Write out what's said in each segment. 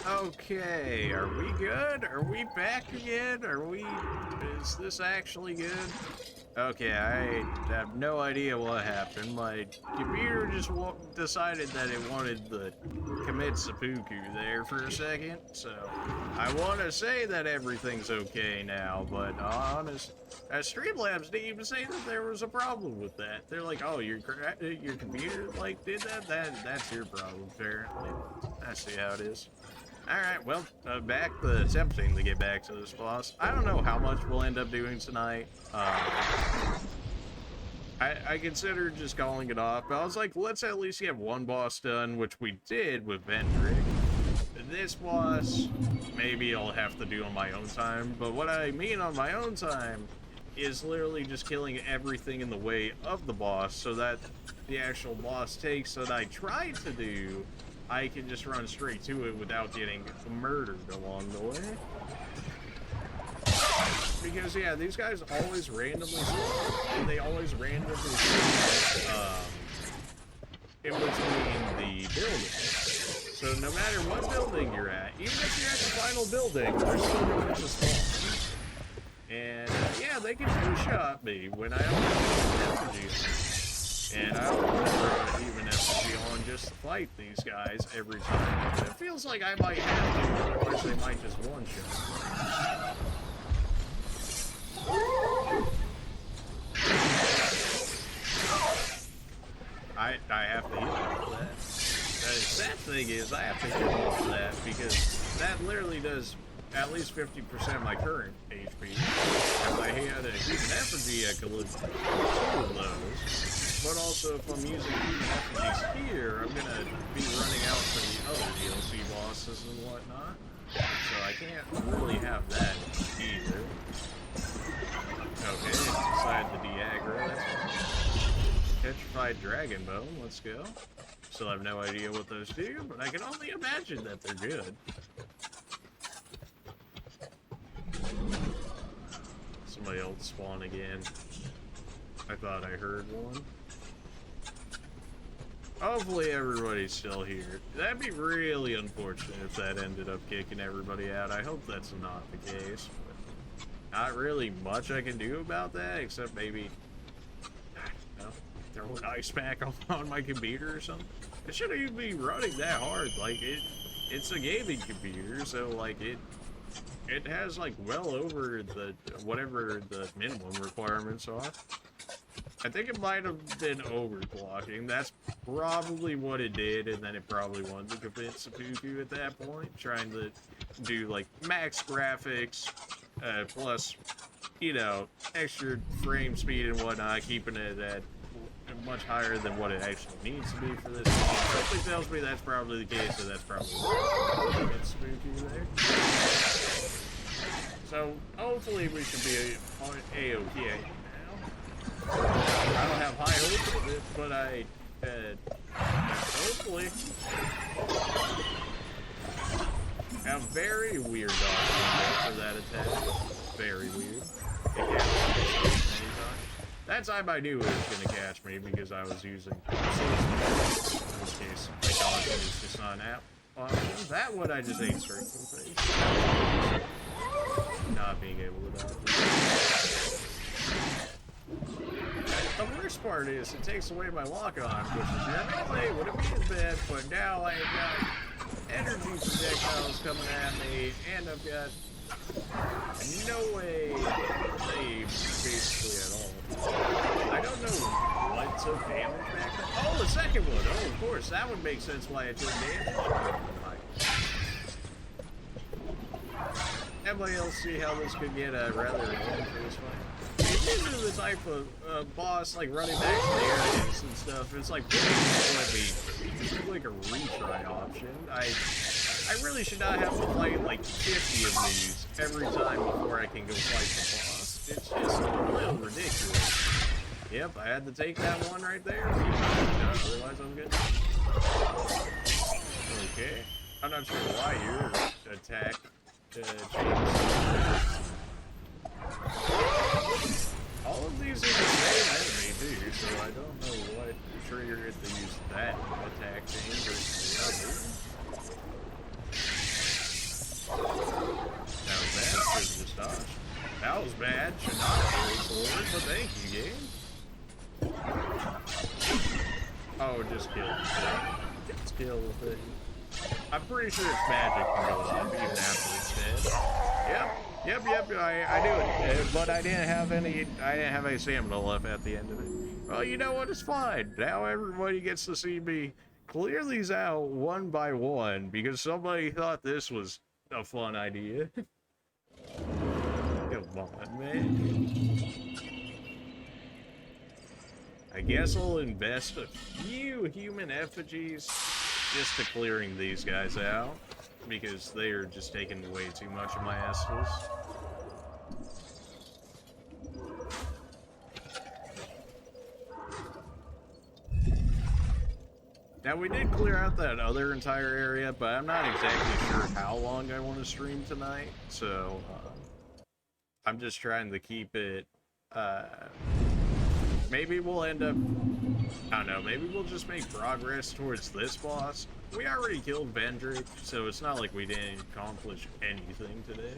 Okay, are we good? Are we back again? Is this actually good? Okay, I have no idea what happened. My computer just decided that it wanted to commit seppuku there for a second, so I want to say that everything's okay now, but honest, Streamlabs didn't even say that there was a problem with that. They're like, oh, your computer, like, did that? That's your problem, apparently. I see how it is. Alright, well, back to attempting to get back to this boss. I don't know how much we'll end up doing tonight. I considered just calling it off, but I was like, let's at least get one boss done, which we did with Vendrick. This boss, maybe I'll have to do on my own time, but what I mean on my own time is literally just killing everything in the way of the boss so that the actual boss takes that I tried to do, I can just run straight to it without getting murdered along the way. Because, yeah, these guys always randomly spawn, and they always randomly spawn in between the buildings. So no matter what building you're at, even if you're at the final building, they're still going to spawn. And, yeah, they can two-shot me when I don't have effigy. And I don't remember even effigy on just to fight these guys every time. It feels like I might have to, otherwise they might just one-shot. I have to heal off that. The sad thing is I have to heal off that because that literally does at least 50% of my current HP. If I had a human effigy, I could live two of those. But also, if I'm using human effigies here, I'm gonna be running out for the other DLC bosses and whatnot. So I can't really have that either. Okay, decided to de-aggro. That's fine. Petrified Dragon Bone, let's go. Still have no idea what those do, but I can only imagine that they're good. Somebody else spawn again. I thought I heard one. Hopefully everybody's still here. That'd be really unfortunate if that ended up kicking everybody out. I hope that's not the case. But not really much I can do about that, except maybe, I don't know, throw an ice pack on my computer or something. It shouldn't even be running that hard. Like, it's a gaming computer, so, like, it has, like, well over the, whatever the minimum requirements are. I think it might have been overclocking. That's probably what it did, and then it probably wanted to commit seppuku at that point, trying to do, like, max graphics, plus, you know, extra frame speed and whatnot, keeping it at much higher than what it actually needs to be for this. Something tells me that's probably the case, so that's probably why it's spooky there. So, hopefully we should be A-OK now. I don't have high hopes of it, but I, hopefully, have very weird dodge for that attack. Very weird. It catches me many times. That time I knew it was going to catch me because I was using in this case, my dodge is just not an app option. That one I just ate straight to the face. Not being able to dodge. The worst part is it takes away my lock-on, which is normally would have been bad, but now I've got energy projectiles coming at me, and I've got no way save basically at all. I don't know what took damage back then. Oh, the second one! Oh, of course, that would make sense why it took damage. Everybody else see how this could get rather long for this fight? These are the type of boss, like, running back to the areas and stuff. It's like, like a retry option. I really should not have to fight, like, 50 of these every time before I can go fight the boss. It's just a little ridiculous. Yep, I had to take that one right there. I realize I'm good. Okay. I'm not sure why your attack changed. All of these are the same enemy too, so I don't know what triggered it to use that attack change versus the other. but thank you, game. Oh, just kill the thing. Just kill the thing. I'm pretty sure its magic can go off even after it's dead. Yep, I knew it. But I didn't have any stamina left at the end of it. Well, you know what, it's fine. Now everybody gets to see me clear these out one by one because somebody thought this was a fun idea. Come on, man. I guess I'll invest a few human effigies just to clearing these guys out, because they are just taking way too much of my Estus. Now, we did clear out that other entire area, but I'm not exactly sure how long I want to stream tonight, so I'm just trying to keep it, maybe we'll end up, I don't know, maybe we'll just make progress towards this boss. We already killed Vendrick, so it's not like we didn't accomplish anything today.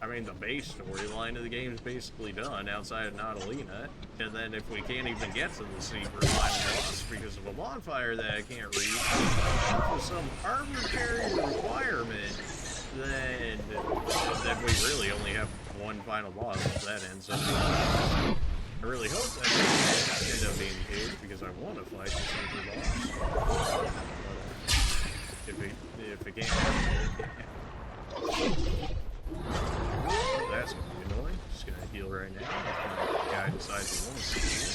I mean, the base storyline of the game is basically done outside of Nautilina, and then if we can't even get to the secret final boss because of a bonfire that I can't reach, for some arbitrary requirement, then we really only have one final boss if that ends up being. I really hope that doesn't end up being the case because I want to fight the super boss. If it can't happen, it can't. Oh, that's gonna be annoying. Just gonna heal right now. If the guy decides he wants to heal.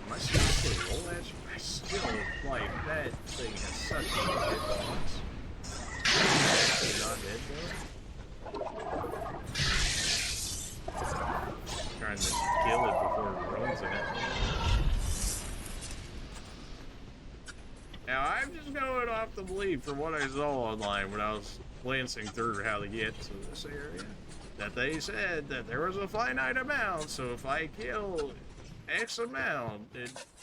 Am I supposed to roll that? I still, like, that thing has such a good hitbox. Is he not dead though? Trying to kill it before it runs at me. Now, I'm just going off the belief from what I saw online when I was glancing through how to get to this area, that they said that there was a finite amount, so if I kill X amount,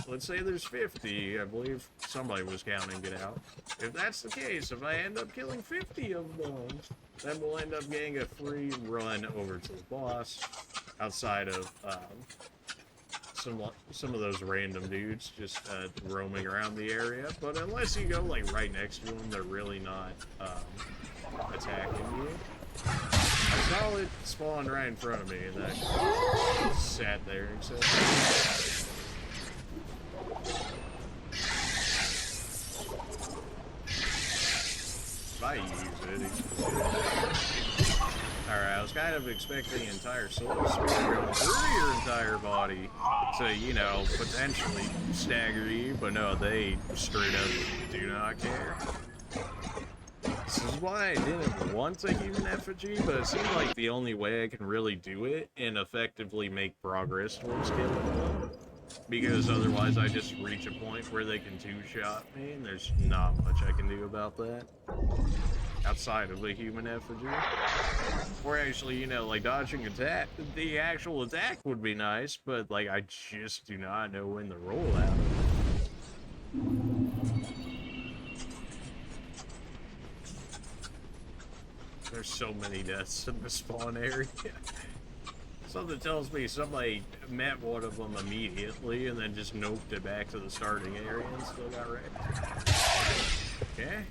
let's say there's 50, I believe somebody was counting it out. If that's the case, if I end up killing 50 of them, then we'll end up getting a free run over to the boss, outside of some of those random dudes just roaming around the area. But unless you go like right next to them, they're really not attacking you. I saw it spawn right in front of me, and I sat there and said, if I use it, alright, I was kind of expecting the entire soul spear going through your entire body to, you know, potentially stagger you, but no, they straight up do not care. This is why I didn't want to use an effigy, but it seemed like the only way I can really do it and effectively make progress towards killing them. Because otherwise I just reach a point where they can two-shot me, and there's not much I can do about that. Outside of a human effigy. Or actually, you know, like dodging attack, the actual attack would be nice, but like I just do not know when to roll out. There's so many deaths in the spawn area. Something tells me somebody met one of them immediately and then just noped it back to the starting area and still got wrecked. Okay.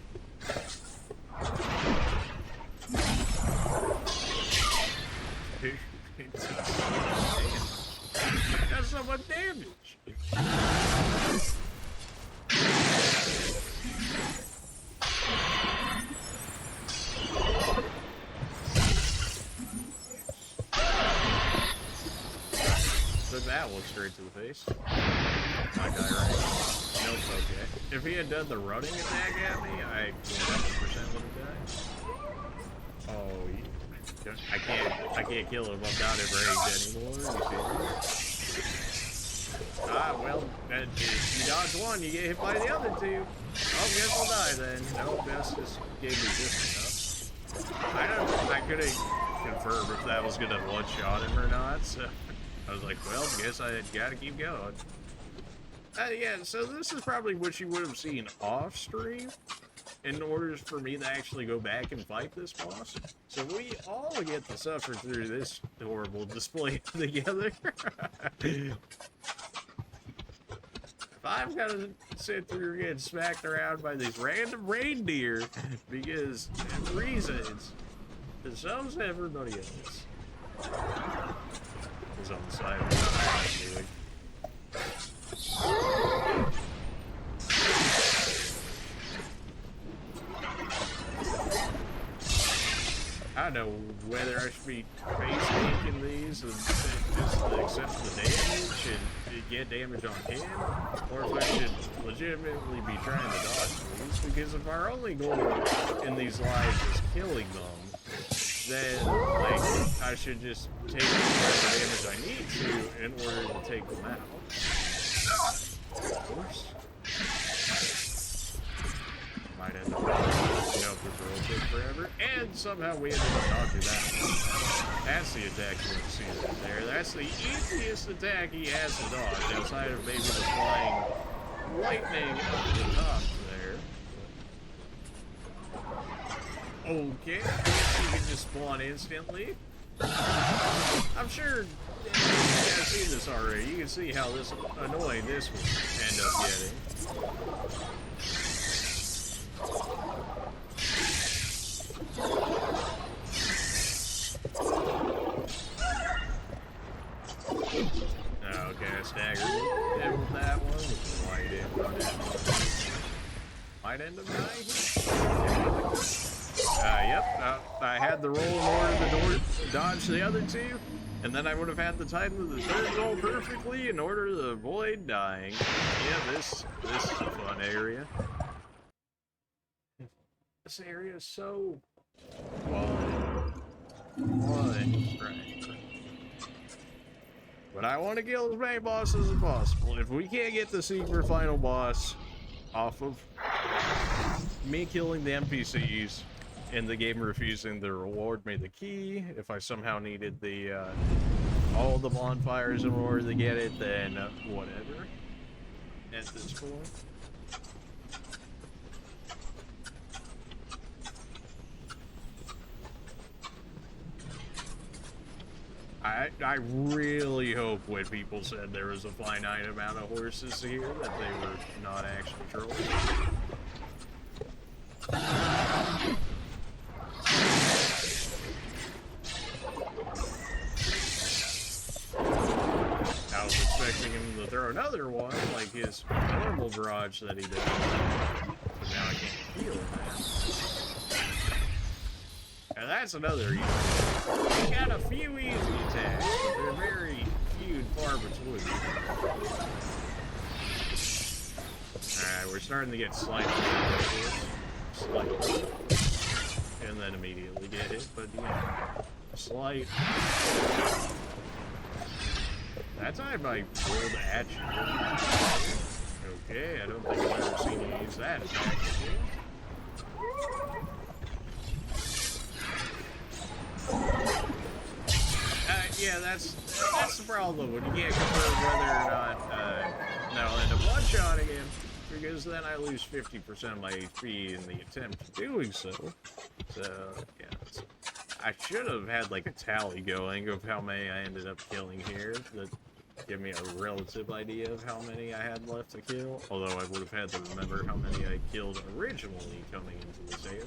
That's so much damage. So that one straight to the face. Might die right. Nope, okay. If he had done the running attack at me, I 100% would have died. Oh, I can't kill him. I'm not at range anymore. You see? Ah, well, if you dodge one, you get hit by the other two. Oh, guess I'll die then. No, Bess just gave me just enough. I couldn't confirm if that was gonna one-shot him or not, so I was like, well, guess I gotta keep going. Yeah, so this is probably what you would have seen off stream. in order for me to actually go back and fight this boss. So we all get to suffer through this horrible display together. If I've got to sit through getting smacked around by these random reindeer because reasons, so's everybody else. Is on the side of the doing. I don't know whether I should be face taking these and just accept the damage and get damage on him, or if I should legitimately be trying to dodge these, because if our only goal in these lives is killing them, then, like, I should just take whatever damage I need to in order to take them out. Of course. Might end up forever, and somehow we ended up not doing that. That's the attack you want to see right there. That's the easiest attack he has to dodge, outside of maybe the flying lightning up to the top there. Okay, you can just spawn instantly. I'm sure you guys seen this already. You can see how this annoying this will end up getting. Okay, I staggered him with that one, which might end up dying. Yep, I had the roll in order to dodge the other two, and then I would have had the time of the third roll perfectly in order to avoid dying. Yeah, this is a fun area. This area is so fun. Right. But I want to kill as many bosses as possible. If we can't get the secret final boss off of me killing the NPCs and the game refusing to reward me the key, if I somehow needed the all the bonfires in order to get it, then whatever. At this point. I really hope when people said there was a finite amount of horses here that they were not actually trolling. I was expecting him to throw another one like his normal barrage that he did. So now I can't heal that. And that's another easy. We got a few easy attacks, but they're very few and far between. Alright, we're starting to get slightly. And then immediately get hit, but yeah. Slight. That time I rolled at you. Okay, I don't think I've ever seen you use that attack before. Yeah, that's the problem when you can't confirm whether or not that'll end up one-shotting him, because then I lose 50% of my HP in the attempt of doing so. So, yeah, I should have had like a tally going of how many I ended up killing here that give me a relative idea of how many I had left to kill, although I would have had to remember how many I killed originally coming into this area,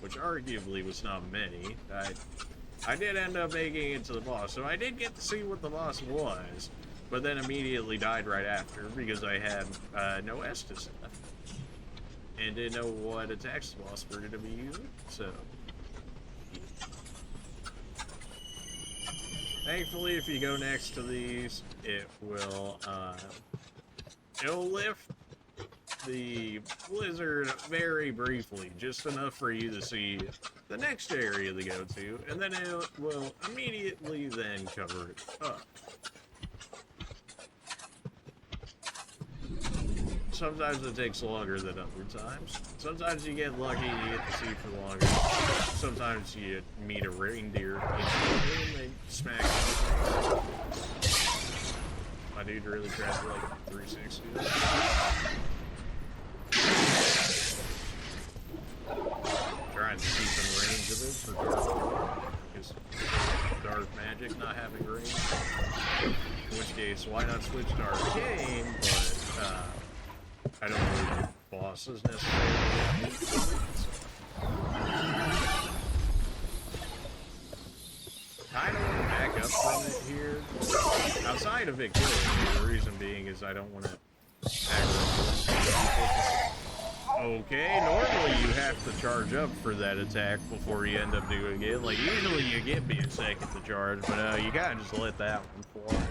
which arguably was not many. I did end up making it to the boss, so I did get to see what the boss was, but then immediately died right after because I had no Estus left and didn't know what attacks the boss were going to be using, so. Thankfully, if you go next to these, it'll lift the blizzard very briefly, just enough for you to see the next area to go to, and then it will immediately then cover it up. Sometimes it takes longer than other times. Sometimes you get lucky and you get to see for longer. Sometimes you meet a reindeer instantly and they smack you. My dude really tried to like 360 that. so why not switch to arcane? But I don't believe bosses necessarily. I don't want to back up from it here. Outside of it killing me, the reason being is I don't want to Okay, normally you have to charge up for that attack before you end up doing it. Like, usually you give me a second to charge, but you gotta just let that one fly.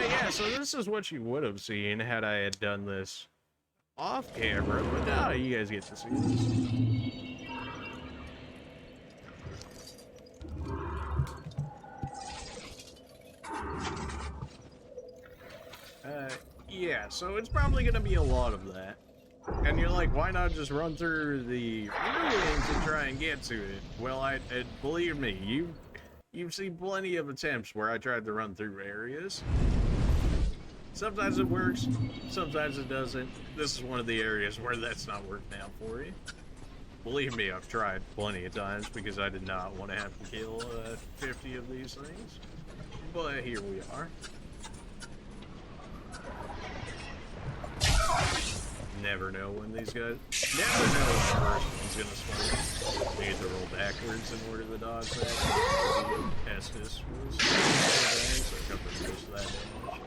Yeah, so this is what you would have seen had I had done this off camera, but now you guys get to see this. Yeah, so it's probably gonna be a lot of that. And you're like, why not just run through the ruins and try and get to it? Well, believe me, you've seen plenty of attempts where I tried to run through areas. Sometimes it works, sometimes it doesn't. This is one of the areas where that's not working out for you. Believe me, I've tried plenty of times because I did not want to have to kill 50 of these things. But here we are. Never know when these guys. Never know when the first one's gonna spawn. You need to roll backwards in order to dodge that. Estus was so I covered most of that damage.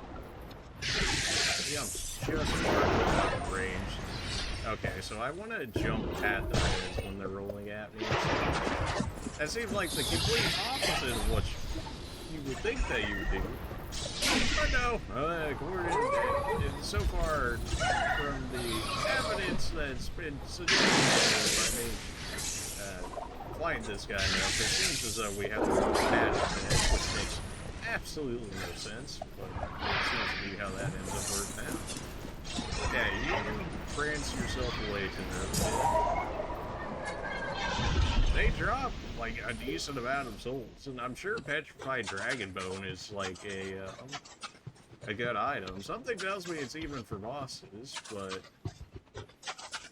Yeah, I'm just far enough range. Okay, so I want to jump at the heads when they're rolling at me. That seems like the complete opposite of what you would think that you would do. But no, so far from the evidence that's been suggested by me flying this guy enough, it seems as though we have to roll at it, which makes absolutely no sense, but it seems to be how that ends up working out. Yeah, you can prance yourself away to them. They drop like a decent amount of souls, and I'm sure petrified dragon bone is like a good item. Something tells me it's even for bosses, but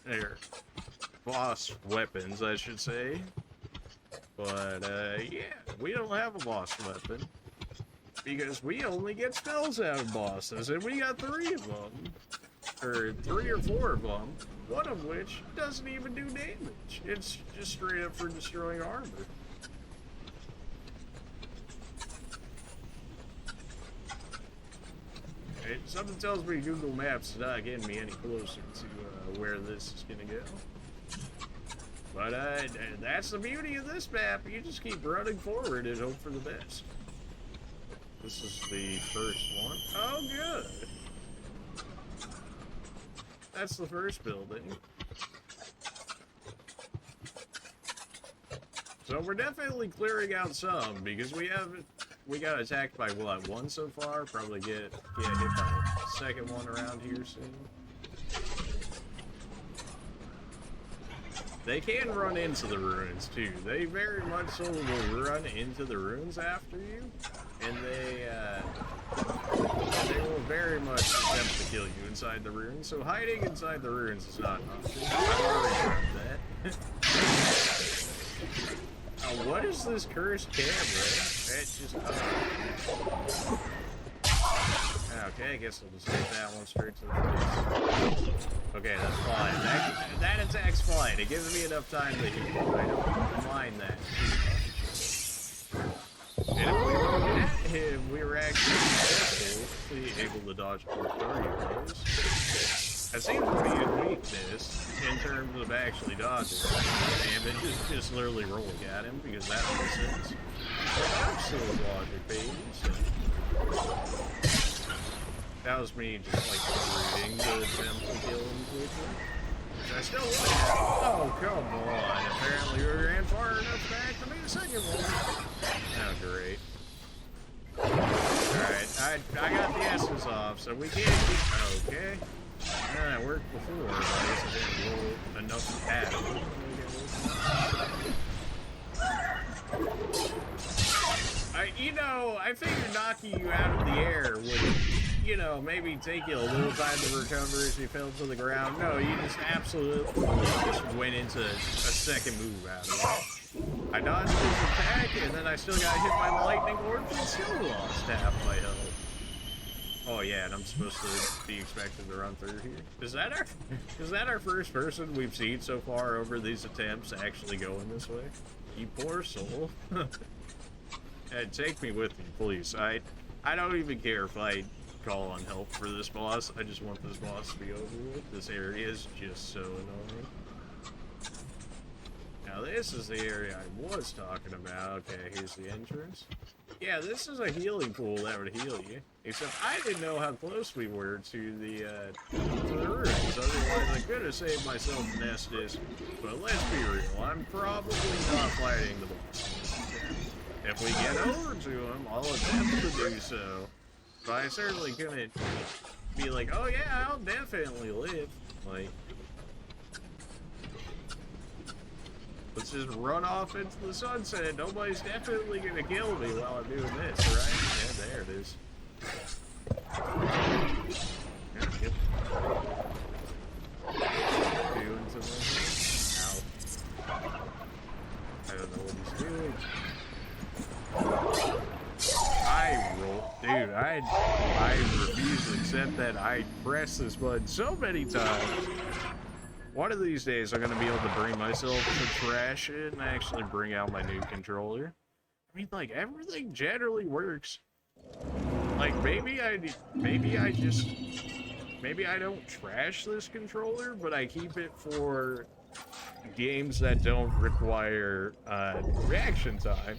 they're boss weapons, I should say. But yeah, we don't have a boss weapon because we only get spells out of bosses, and we got 3 of them, or 3 or 4 of them. One of which doesn't even do damage. It's just straight up for destroying armor. Something tells me Google Maps is not getting me any closer to where this is gonna go. But that's the beauty of this map. You just keep running forward and hope for the best. This is the first one. Oh, good. That's the first building. So we're definitely clearing out some because we got attacked by what, 1 so far? Probably get hit by a second one around here soon. They can run into the ruins too. They very much so will run into the ruins after you, and they will very much attempt to kill you inside the ruins. So hiding inside the ruins is not an option. I've already tried that. What is this cursed camera? It's just okay, I guess I'll just take that one straight to the face. Okay, that's fine. That attack's fine. It gives me enough time to heal. I don't mind that. And if we were at him, we were actually successfully able to dodge both target blows. That seems to be a weakness in terms of actually dodging. And just literally rolling at him because that makes sense. Dark Souls logic, babies. That was me just like reading the attempt to kill him quickly. I still like it. Oh, come on. Apparently we ran far enough back to be the second one. Oh, great. Alright, I got the S's off, so we can't keep... Okay. That worked before, but I guess I didn't roll enough to add it. You know, I figured knocking you out of the air would, you know, maybe take you a little time to recover as you fell to the ground. No, you just absolutely just went into a second move out of it. I dodged his attack, and then I still got hit by the lightning orb and still lost half my health. Oh yeah, and I'm supposed to be expected to run through here. Is that our first person we've seen so far over these attempts actually going this way? You poor soul. Hey, take me with you, please. I don't even care if I call on help for this boss. I just want this boss to be over with. This area is just so annoying. Now this is the area I was talking about. Okay, here's the entrance. Yeah, this is a healing pool that would heal you. Except I didn't know how close we were to the ruins. Otherwise, I could have saved myself an Estus. But let's be real, I'm probably not fighting the boss in this attempt. If we get over to him, I'll attempt to do so. But I certainly couldn't be like, oh yeah, I'll definitely live. Like, let's just run off into the sunset. Nobody's definitely gonna kill me while I'm doing this, right? Yeah, there it is. Yeah, yep. Doing something. Ow. I don't know what he's doing. Dude, I refuse to accept that. I pressed this button so many times. One of these days, I'm gonna be able to bring myself to trash it and actually bring out my new controller. I mean, like, everything generally works. Like, maybe I don't trash this controller, but I keep it for games that don't require reaction time,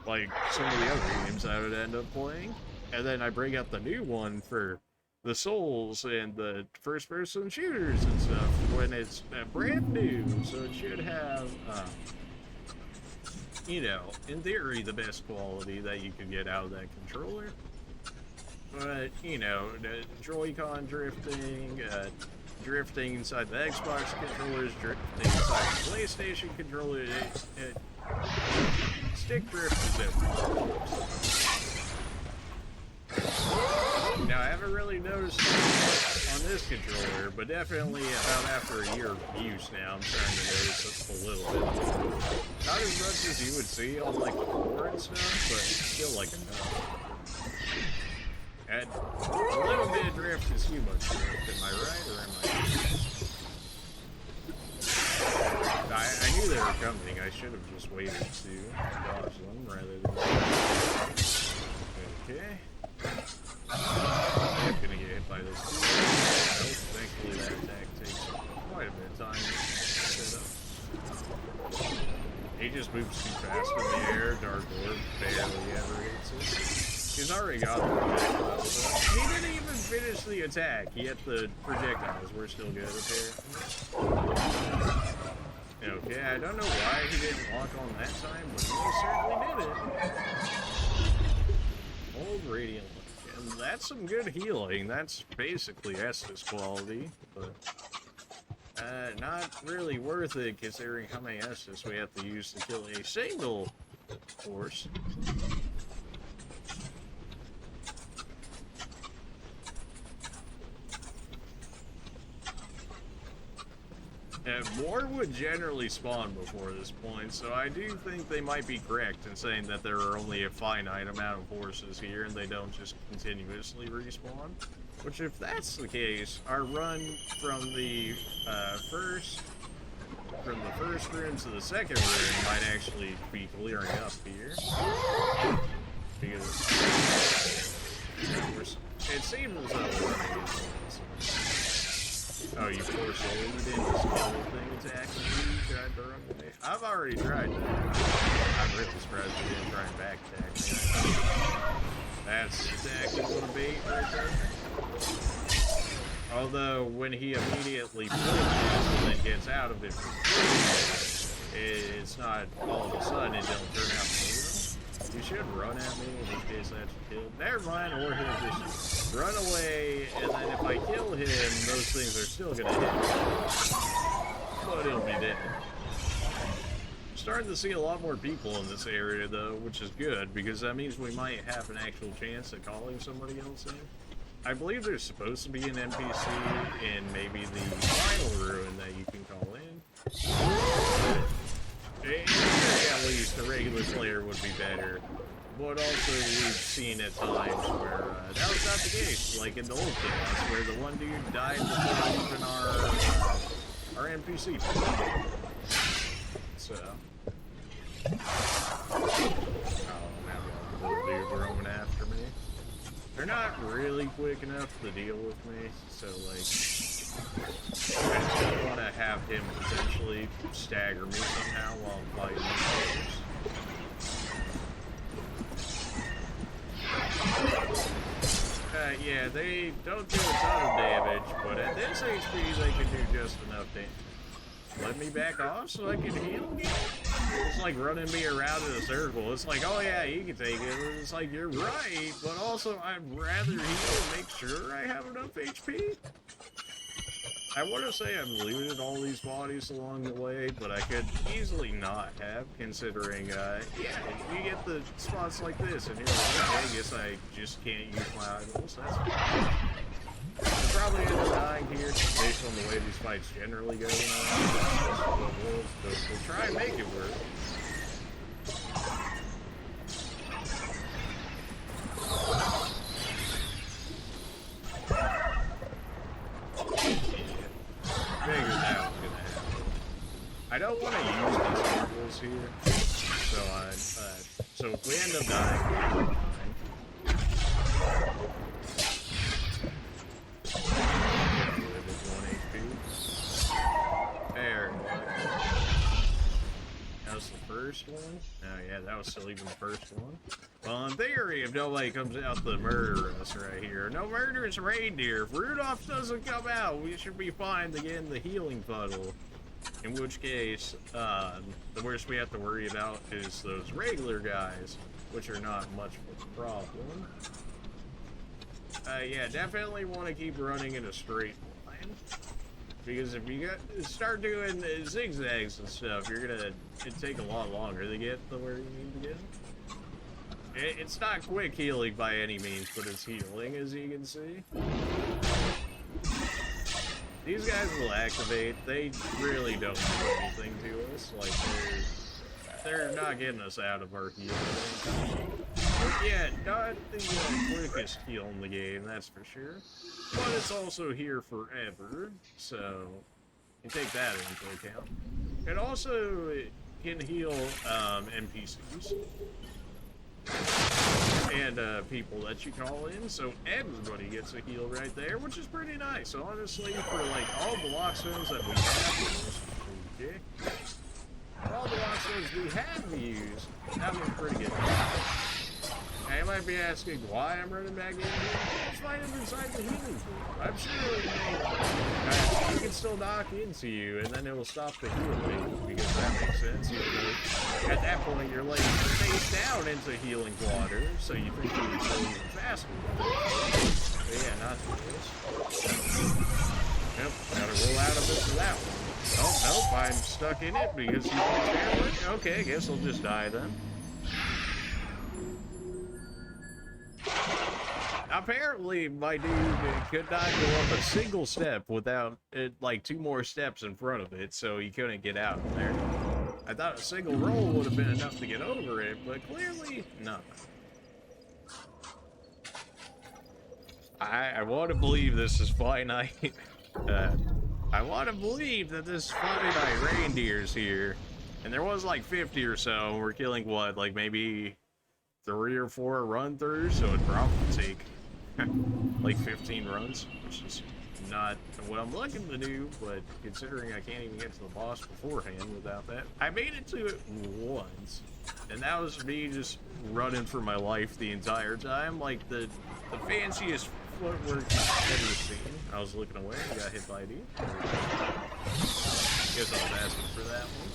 like some of the other games I would end up playing. And then I bring out the new one for the Souls and the first-person shooters and stuff when it's brand new, so it should have, you know, in theory, the best quality that you could get out of that controller. But, you know, the Joy-Con drifting, drifting inside the Xbox controllers, drifting inside the PlayStation controller, stick drift is everywhere. Now, I haven't really noticed on this controller, but definitely about after a year of use now, I'm starting to notice a little bit. Not as much as you would see on, like, the core and stuff, but still, like, enough. And a little bit of drift is too much drift, am I right, or am I? I knew they were coming. I should have just waited to dodge them rather than... Okay. I'm gonna get hit by this too. Nope, thankfully that attack takes quite a bit of time to set up. He just moves too fast in the air. Dark Orb barely ever hits it. He's already got the projectiles up. He didn't even finish the attack, yet the projectiles were still good up there. Okay, I don't know why he didn't lock on that time, but he certainly did it. Old Radiant. And that's some good healing. That's basically Estus quality, but not really worth it considering how many Estus we have to use to kill a single horse. More would generally spawn before this point, so I do think they might be correct in saying that there are only a finite amount of horses here and they don't just continuously respawn. Which, if that's the case, our run from the first room to the second room might actually be clearing up here. Because it seems as though we're running. Oh, you poor soul, you didn't just kill the thing attacking you, you tried to run away. I've already tried that. I'm really surprised you didn't try and back attack me. That's exactly what a bait right there. Although, when he immediately flinches and then gets out of it for free, it's not all of a sudden it don't turn out to be. You should run at me, in this case that's killed. Never mind, or he'll just run away, and then if I kill him, those things are still gonna hit him. But he'll be dead. I'm starting to see a lot more people in this area, though, which is good, because that means we might have an actual chance at calling somebody else in. I believe there's supposed to be an NPC in maybe the final ruin that you can call in. At least a regular player would be better but also we've seen at times where that was not the case, like in the old chaos, where the one dude died before even our NPC. So, oh, now the little dude roaming after me. They're not really quick enough to deal with me, so like, I just want to have him potentially stagger me somehow while I'm fighting these players. Yeah, they don't do a ton of damage, but at this HP they can do just enough damage. Let me back off so I can heal again? It's like running me around in a circle. It's like, oh yeah, you can take it. It's like, you're right, but also I'd rather heal and make sure I have enough HP. I want to say I've looted all these bodies along the way, but I could easily not have, considering, yeah, you get the spots like this, and you're like, okay, I guess I just can't use my items. That's fine. I'll probably end up dying here, based on the way these fights generally go. But we'll try and make it work. Figured that was gonna happen. I don't want to use these circles here, so if we end up dying, we're fine. There. That was the first one? Oh yeah, that was still even the first one. Well, in theory, if nobody comes out to murder us right here, no murderous reindeer. If Rudolph doesn't come out, we should be fine to get in the healing puddle. In which case, the worst we have to worry about is those regular guys, which are not much of a problem. Yeah, definitely want to keep running in a straight line. Because if you start doing zigzags and stuff, it'd take a lot longer to get to where you need to get. It's not quick healing by any means, but it's healing, as you can see. These guys will activate. They really don't do anything to us. Like, they're not getting us out of our healing. But yeah, not the quickest heal in the game, that's for sure. But it's also here forever, so you take that into account. It also can heal NPCs and people that you call in, so everybody gets a heal right there, which is pretty nice. So honestly, for like all the lockstones that we have, okay, for all the lockstones we have to use, that was pretty good. Now you might be asking why I'm running back in here. Let's find him inside the healing pool. I'm sure he can still knock into you, and then it will stop the healing, because that makes sense. At that point, you're laying face down into healing water, so you think you can go even faster. But yeah, not the case. Yep, gotta roll out of it for that one. Oh, nope, I'm stuck in it because he's not. Okay, guess I'll just die then. Apparently, my dude could not go up a single step without, like, 2 more steps in front of it, so he couldn't get out of there. I thought a single roll would have been enough to get over it, but clearly, no. I want to believe this is finite. I want to believe that this finite reindeer's here. And there was like 50 or so, and we're killing what, like maybe 3 or 4 run-throughs, so it'd probably take like 15 runs, which is not what I'm looking to do, but considering I can't even get to the boss beforehand without that. I made it to it once, and that was me just running for my life the entire time, like the fanciest footwork I've ever seen. I was looking away and got hit by a dude. Guess I was asking for that one.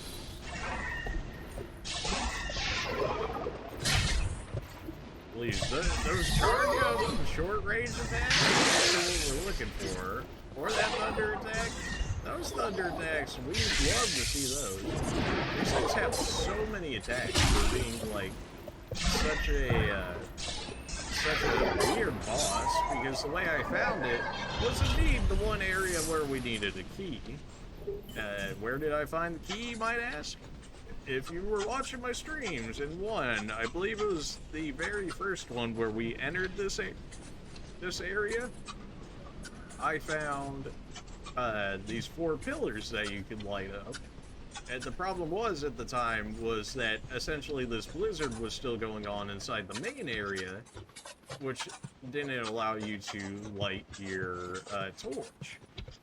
Please, those charge and short range attacks are what we're looking for. Or that thunder attack. Those thunder attacks, we love to see those. These things have so many attacks for being like such a weird boss, because the way I found it was indeed the one area where we needed a key. Where did I find the key, you might ask? if you were watching my streams in one, I believe it was the very first one where we entered this area, I found these 4 pillars that you could light up. And the problem was at the time was that essentially this blizzard was still going on inside the main area, which didn't allow you to light your torch.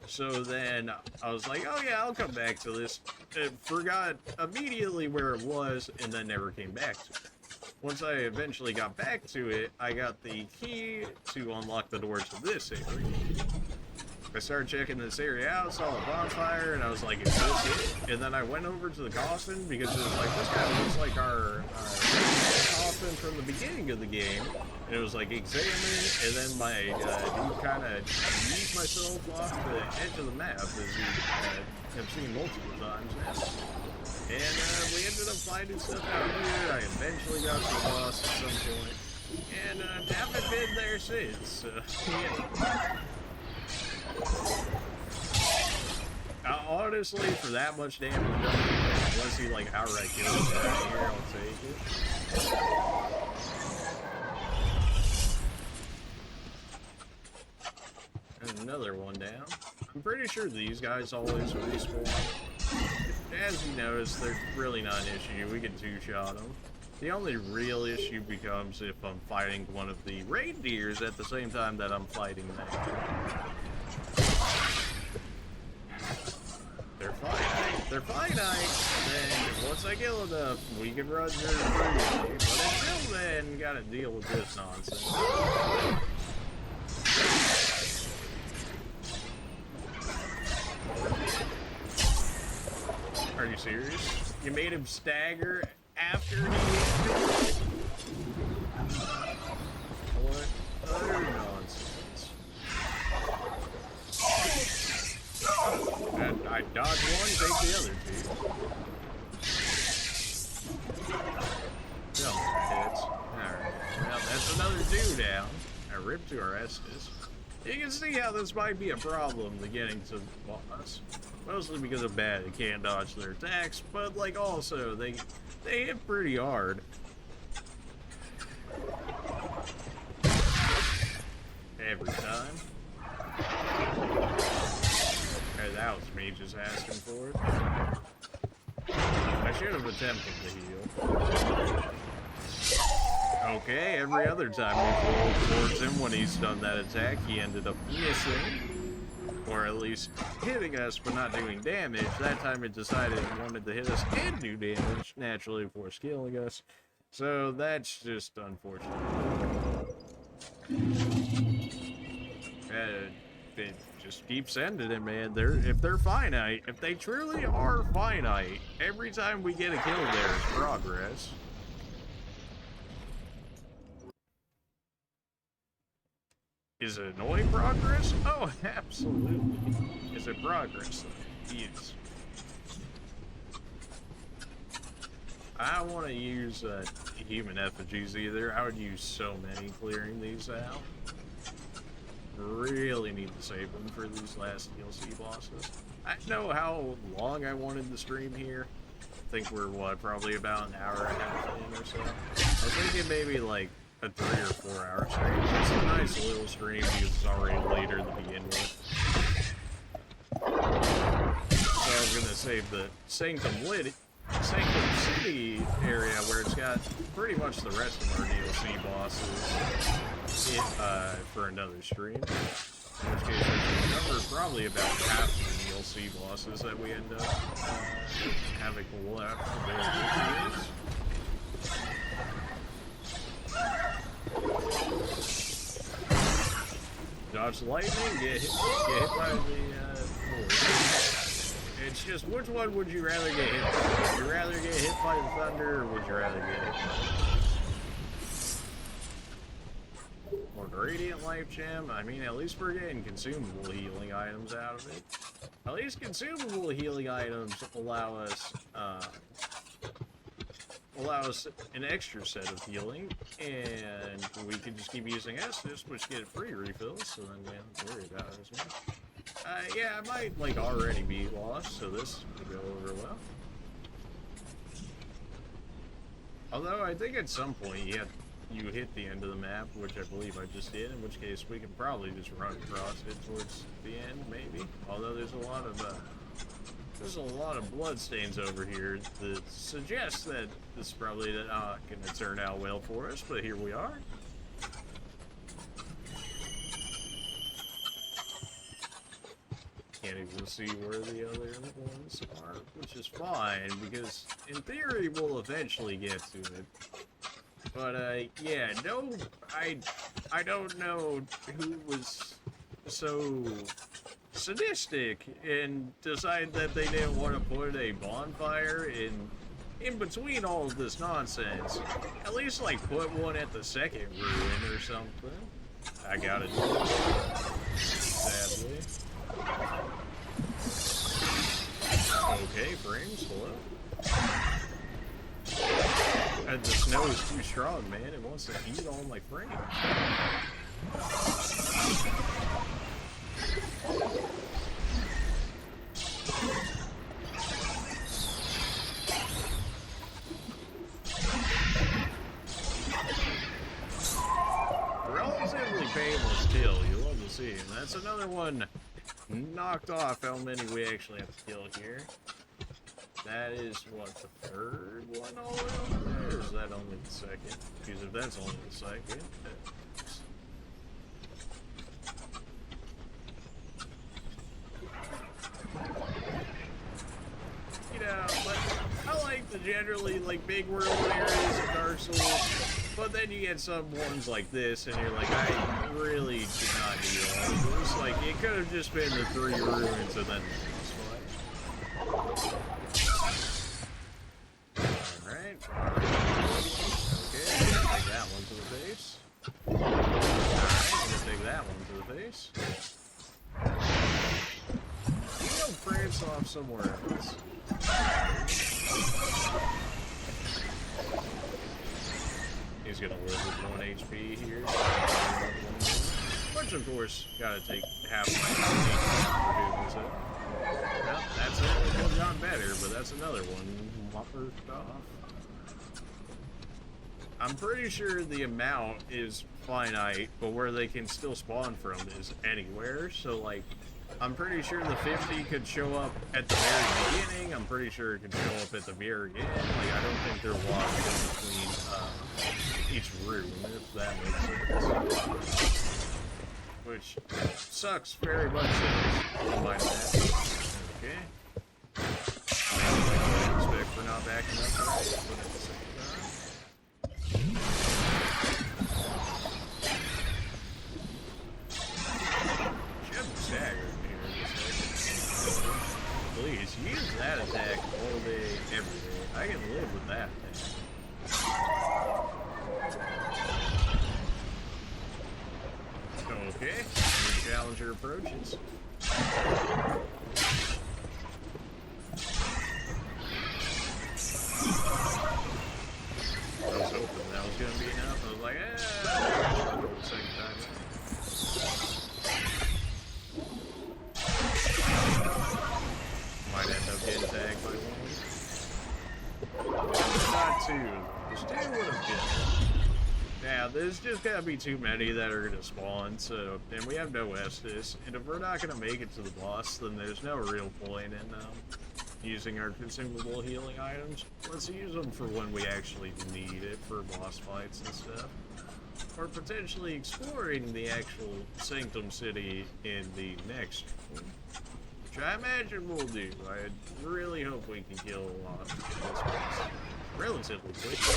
So then I was like, oh yeah, I'll come back to this. And forgot immediately where it was and then never came back to it. Once I eventually got back to it, I got the key to unlock the door to this area. I started checking this area out, saw a bonfire, and I was like, is this it? And then I went over to the coffin because it was like, this kind of looks like our coffin from the beginning of the game. And it was like, examine, and then my dude kind of yeet myself off the edge of the map, as you have seen multiple times now. And we ended up finding stuff out here. I eventually got to the boss at some point. And haven't been there since. Yeah. Honestly, for that much damage, unless he like outright kills me right here, I'll take it. And another one down. I'm pretty sure these guys always respawn. As you notice, they're really not an issue. We can 2-shot them. The only real issue becomes if I'm fighting one of the reindeers at the same time that I'm fighting that. They're finite. They're finite. And once I kill enough, we can run very freely. But until then, gotta deal with this nonsense. Are you serious? You made him stagger after he hit you? What utter nonsense. And I dodge one, take the other 2. No hits. Alright. Well, that's another 2 down. I ripped to our Estes. You can see how this might be a problem to getting to the boss. Mostly because of bad, they can't dodge their attacks, but like also they hit pretty hard. Every time. Hey, that was me just asking for it. I should have attempted to heal. Okay, every other time we rolled towards him when he's done that attack, he ended up missing. Or at least hitting us, but not doing damage. That time it decided it wanted to hit us and do damage, naturally before killing us. So that's just unfortunate. Just keep sending it, man. If they're finite, if they truly are finite, every time we get a kill there is progress. Is it annoying progress? Oh, absolutely. Is it progress? Yes. I don't want to use human effigies either. I would use so many clearing these out. Really need to save them for these last DLC bosses. I know how long I wanted the stream here. I think we're, what, probably about an hour and a half in or so. I was thinking maybe like a 3 or 4 hour stream. It's a nice little stream because it's already later to begin with. So I was gonna save the Sanctum City area where it's got pretty much the rest of our DLC bosses for another stream. In which case we can cover probably about half the DLC bosses that we end up having left for their years. Dodge the lightning, get hit by the It's just, which one would you rather get hit by? Would you rather get hit by the thunder, or would you rather get hit by more Radiant Life Gem? I mean, at least we're getting consumable healing items out of it. At least consumable healing items allow us an extra set of healing, and we can just keep using Estus, which get free refills, so then we don't have to worry about it as much. Yeah, I might like already be lost, so this could go over well. Although I think at some point you hit the end of the map, which I believe I just did, in which case we can probably just run across it towards the end, maybe. Although there's a lot of blood stains over here that suggests that this is probably not going to turn out well for us, but here we are. Can't even see where the other ones are, which is fine, because in theory we'll eventually get to it. But, yeah, no, I don't know who was so sadistic and decided that they didn't want to put a bonfire in between all of this nonsense. At least, like, put one at the second ruin or something. I gotta do it, sadly. Okay, frames, hello? The snow is too strong, man. It wants to eat all my frames. Relatively painless kill. You love to see. And that's another one knocked off how many we actually have to kill here. That is, what, the third one all the way over there? Or is that only the second? Because if that's only the second... You know, like, I like the generally, like, big world areas of Dark Souls, but then you get some ones like this, and you're like, I really did not need all of this. Like, it could have just been the 3 ruins and then this way. Alright. Okay, I'm gonna take that one to the face. Alright, I'm gonna take that one to the face. I'm gonna prance off somewhere else. He's gonna live with 1 HP here. Which, of course, gotta take half my HP for doing so. Well, that certainly could have gone better, but that's another one marked off. I'm pretty sure the amount is finite, but where they can still spawn from is anywhere. So, like, I'm pretty sure the 50 could show up at the very beginning. I'm pretty sure it could show up at the very end. Like, I don't think they're locked in between each room, if that makes sense. Which sucks very much in my map. Okay. I expect for not backing up right, but at the same time. Should have staggered here. Please, use that attack all day, every day. I can live with that thing. Okay, new challenger approaches. I was hoping that was going to be enough. I was like, I'll go the second time. Might end up getting tagged by one. Not two. Just two would have been. Now, there's just gotta be too many that are gonna spawn, so, and we have no Estus, and if we're not gonna make it to the boss, then there's no real point in using our consumable healing items. Let's use them for when we actually need it for boss fights and stuff. Or potentially exploring the actual Sanctum City in the next one, which I imagine we'll do. I really hope we can kill a lot of this boss relatively quickly.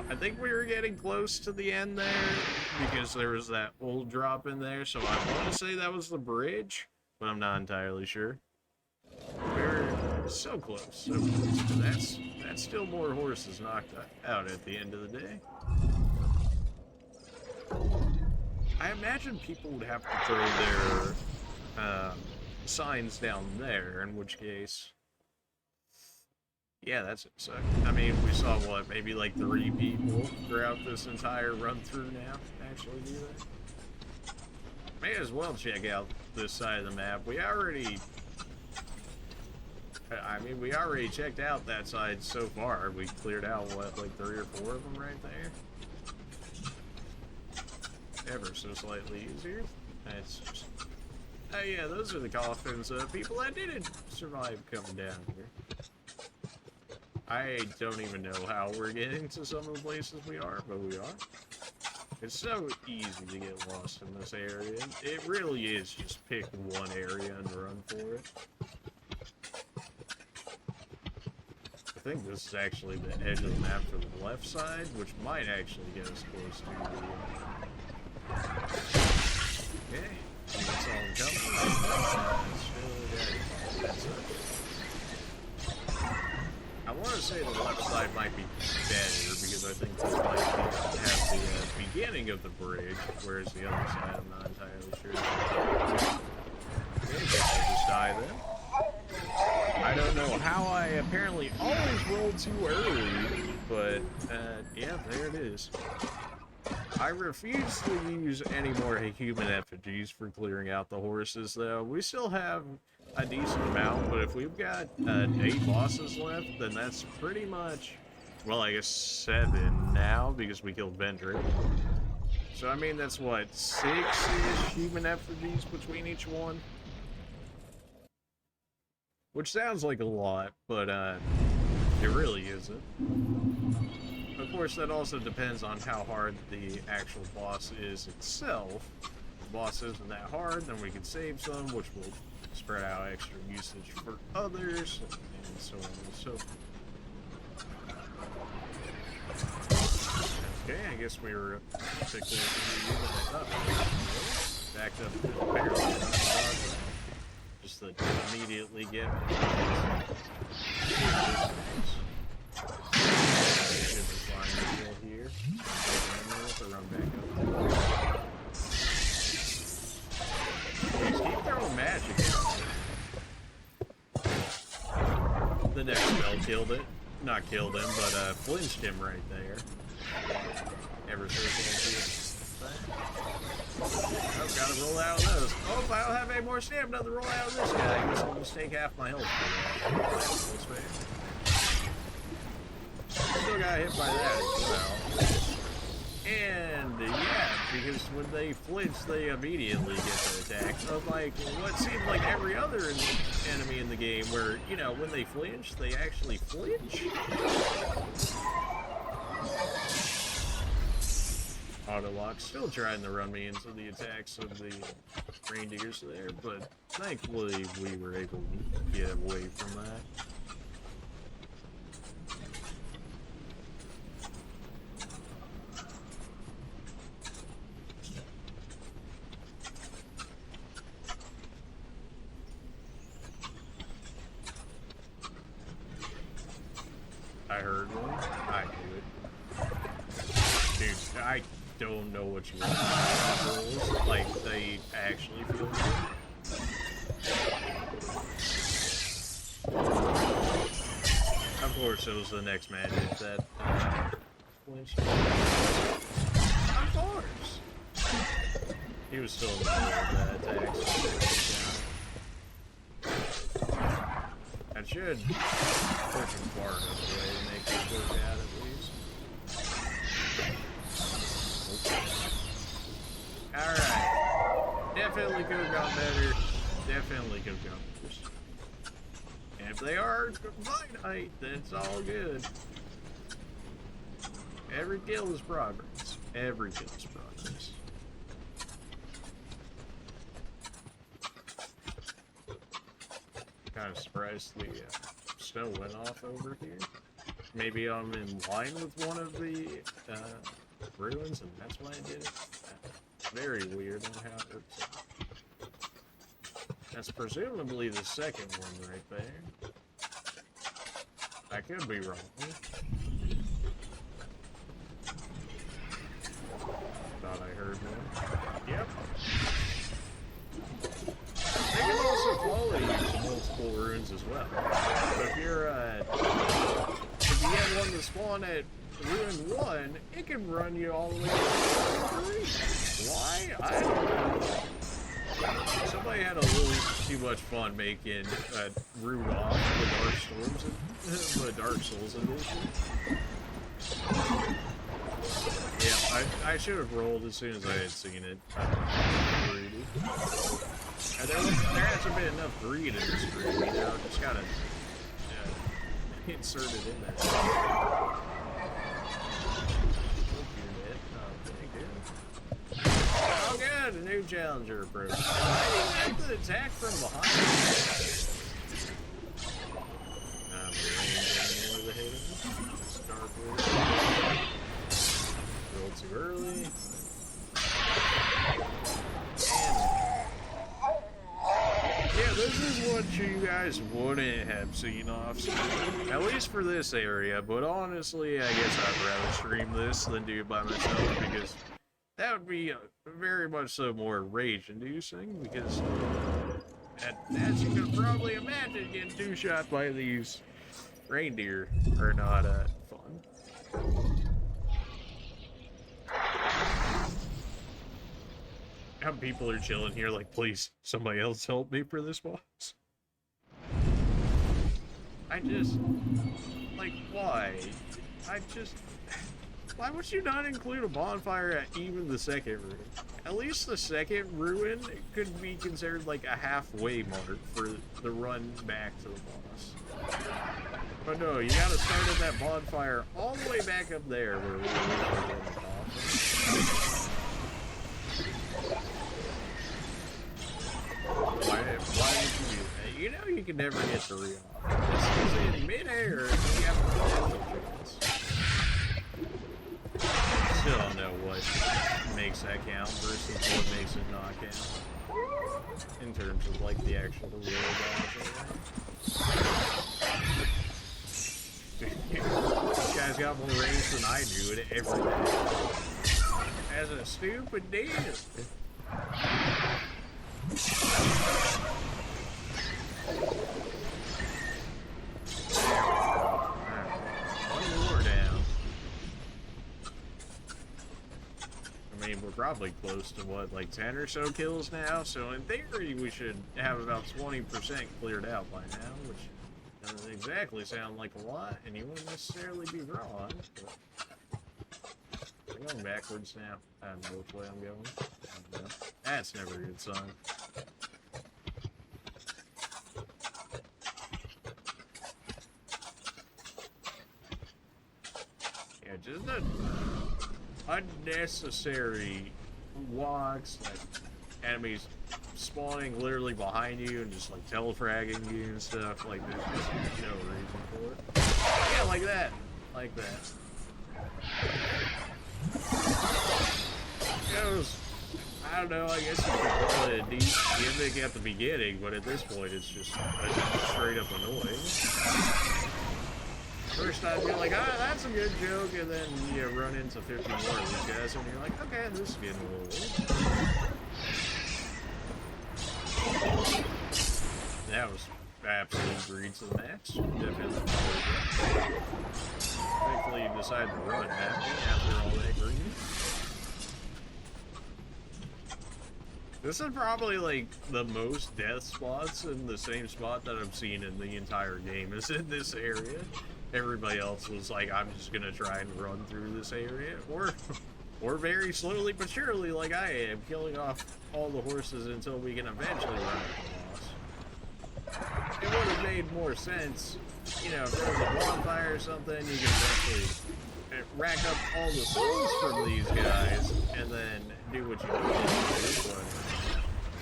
I think we were getting close to the end there because there was that old drop in there, so I want to say that was the bridge, but I'm not entirely sure. We're so close, so close. But that's still more horses knocked out at the end of the day. I imagine people would have to throw their signs down there, in which case... Yeah, that's it. So, I mean, we saw, what, maybe like 3 people throughout this entire run-through now actually do that. May as well check out this side of the map. We already I mean, we already checked out that side so far. We cleared out, what, like 3 or 4 of them right there? Ever so slightly easier. That's just... Oh yeah, those are the coffins of people that didn't survive coming down here. I don't even know how we're getting to some of the places we are, but we are. It's so easy to get lost in this area. It really is just pick one area and run for it. I think this is actually the edge of the map for the left side, which might actually get us close to the... Okay, it's all coming. I want to say the left side might be better, because I think this might have the beginning of the bridge, whereas the other side I'm not entirely sure. Okay, I guess I'll just die then. I don't know how I apparently always roll too early, but yeah, there it is. I refuse to use any more human effigies for clearing out the horses, though. We still have a decent amount, but if we've got 8 bosses left, then that's pretty much, well, I guess 7 now, because we killed Vendrick. So, I mean, that's what, 6-ish human effigies between each one? Which sounds like a lot, but it really isn't. Of course, that also depends on how hard the actual boss is itself. If the boss isn't that hard, then we can save some, which will spread out extra usage for others, and so on and so forth. Okay, I guess we were particularly backed up to the barrel. Just to immediately get here. Run back up. Please keep throwing magic at me. The next spell killed it. Not killed him, but flinched him right there. Ever so slightly. I've got to roll out of those. Oh, if I don't have any more stamina to roll out of this guy, I guess I'll just take half my health for that. Still got hit by that as well. And, yeah, because when they flinch, they immediately get the attack. Unlike what seemed like every other enemy in the game where, you know, when they flinch, they actually flinch. Autolock still trying to run me into the attacks of the reindeers there, but thankfully we were able to get away from that. I heard one. I knew it. Dude, I don't know what you want. Like, they actually feel good. Of course, it was the next magic that flinched. Of course! He was still in the middle of that attack, so that should push him far enough away to make this work out at least. Alright. Definitely could have gone better. Definitely could have gone worse. And if they are finite, then it's all good. Every kill is progress. Every kill is progress. Kind of surprised the snow went off over here. Maybe I'm in line with one of the ruins, and that's why I did it. Very weird on how it works. That's presumably the second one right there. I could be wrong. Thought I heard one. Yep. They can also follow you to multiple runes as well. So if you're, if you get one to spawn at ruin 1, it can run you all the way to 3. Why? I don't know. Somebody had a little too much fun making Rudolph the Dark Souls edition. Yeah, I should have rolled as soon as I had seen it. Greedy. And there hasn't been enough greed in this stream, you know, just gotta insert it in there. Oh good, a new challenger approach. I didn't have to attack from behind. More the hit. Start with. A little too early. Yeah, this is what you guys wouldn't have seen off stream. At least for this area, but honestly, I guess I'd rather stream this than do it by myself because that would be very much so more rage-inducing because, as you can probably imagine, getting two-shot by these reindeer are not fun. How people are chilling here like, please, somebody else help me for this boss. I just, like, why? Why would you not include a bonfire at even the second ruin? At least the second ruin could be considered like a halfway mark for the run back to the boss. But no, you gotta start at that bonfire all the way back up there where we were in the boss. Why would you do that? You know you can never get the re-off. This is in mid-air, and you have a potential chance. Still don't know what makes that count versus what makes it not count. In terms of, like, the actual real dodge. This guy's got more range than I do in every day. As a stupid deer. One more down. I mean, we're probably close to what, like 10 or so kills now, so in theory we should have about 20% cleared out by now, which doesn't exactly sound like a lot, and you wouldn't necessarily be wrong, but I'm going backwards now. I don't know which way I'm going. That's never a good sign. Yeah, just unnecessary walks, like enemies spawning literally behind you and just like telefragging you and stuff. Like there's just no reason for it. Yeah, like that. Like that. It was, I don't know, I guess you could call it a deep gimmick at the beginning, but at this point it's just straight up annoying. First I'd be like, ah, that's a good joke, and then you run into 50 more of these guys, and you're like, okay, this is getting a little weird. That was absolute greed to the max. Definitely. Thankfully you decide to run happy after all that greed. This is probably like the most death spots in the same spot that I've seen in the entire game is in this area. Everybody else was like, I'm just gonna try and run through this area, or very slowly but surely, like I am, killing off all the horses until we can eventually run out the boss. It would have made more sense, you know, if there was a bonfire or something, you could eventually rack up all the souls from these guys, and then do what you need to do. But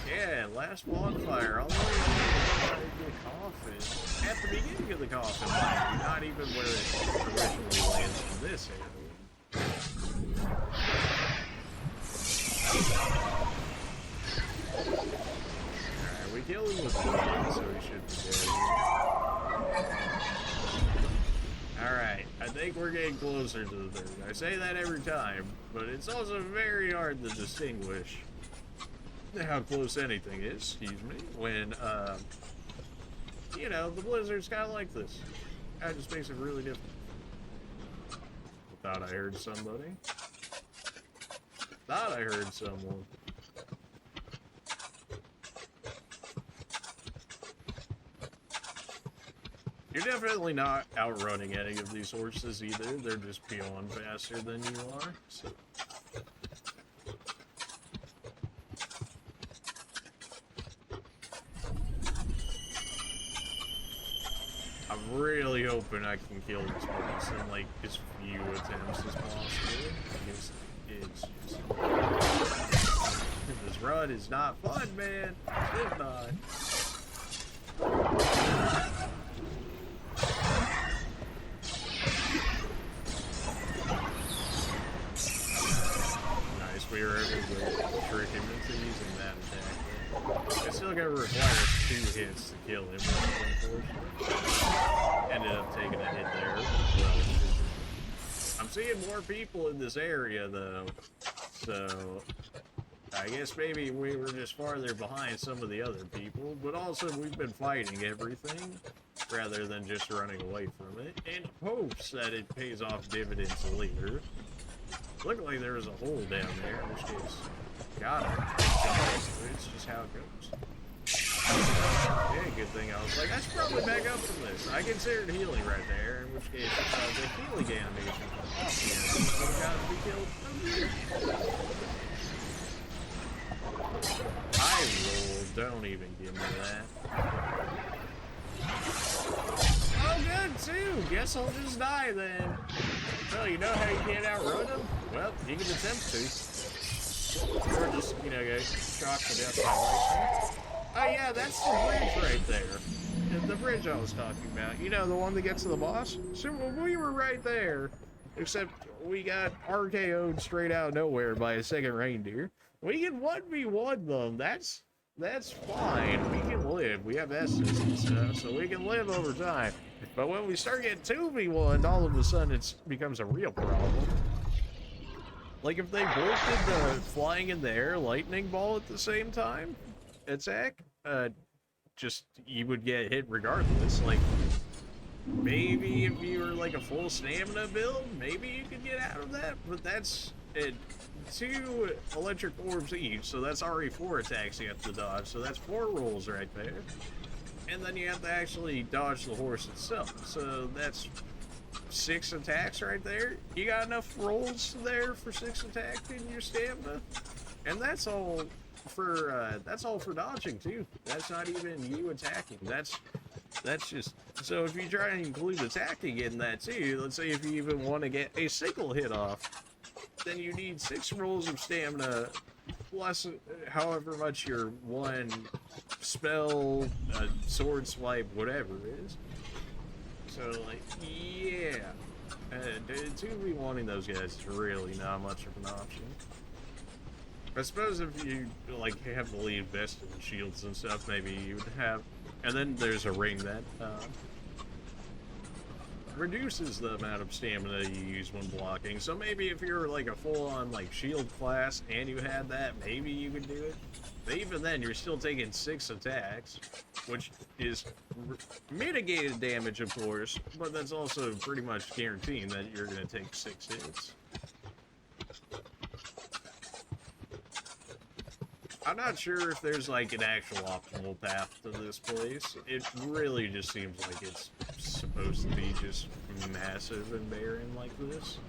yeah, last bonfire, all the way to the coffin. At the beginning of the coffin, not even where it originally lands in this area. Alright, we killed him with one, so we should be good. Alright, I think we're getting closer to the third. I say that every time, but it's also very hard to distinguish how close anything is, excuse me, when, you know, the blizzard's kind of like this. That just makes it really difficult. Thought I heard somebody. Thought I heard someone. You're definitely not outrunning any of these horses either. They're just beyond faster than you are. So. I'm really hoping I can kill this boss in like as few attempts as possible. Because it's just... this run is not fun, man. It's not. Nice, we were able to trick him into using that attack. It's still gonna require 2 hits to kill him, which is unfortunate. Ended up taking a hit there. I'm seeing more people in this area though, so I guess maybe we were just farther behind some of the other people, but also we've been fighting everything rather than just running away from it in hopes that it pays off dividends later. Looked like there was a hole down there, in which case, got it. It's just how it goes. Yeah, good thing I was like, I should probably back up from this. I considered healing right there, in which case the healing animation off the end would have to be killed. I roll, don't even give me that. Oh, good too. Guess I'll just die then. Well, you know how you can't outrun them? Well, you can attempt to. Or just, you know, get shocked to death by lightning. Oh yeah, that's the bridge right there. The bridge I was talking about. You know, the one that gets to the boss? So we were right there. Except we got RKO'd straight out of nowhere by a second reindeer. We can 1v1 them. That's fine. We can live. We have S's and stuff, so we can live over time. But when we start getting 2v1, all of a sudden it becomes a real problem. Like if they both did the flying in the air lightning ball at the same time attack, just you would get hit regardless. Like maybe if you were like a full stamina build, maybe you could get out of that, but that's it. 2 electric orbs each, so that's already 4 attacks you have to dodge, so that's 4 rolls right there. And then you have to actually dodge the horse itself, so that's 6 attacks right there. You got enough rolls there for 6 attacks in your stamina, and that's all for dodging too. That's not even you attacking. That's just, so if you try and include attacking in that too, let's say if you even want to get a single hit off, then you need 6 rolls of stamina plus however much your one spell, sword swipe, whatever is. So like, yeah, 2v1ing those guys is really not much of an option. I suppose if you like heavily invested in shields and stuff, maybe you would have, and then there's a ring that reduces the amount of stamina you use when blocking. So maybe if you're like a full-on like shield class and you had that, maybe you could do it. But even then, you're still taking 6 attacks, which is mitigated damage, of course, but that's also pretty much guaranteeing that you're going to take 6 hits. I'm not sure if there's like an actual optimal path to this place. It really just seems like it's supposed to be just massive and barren like this.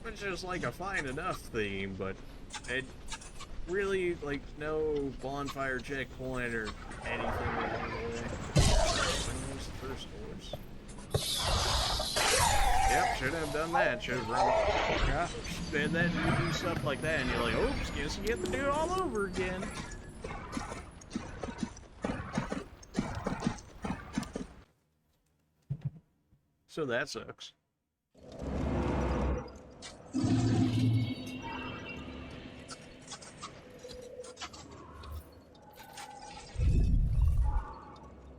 Which is like a fine enough theme, but it really, like, no bonfire checkpoint or anything along the way. When was the first horse? Yep, should have done that. Should have run. Yeah. And then you do stuff like that, and you're like, oops, guess you get to do it all over again. So that sucks.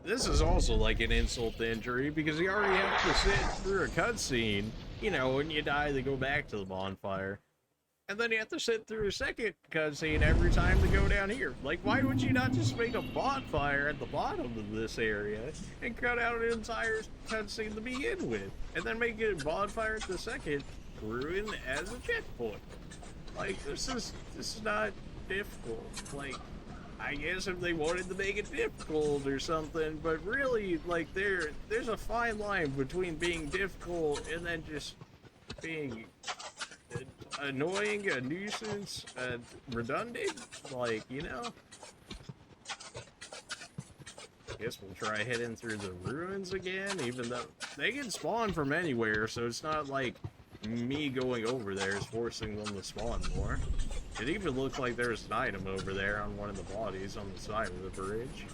This is also like an insult to injury because you already have to sit through a cutscene. You know, when you die, they go back to the bonfire. And then you have to sit through a second cutscene every time to go down here. Like, why would you not just make a bonfire at the bottom of this area and cut out an entire cutscene to begin with? And then make a bonfire at the second ruin as a checkpoint. Like, this is not difficult. Like, I guess if they wanted to make it difficult or something, but really, like, there's a fine line between being difficult and then just being annoying, a nuisance, redundant, like, you know? Guess we'll try heading through the ruins again, even though they can spawn from anywhere, so it's not like me going over there is forcing them to spawn more. It even looked like there was an item over there on one of the bodies on the side of the bridge.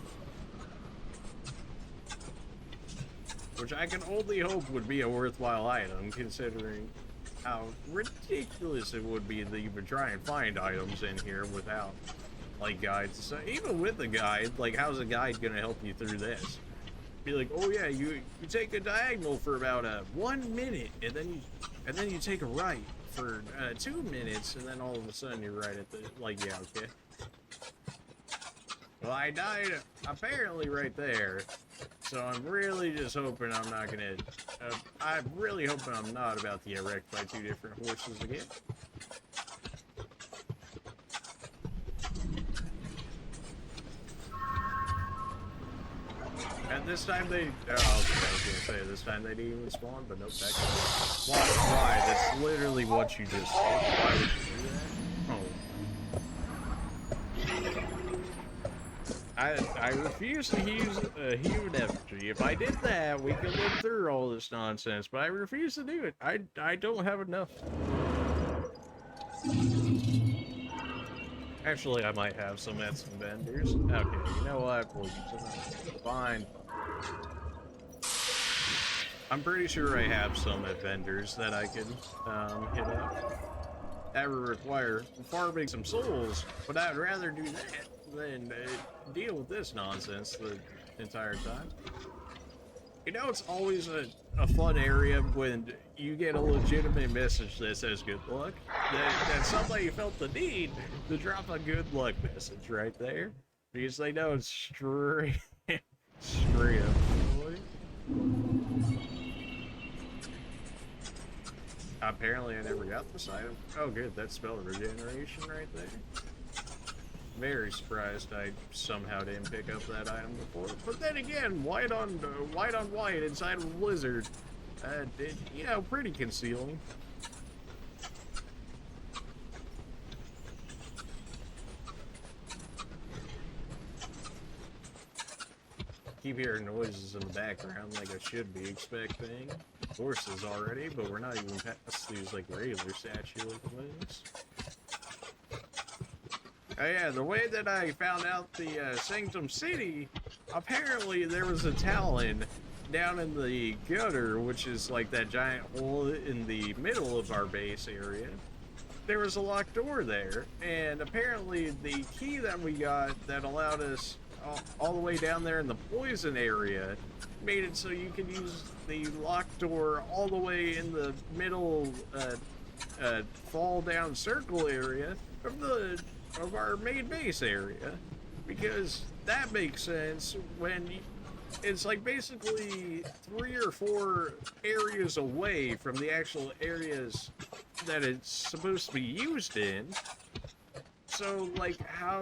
Which I can only hope would be a worthwhile item, considering how ridiculous it would be to even try and find items in here without, like, guides. So even with a guide, like, how's a guide gonna help you through this? Be like, oh yeah, you take a diagonal for about 1 minute, and then you take a right for 2 minutes, and then all of a sudden you're right at the, like, yeah, okay. Well, I died apparently right there, so I'm really just hoping I'm not gonna, I'm really hoping I'm not about to get wrecked by 2 different horses again. And this time they, I was gonna say, this time they didn't even spawn, but nope, that why? That's literally what you just did. Why would you do that? Oh. I refuse to use human effigy. If I did that, we could live through all this nonsense, but I refuse to do it. I don't have enough. Actually, I might have some at some vendors. Okay, you know what? We'll use them. Fine. I'm pretty sure I have some at vendors that I can hit up. That would require farming some souls, but I'd rather do that than deal with this nonsense the entire time. You know, it's always a fun area when you get a legitimate message that says good luck. That somebody felt the need to drop a good luck message right there. Because they know it's straight up. Apparently I never got this item. Oh good, that spelled regeneration right there. Very surprised I somehow didn't pick up that item before. But then again, white on white inside of a blizzard, you know, pretty concealing. Keep hearing noises in the background like I should be expecting horses already, but we're not even past these like regular statue-looking things. Oh yeah, the way that I found out the Sanctum City, apparently there was a talon down in the gutter, which is like that giant hole in the middle of our base area. There was a locked door there, and apparently the key that we got that allowed us all the way down there in the poison area made it so you could use the locked door all the way in the middle fall down circle area of our main base area, because that makes sense when it's like basically 3 or 4 areas away from the actual areas that it's supposed to be used in. So like how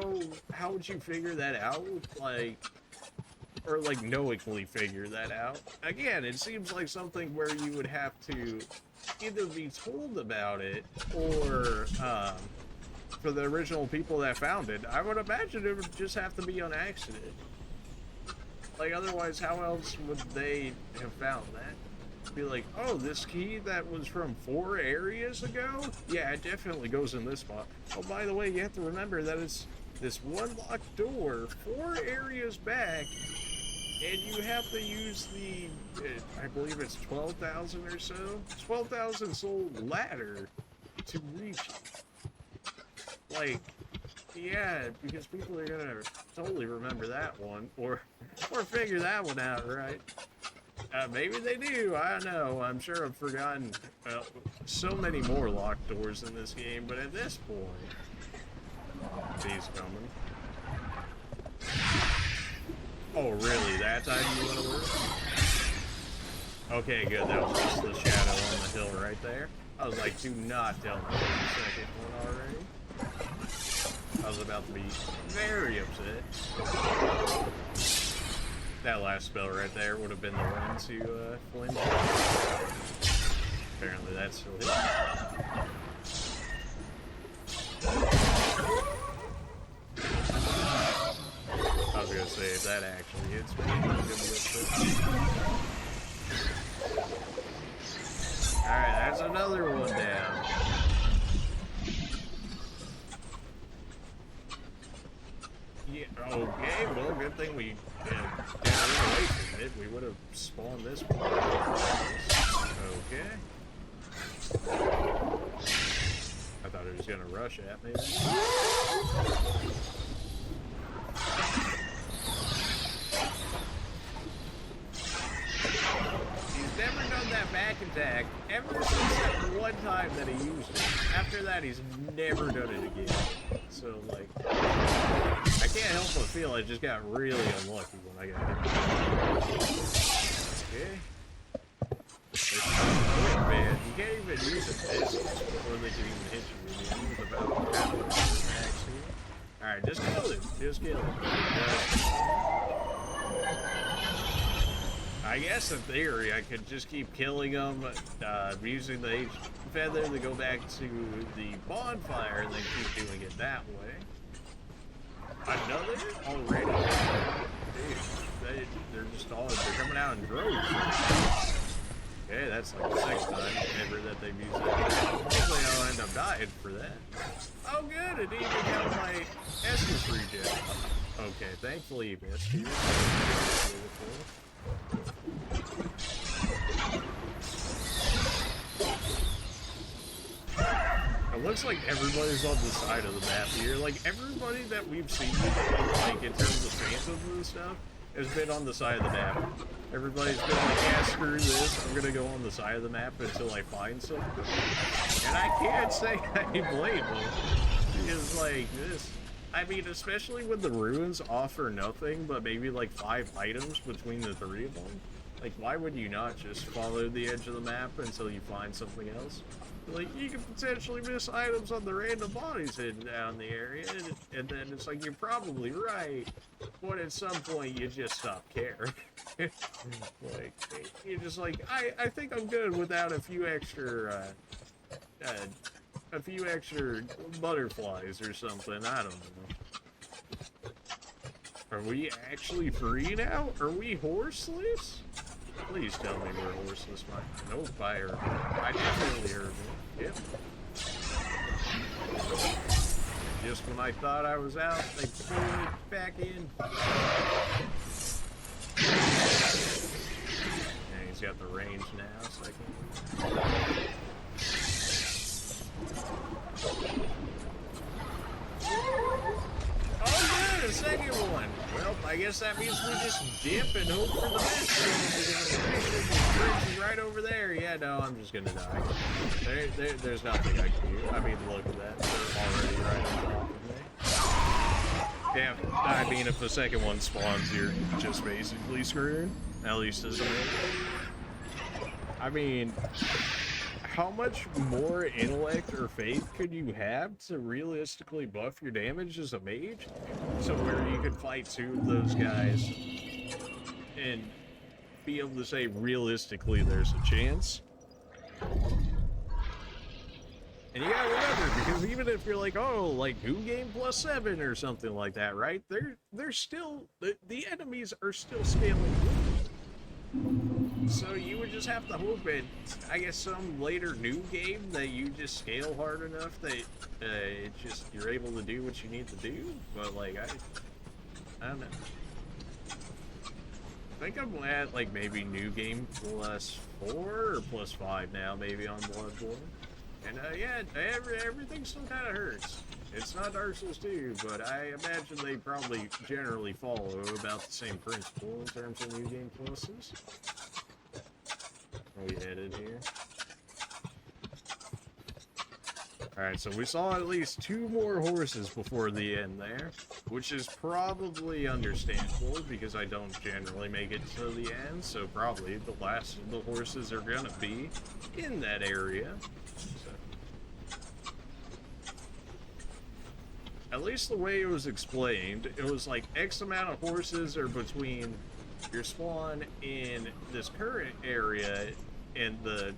would you figure that out? Like, or like knowingly figure that out? Again, it seems like something where you would have to either be told about it or for the original people that found it, I would imagine it would just have to be on accident. Like, otherwise, how else would they have found that? Be like, oh, this key that was from 4 areas ago? Yeah, it definitely goes in this spot. Oh, by the way, you have to remember that it's this one locked door 4 areas back, and you have to use the, I believe it's 12,000 or so, 12,000 soul ladder to reach it. Like, yeah, because people are gonna totally remember that one, or figure that one out, right? Maybe they do, I don't know. I'm sure I've forgotten so many more locked doors in this game, but at this point, he's coming. Oh, really? That time you went over? Okay, good. That was just the shadow on the hill right there. I was like, do not tell me there's a second one already. I was about to be very upset. That last spell right there would have been the one to flinch. Apparently that's still hit. I was gonna say, if that actually hits me, I'm gonna be upset. Alright, that's another one down. Yeah, okay, well, good thing we got away from it. We would have spawned this one. Okay. I thought it was gonna rush at me. He's never done that back attack ever since that one time that he used it. After that, he's never done it again. So, like, I can't help but feel I just got really unlucky when I got hit. Okay. Quick, man. You can't even use a pistol before they can even hit you. With about half of the max here. Alright, just kill him. Just kill him. I guess in theory I could just keep killing them, using the H feather to go back to the bonfire and then keep doing it that way. Another already? Dude, they're just all, they're coming out in droves. Okay, that's like the 6th time ever that they've used that. Hopefully I'll end up dying for that. Oh good, it even got my Estus regen. Okay, thankfully you missed here. It looks like everybody's on the side of the map here. Like, everybody that we've seen, like, in terms of phantoms and stuff, has been on the side of the map. Everybody's been like, yeah, screw this, I'm gonna go on the side of the map until I find something. And I can't say I blame them. Because, like, this... I mean, especially when the ruins offer nothing but maybe, like, 5 items between the 3 of them. Like, why would you not just follow the edge of the map until you find something else? Like, you could potentially miss items on the random bodies hidden down the area, and then it's like, you're probably right, but at some point you just stop caring. Like, you're just like, I think I'm good without a few extra butterflies or something, I don't know. Are we actually free now? Are we horseless? Please tell me we're horseless. No fire. I definitely heard it. Yep. Just when I thought I was out, they pulled me back in. And he's got the range now, so I can... Oh good, a second one! Well, I guess that means we just dip and hope for the best. Right over there. Yeah, no, I'm just gonna die. There's nothing I can do. I mean, look at that. They're already right on top of me. Yeah, I mean, if the second one spawns, you're just basically screwed. At least as well. I mean... How much more intellect or faith could you have to realistically buff your damage as a mage? So where you could fight 2 of those guys and be able to say realistically there's a chance? And you gotta remember, because even if you're like, oh, like new game +7 or something like that, right? They're still, the enemies are still scaling. So you would just have to hope it, I guess, some later new game that you just scale hard enough that it just, you're able to do what you need to do. But like, I don't know. I think I'm at like maybe new game +4 or +5 now, maybe on Bloodborne. And yeah, everything still kind of hurts. It's not Dark Souls 2, but I imagine they probably generally follow about the same principle in terms of new game pluses. Where we headed here? Alright, so we saw at least 2 more horses before the end there, which is probably understandable because I don't generally make it to the end, so probably the last of the horses are gonna be in that area. So. at least the way it was explained, it was like X amount of horses are between your spawn in this current area and the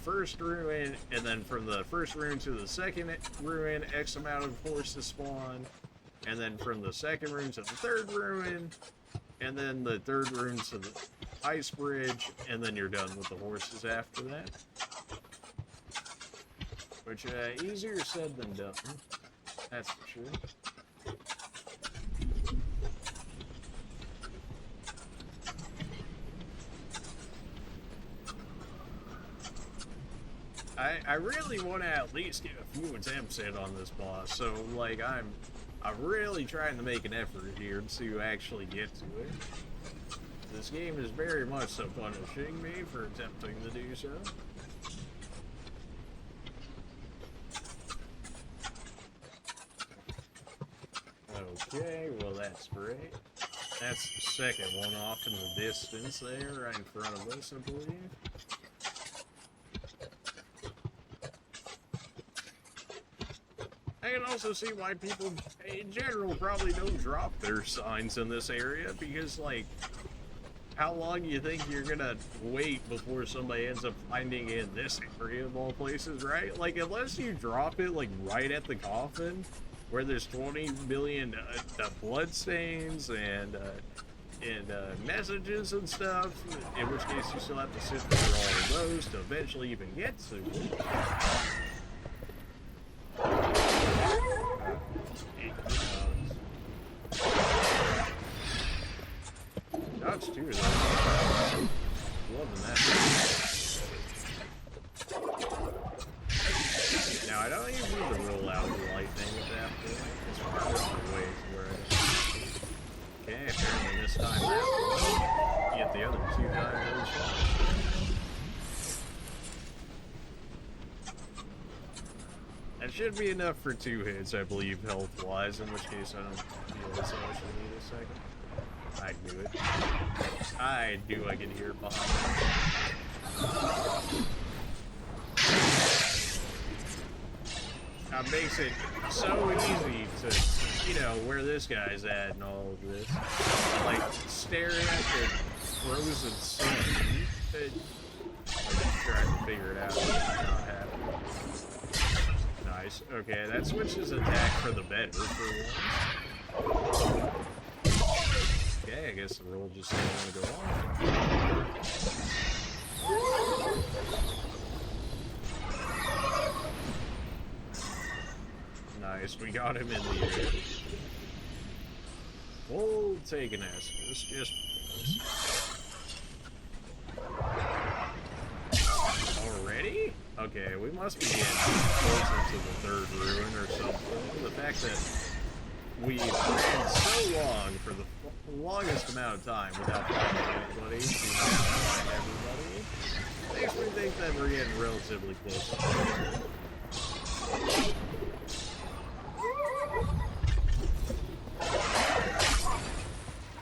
first ruin, and then from the first ruin to the second ruin, X amount of horses spawn, and then from the second ruin to the third ruin, and then the third ruin to the ice bridge, and then you're done with the horses after that. Which, easier said than done. That's for sure. I really want to at least get a few attempts in on this boss, so, like, I'm really trying to make an effort here to actually get to it. This game is very much so punishing me for attempting to do so. Okay, well that's great. That's the second one off in the distance there, right in front of us, I believe. I can also see why people, in general, probably don't drop their signs in this area, because, like, how long do you think you're gonna wait before somebody ends up finding it in this area of all places, right? Like, unless you drop it, like, right at the coffin, where there's 20 million blood stains and messages and stuff, in which case you still have to sit through all of those to eventually even get to it. Dodge too, though. Loving that. Now, I don't even need to roll out the lightning at that point. It's far enough away to where okay, apparently this time that get the other two guys. That should be enough for 2 hits, I believe, health-wise, in which case I don't feel as much I need a second. I knew it. I knew I could hear it behind me. That makes it so easy to, you know, where this guy's at and all of this. Like, staring at the frozen sun. I'm just trying to figure it out. It's not happening. Nice. Okay, that switches attack for the better for once. Okay, I guess the roll just didn't want to go on. Nice, we got him in the air. We'll take an Estus, just already? Okay, we must be getting closer to the third ruin or something. The fact that we ran so long for the longest amount of time without finding anybody, to now find everybody, makes me think that we're getting relatively close.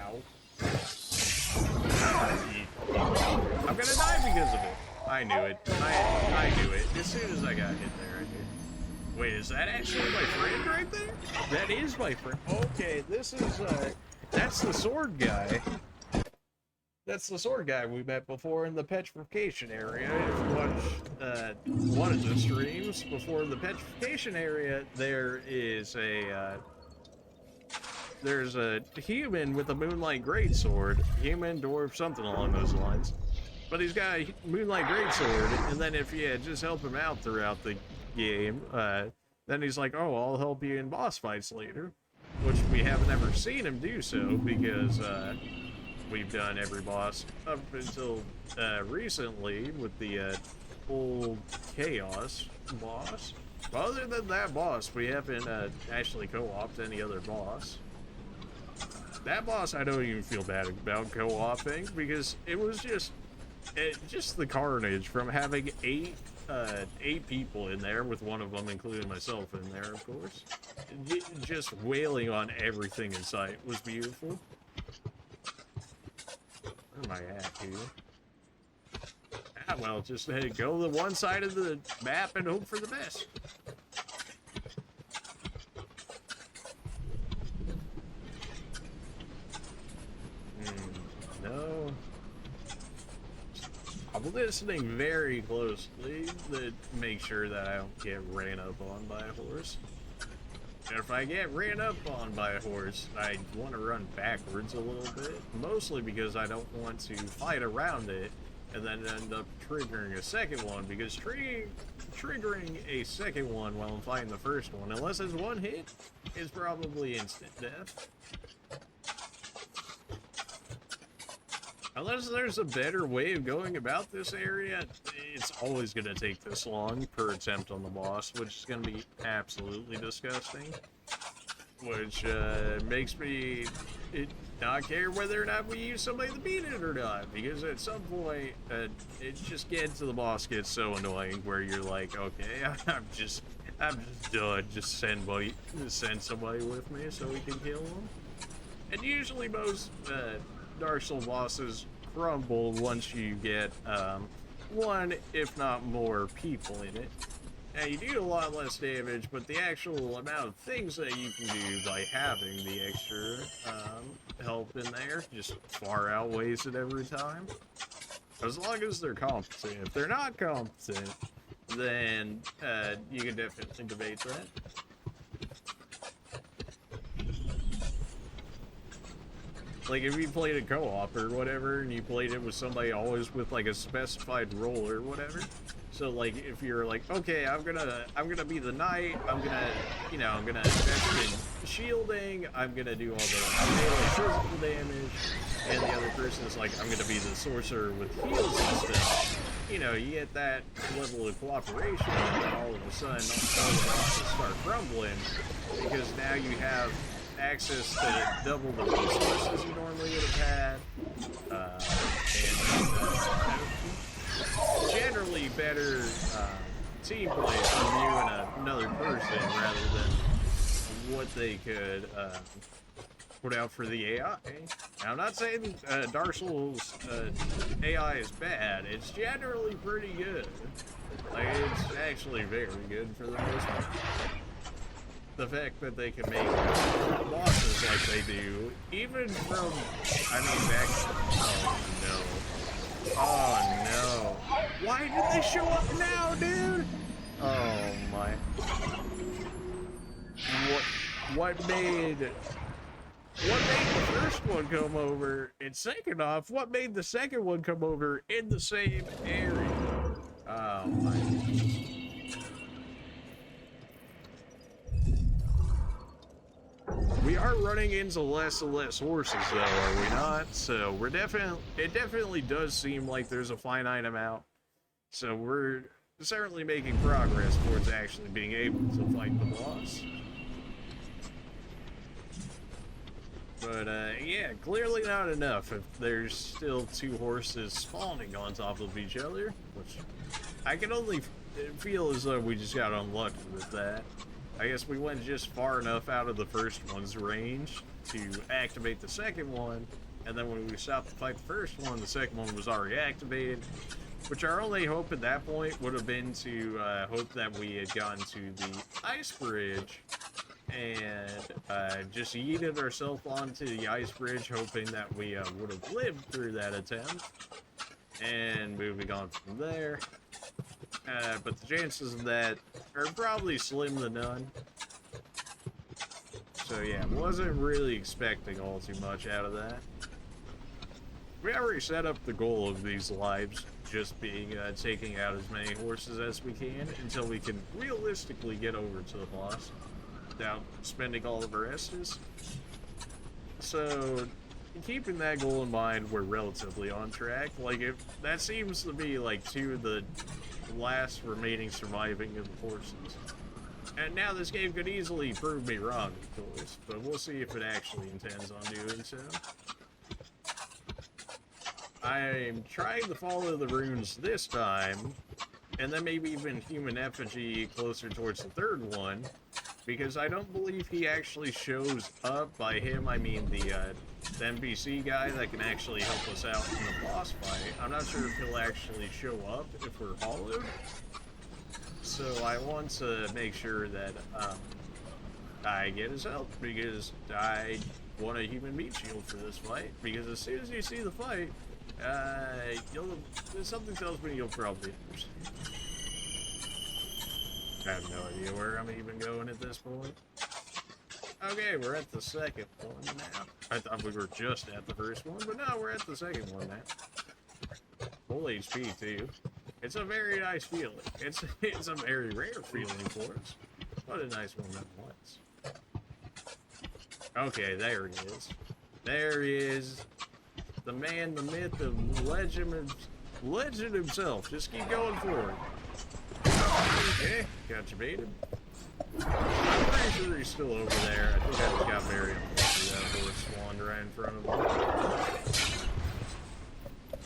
Ow. I'm gonna die because of it. I knew it. I knew it. As soon as I got hit there, I knew. Wait, is that actually my friend right there? That is my friend. Okay, this is, that's the sword guy. That's the sword guy we met before in the petrification area. If you watch, one of the streams before the petrification area, there is there's a human with a moonlight greatsword. Human, dwarf, something along those lines. But he's got a moonlight greatsword, and then if you just help him out throughout the game, then he's like, oh, I'll help you in boss fights later. Which we haven't ever seen him do so, because we've done every boss up until recently with the old Chaos boss. But other than that boss, we haven't actually co-opted any other boss. That boss I don't even feel bad about co-opting, because it was just the carnage from having eight people in there, with one of them including myself in there, of course. Just wailing on everything in sight was beautiful. Where am I at here? Ah, well, just go to the one side of the map and hope for the best. listening very closely to make sure that I don't get ran up on by a horse. And if I get ran up on by a horse, I want to run backwards a little bit, mostly because I don't want to fight around it and then end up triggering a second one, because triggering a second one while I'm fighting the first one, unless it's one hit, is probably instant death. Unless there's a better way of going about this area, it's always going to take this long per attempt on the boss, which is going to be absolutely disgusting. Which makes me not care whether or not we use somebody to beat it or not, because at some point, it just gets to the boss gets so annoying where you're like, okay, I'm just done. Just send somebody with me so we can kill them. And usually most Dark Souls bosses crumble once you get one, if not more, people in it. And you do a lot less damage, but the actual amount of things that you can do by having the extra help in there just far outweighs it every time. As long as they're competent. If they're not competent, then you can definitely debate that. Like, if you played a co-op or whatever, and you played it with somebody always with, like, a specified role or whatever. So, like, if you're like, okay, I'm gonna be the knight, I'm gonna invest in shielding, I'm gonna do all the melee physical damage, and the other person is like, I'm gonna be the sorcerer with heals and stuff. You know, you get that level of cooperation, and then all of a sudden, all the bosses start crumbling, because now you have access to double the resources you normally would have had, and generally better teamplay from you and another person rather than what they could put out for the AI. Now, I'm not saying Dark Souls AI is bad. It's generally pretty good. Like, it's actually very good for the most part. The fact that they can make bosses like they do, even from, I mean, back, oh no, why did they show up now, dude? Oh my, what made the first one come over, and second off, what made the second one come over in the same area? Oh my. We are running into less and less horses, though, are we not? So we're it definitely does seem like there's a finite amount. So we're certainly making progress towards actually being able to fight the boss. But yeah, clearly not enough if there's still two horses spawning on top of each other, which I can only feel as though we just got unlucky with that. I guess we went just far enough out of the first one's range to activate the second one, and then when we stopped to fight the first one, the second one was already activated, which our only hope at that point would have been to hope that we had gotten to the ice bridge and just yeeted ourselves onto the ice bridge, hoping that we would have lived through that attempt, and moving on from there. But the chances of that are probably slim to none. So yeah, wasn't really expecting all too much out of that. We already set up the goal of these lives just being taking out as many horses as we can until we can realistically get over to the boss without spending all of our Estus. So keeping that goal in mind, we're relatively on track. Like, if that seems to be like two of the last remaining surviving of the horses. And now this game could easily prove me wrong, of course, but we'll see if it actually intends on doing so. I'm trying to follow the runes this time, and then maybe even human effigy closer towards the third one, because I don't believe he actually shows up. By him, I mean the NPC guy that can actually help us out in the boss fight. I'm not sure if he'll actually show up if we're hollowed. So I want to make sure that I get his help, because I want a human meat shield for this fight, because as soon as you see the fight, Something tells me you'll probably understand. I have no idea where I'm even going at this point. Okay, we're at the second one now. I thought we were just at the first one, but no, we're at the second one now. Full HP too. It's a very nice feeling. It's a very rare feeling for us. What a nice one that was. Okay, there he is. There he is. The man, the myth, the legend himself. Just keep going forward. Okay, got you baited. I'm pretty sure he's still over there. I think I just got very unlucky. That horse swaned right in front of him.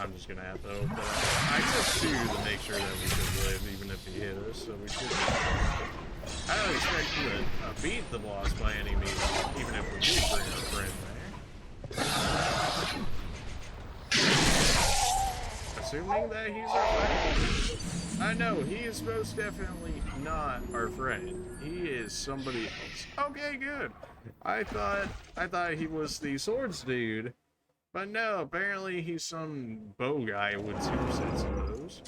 I'm just gonna have to hope that I took 2 to make sure that we could live, even if he hit us, so we should be fine. I don't expect you to beat the boss by any means, even if we do bring our friend there. Assuming that he's our friend. I know, he is most definitely not our friend. He is somebody else. Okay, good. I thought he was the swords dude. But no, apparently he's some bow guy with 2 sets of bows.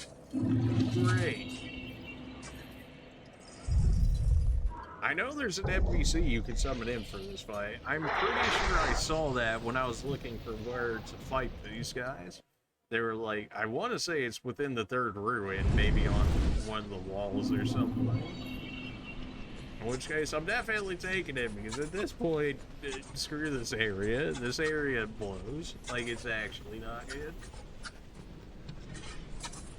Great. I know there's an NPC you can summon in for this fight. I'm pretty sure I saw that when I was looking for where to fight these guys. They were like, I want to say it's within the 3rd ruin, maybe on one of the walls or something. In which case, I'm definitely taking it, because at this point, screw this area. This area blows. Like, it's actually not good.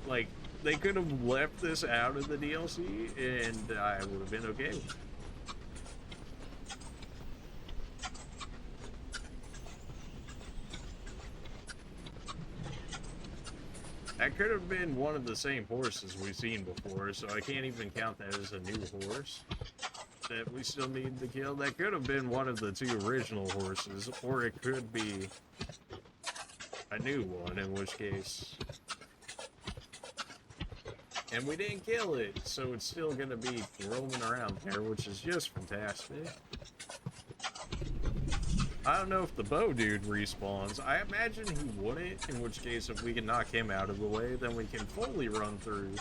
Like, they could have left this out of the DLC, and I would have been okay with it. That could have been one of the same horses we've seen before, so I can't even count that as a new horse that we still need to kill. That could have been one of the 2 original horses, or it could be a new one, in which case... And we didn't kill it, so it's still gonna be roaming around there, which is just fantastic. I don't know if the bow dude respawns. I imagine he wouldn't, in which case if we can knock him out of the way, then we can fully run through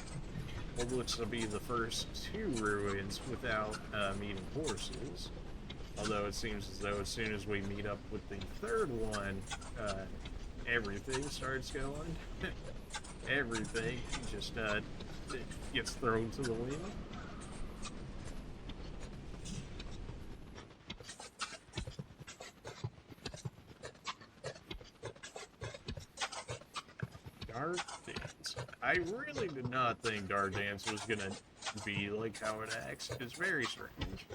what looks to be the first 2 ruins without meeting horses. Although it seems as though as soon as we meet up with the 3rd one, everything starts going. Everything just it gets thrown to the wind. Dark Dance. I really did not think Dark Dance was gonna be like how it acts. It's very strange.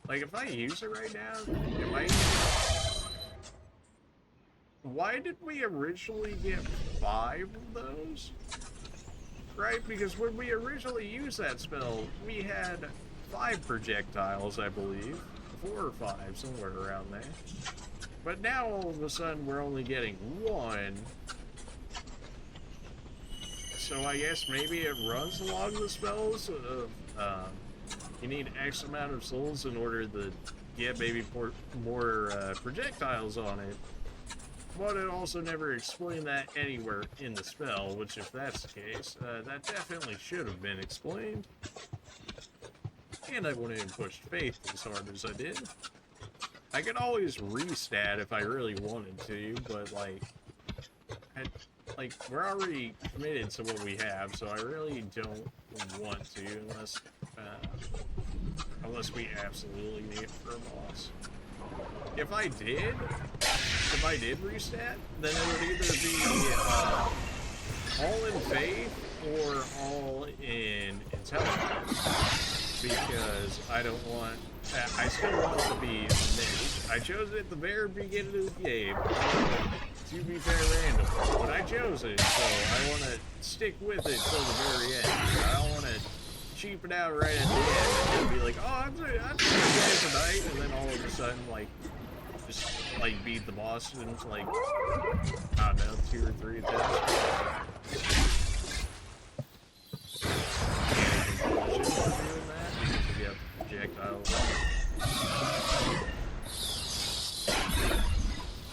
Like, if I use it right now, it might... Why did we originally get 5 of those? Right, because when we originally used that spell, we had 5 projectiles, I believe. 4 or 5, somewhere around there. But now, all of a sudden, we're only getting 1. So I guess maybe it runs along the spells of, you need X amount of souls in order to get maybe more projectiles on it. But it also never explained that anywhere in the spell, which if that's the case, that definitely should have been explained. And I wouldn't have pushed Faith as hard as I did. I could always restat if I really wanted to, but we're already committed to what we have, so I really don't want to unless we absolutely need it for a boss. If I did restat, then it would either be all in faith or all in intelligence, because I don't want. I still want to be a mage. I chose it at the very beginning of the game. To be fair, random, but I chose it, so I want to stick with it till the very end. I don't want to cheap it out right at the end and be like, oh, I'm doing it tonight, and then all of a sudden, just beat the boss in I don't know, 2 or 3 attempts. Doing that because you have projectiles.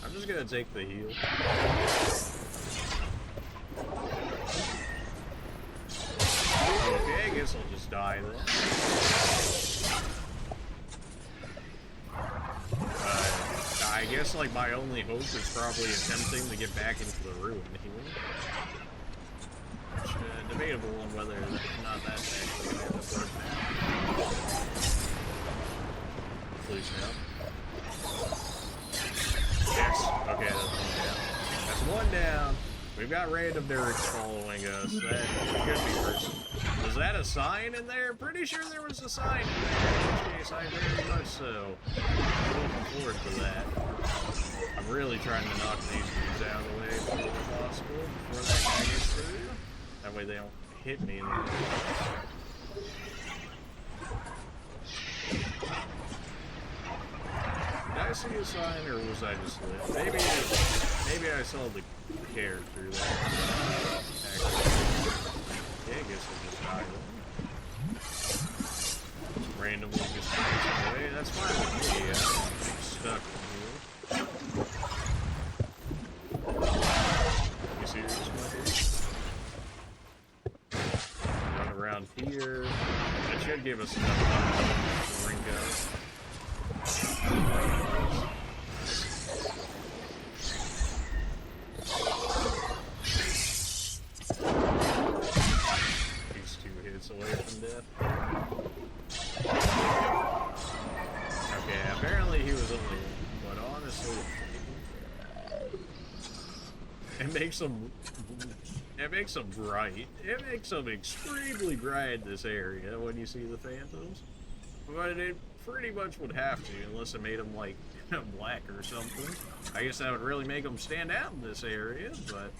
I'm just gonna take the heal. guess I'll just die then. I guess like my only hope is probably attempting to get back into the ruin here. Which, debatable on whether or not that's actually going to work now. Please no. Yes. Okay, that's one down. That's one down. We've got random Derricks following us. That could be worse. Was that a sign in there? Pretty sure there was a sign in there. In which case, I very much so. I'm looking forward to that. I'm really trying to knock these dudes out of the way if possible before that guy gets through. That way they don't hit me in the middle. Did I see a sign, or was I just lit? Maybe I saw the character there. Actually. Yeah, I guess I'll just die then. Randomly just takes away. That's fine with me. I'm stuck in here. You serious, my dude? Run around here. That should give us enough time to ring out. He's 2 hits away from death. Okay, apparently he was only one, but honestly, it makes him bright. It makes them extremely bright, this area, when you see the phantoms. But it pretty much would have to, unless it made them, like, black or something. I guess that would really make them stand out in this area, but...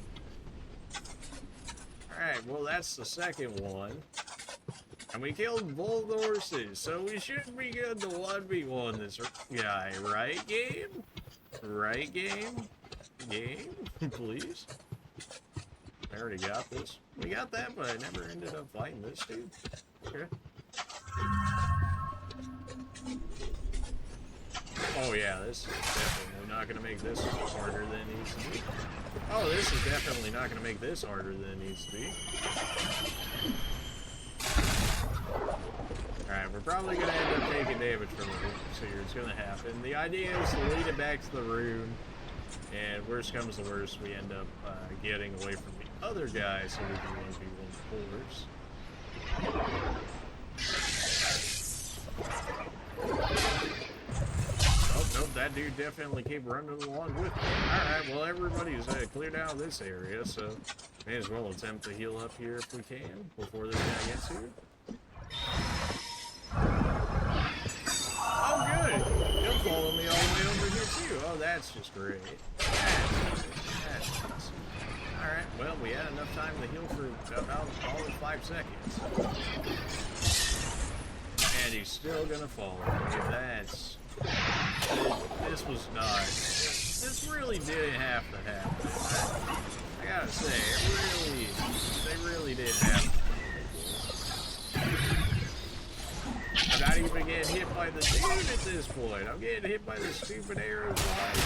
Alright, well, that's the second one. And we killed both horses, so we should be good to 1v1 this guy, right, game? Right, game? Game? Please? I already got this. We got that, but I never ended up fighting this dude. Okay. Oh yeah, this is definitely not going to make this harder than it needs to be. Oh, this is definitely not going to make this harder than it needs to be. Alright, we're probably going to end up taking damage from the roots here. It's going to happen. The idea is to lead it back to the rune, and worst comes to worst, we end up getting away from the other guy so we can 1v1 horse. Oh, nope, that dude definitely came running along with me. Alright, well, everybody's cleared out of this area, so may as well attempt to heal up here if we can before this guy gets here. Oh, good! He'll follow me all the way over here, too. Oh, that's just great. That's awesome. Alright, well, we had enough time to heal for about all of 5 seconds. And he's still gonna follow me. That's... This was not... This really didn't have to happen. I gotta say, they really did have to. I'm not even getting hit by the dude at this point. I'm getting hit by the stupid arrows behind me.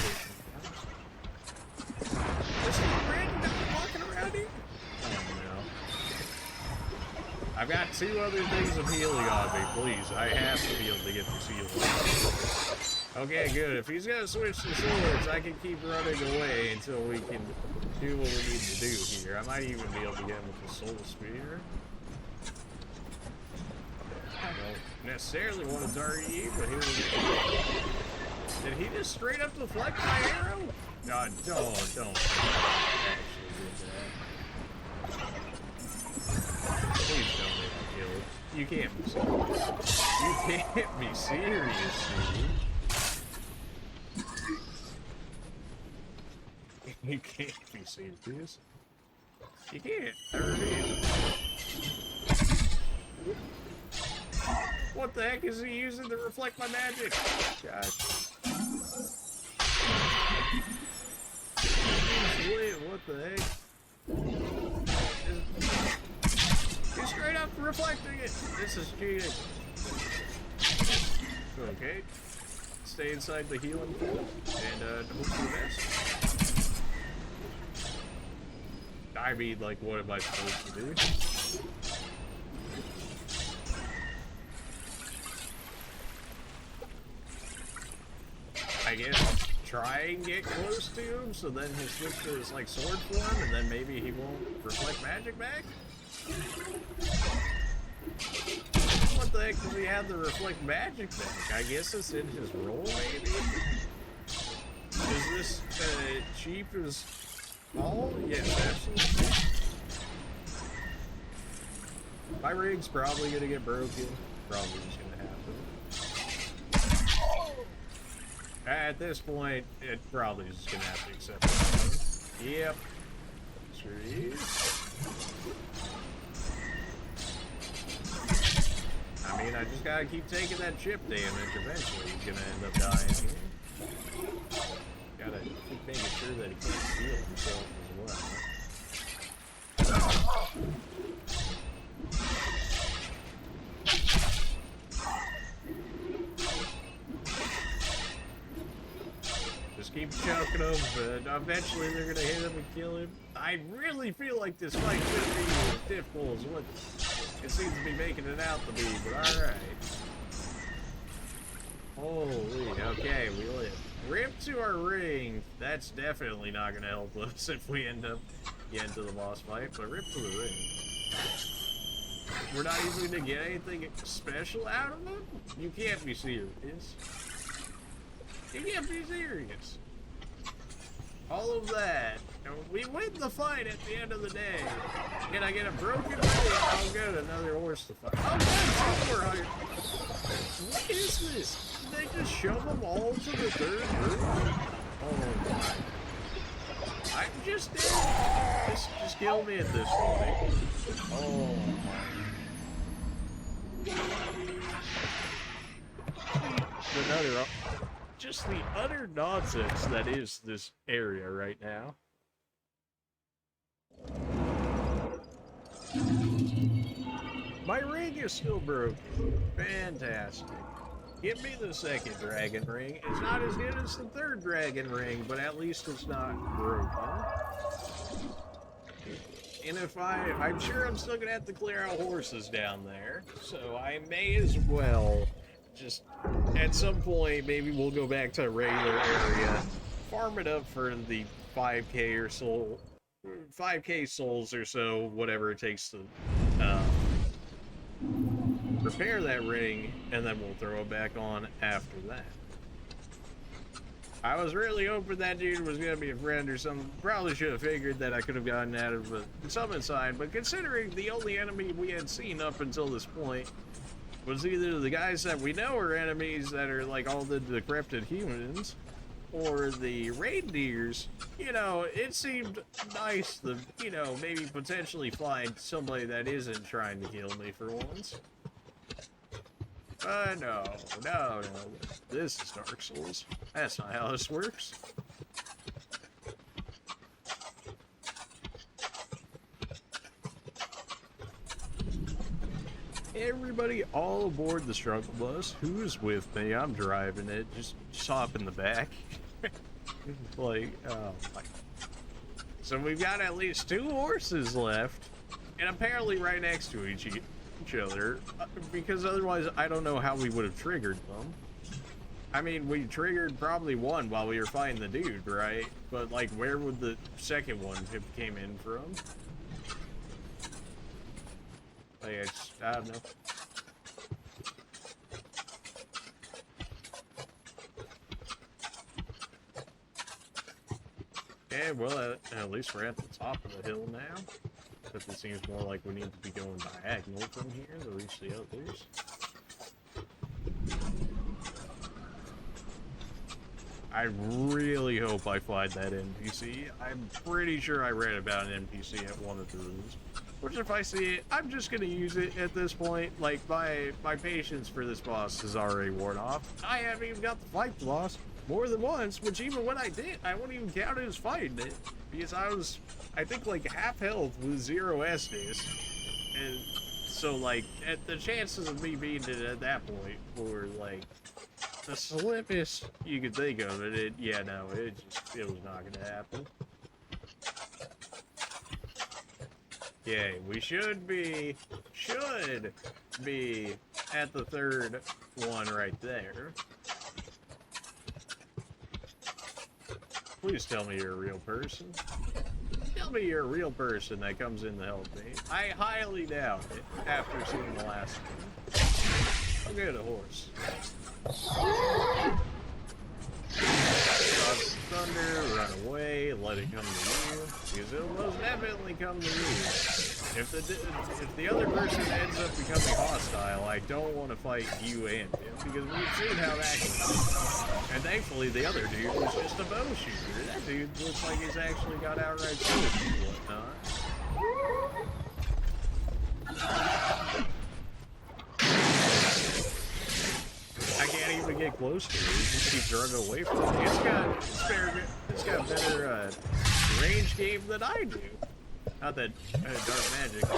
This is random walking around here? Oh no. I've got 2 other things of healing on me, please. I have to be able to get this healing. Okay, good. If he's gonna switch to swords, I can keep running away until we can do what we need to do here. I might even be able to get him with the soul spear. I don't necessarily want to target you, but here we go. Did he just straight up deflect my arrow? God, don't actually did that. Please don't make me kill it. You can't be serious. You can't be serious, dude. You can't be serious. You can't. I refuse. What the heck is he using to reflect my magic? Gosh. What the heck? He's straight up reflecting it. This is cheating. Okay. Stay inside the healing pool and hope for the best. I mean, like, what am I supposed to do? I guess, try and get close to him, so then he'll switch to his, like, sword form, and then maybe he won't reflect magic back? What the heck does he have to reflect magic back? I guess it's in his role, maybe? Is this cheap as all? Yes, absolutely. My rig's probably gonna get broken. Probably just gonna happen. At this point, it probably is gonna have to accept it. Yep. Sure is. I mean, I just gotta keep taking that chip damage. Eventually, he's gonna end up dying here. Gotta keep making sure that he can't heal himself as well. Just keep choking him, but eventually they're gonna hit him and kill him. I really feel like this fight should be as difficult as what it seems to be making it out to be, but alright. Holy, okay, we live. Rip to our ring. That's definitely not gonna help us if we end up getting to the boss fight, but rip to the ring. We're not even gonna get anything special out of him? You can't be serious. You can't be serious. All of that. We win the fight at the end of the day. Can I get a broken ring? Oh good, another horse to fight. Oh good, what is this? Did they just shove them all to the third room? Oh my. I'm just dead. Just kill me at this point. Oh my. Another just the utter nonsense that is this area right now. My ring is still broken. Fantastic. Give me the second dragon ring. It's not as good as the third dragon ring, but at least it's not broken. And if I'm sure I'm still gonna have to clear out horses down there, so I may as well just, at some point, maybe we'll go back to a regular area, farm it up for the 5k or so, 5k souls or so, whatever it takes to repair that ring, and then we'll throw it back on after that. I was really hoping that dude was gonna be a friend or something. Probably should have figured that I could have gotten out of a summon sign, but considering the only enemy we had seen up until this point was either the guys that we know are enemies that are like all the decrepit humans, or the reindeers, you know, it seemed nice to, you know, maybe potentially find somebody that isn't trying to kill me for once. No. This is Dark Souls. That's not how this works. Everybody all aboard the struggle bus. Who's with me? I'm driving it. Just hop in the back. Like, oh my. So we've got at least 2 horses left, and apparently right next to each other, because otherwise I don't know how we would have triggered them. I mean, we triggered probably one while we were fighting the dude, right? But like, where would the second one have came in from? Like, I don't know. Okay, well, at least we're at the top of the hill now. But it seems more like we need to be going diagonal from here to reach the others. I really hope I find that NPC. I'm pretty sure I read about an NPC at one of the rooms. Which, if I see it, I'm just gonna use it at this point. Like, my patience for this boss is already worn off. I haven't even got to fight the boss more than once, which even when I did, I wouldn't even count it as fighting it. Because I was, I think, like, half health with 0 Estus. And so, like, the chances of me beating it at that point were, like, the slimmest you could think of it. Yeah, no, it was not gonna happen. Okay, we should be at the third one right there. Please tell me you're a real person. Tell me you're a real person that comes in to help me. I highly doubt it after seeing the last one. I'll get a horse. Dodge thunder, run away, let it come to you, because it'll most definitely come to you. If the other person ends up becoming hostile, I don't want to fight you and him, because we've seen how that goes. And thankfully, the other dude was just a bow shooter. That dude looks like he's actually got outright swords and whatnot. I can't even get close to it. He just keeps running away from me. It's got better range game than I do. Not that dark magic. Oh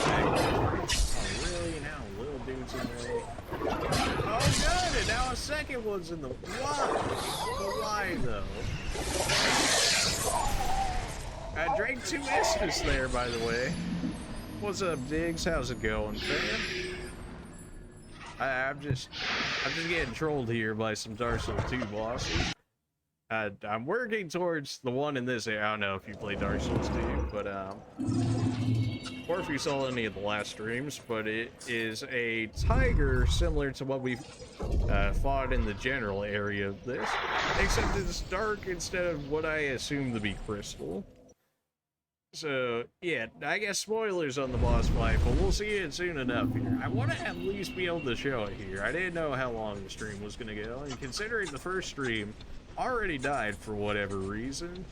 really? Now little dude's in the way. Oh good! And now a second one's in the why? But why though? I drank 2 Estus there, by the way. What's up, Diggs? How's it going, fam? I'm just getting trolled here by some Dark Souls 2 bosses. I'm working towards the one in this area. I don't know if you play Dark Souls 2, but or if you saw any of the last streams, but it is a tiger similar to what we fought in the general area of this, except it's dark instead of what I assume to be crystal. So, yeah, I guess spoilers on the boss fight, but we'll see it soon enough here. I want to at least be able to show it here. I didn't know how long the stream was going to go, and considering the first stream already died for whatever reason,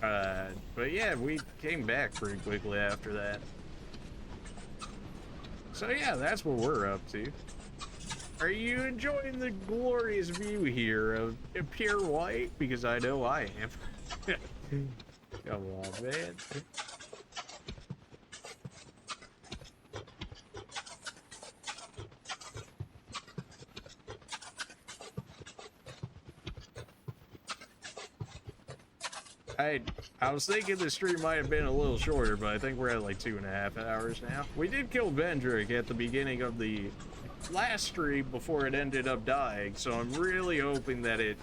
but yeah, we came back pretty quickly after that. So yeah, that's what we're up to. Are you enjoying the glorious view here of pure white? Because I know I am. Come on, man. I was thinking the stream might have been a little shorter, but I think we're at like 2.5 hours now. We did kill Vendrick at the beginning of the last stream before it ended up dying, so I'm really hoping that it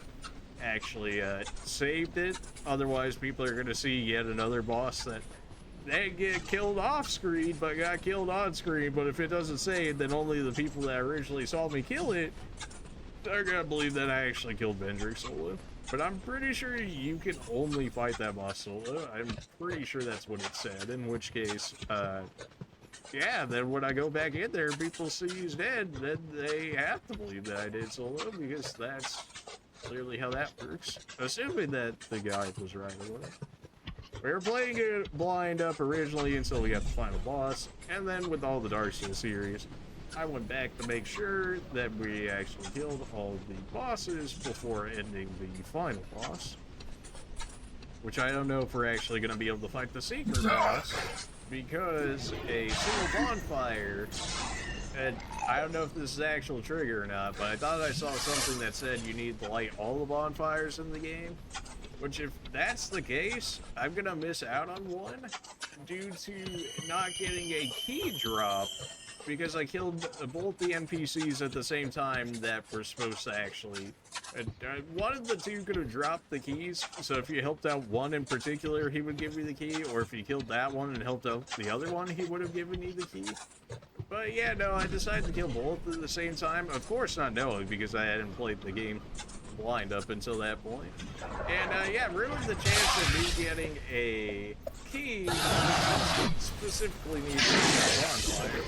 actually saved it. Otherwise, people are going to see yet another boss that they get killed off screen but got killed on screen. But if it doesn't save, then only the people that originally saw me kill it are going to believe that I actually killed Vendrick solo. But I'm pretty sure you can only fight that boss solo. I'm pretty sure that's what it said, in which case, yeah, then when I go back in there, people see he's dead, then they have to believe that I did solo, because that's clearly how that works. Assuming that the guide was right away. We were playing it blind up originally until we got the final boss, and then with all the Dark Souls series, I went back to make sure that we actually killed all the bosses before ending the final boss. Which I don't know if we're actually going to be able to fight the secret boss, because a single bonfire, and I don't know if this is actual trigger or not, but I thought I saw something that said you need to light all the bonfires in the game. Which, if that's the case, I'm going to miss out on one due to not getting a key drop, because I killed both the NPCs at the same time that were supposed to actually... one of the two could have dropped the keys, so if you helped out one in particular, he would give you the key, or if you killed that one and helped out the other one, he would have given you the key. But yeah, no, I decided to kill both at the same time. Of course not knowing, because I hadn't played the game blind up until that point. And yeah, really the chance of me getting a key specifically needs to be a bonfire,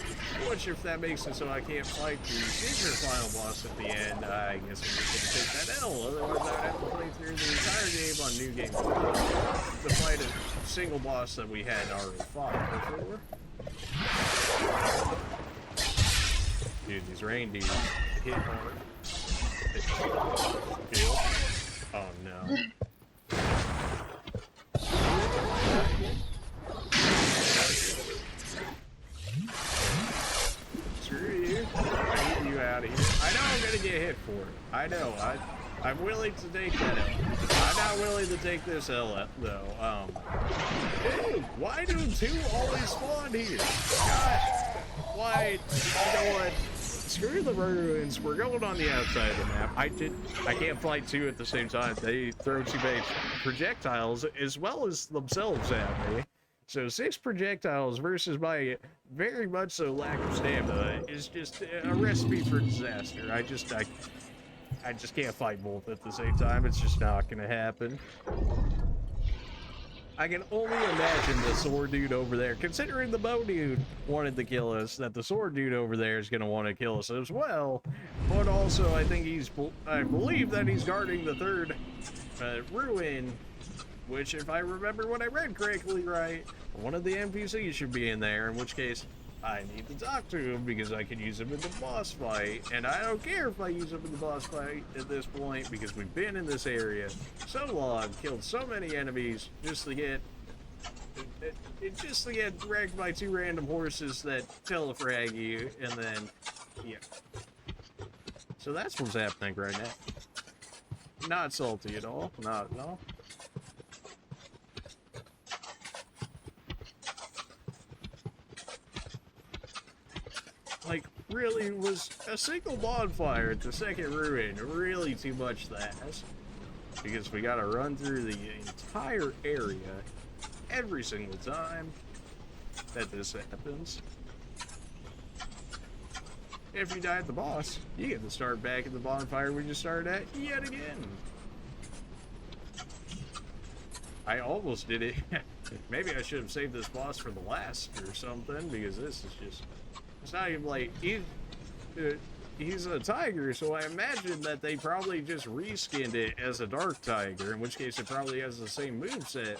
which if that makes it so I can't fight the secret final boss at the end, I guess I'm just gonna take that L. Otherwise I'd have to play through the entire game on New Game Plus to fight a single boss that we had already fought before. Dude, these reindeers hit hard. Kill. Oh no. Screw you. I get you out of here. I know I'm gonna get hit for it. I know. I'm willing to take that L. I'm not willing to take this L though. Dude, why do two always spawn here? God, why? You know what? screw the ruins. We're going on the outside of the map. I can't fight two at the same time. They throw too many projectiles as well as themselves at me. So 6 projectiles versus my very much so lack of stamina is just a recipe for disaster. I just can't fight both at the same time. It's just not gonna happen. I can only imagine the sword dude over there, considering the bow dude wanted to kill us, that the sword dude over there is gonna want to kill us as well. But also, I believe that he's guarding the 3rd ruin, which, if I remember what I read correctly, right, one of the NPCs should be in there, in which case I need to talk to him because I can use him in the boss fight, and I don't care if I use him in the boss fight at this point because we've been in this area so long, killed so many enemies just to get wrecked by 2 random horses that telefrag you, and then yeah. So that's what's happening right now. Not salty at all, not at all. Like, really, was a single bonfire at the 2nd ruin really too much to ask? Because we gotta run through the entire area every single time that this happens. If you die at the boss, you get to start back at the bonfire we just started at yet again. I almost did it. Maybe I should have saved this boss for the last or something, because this is just... It's not even like... He's a tiger, so I imagine that they probably just reskinned it as a dark tiger, in which case it probably has the same moveset.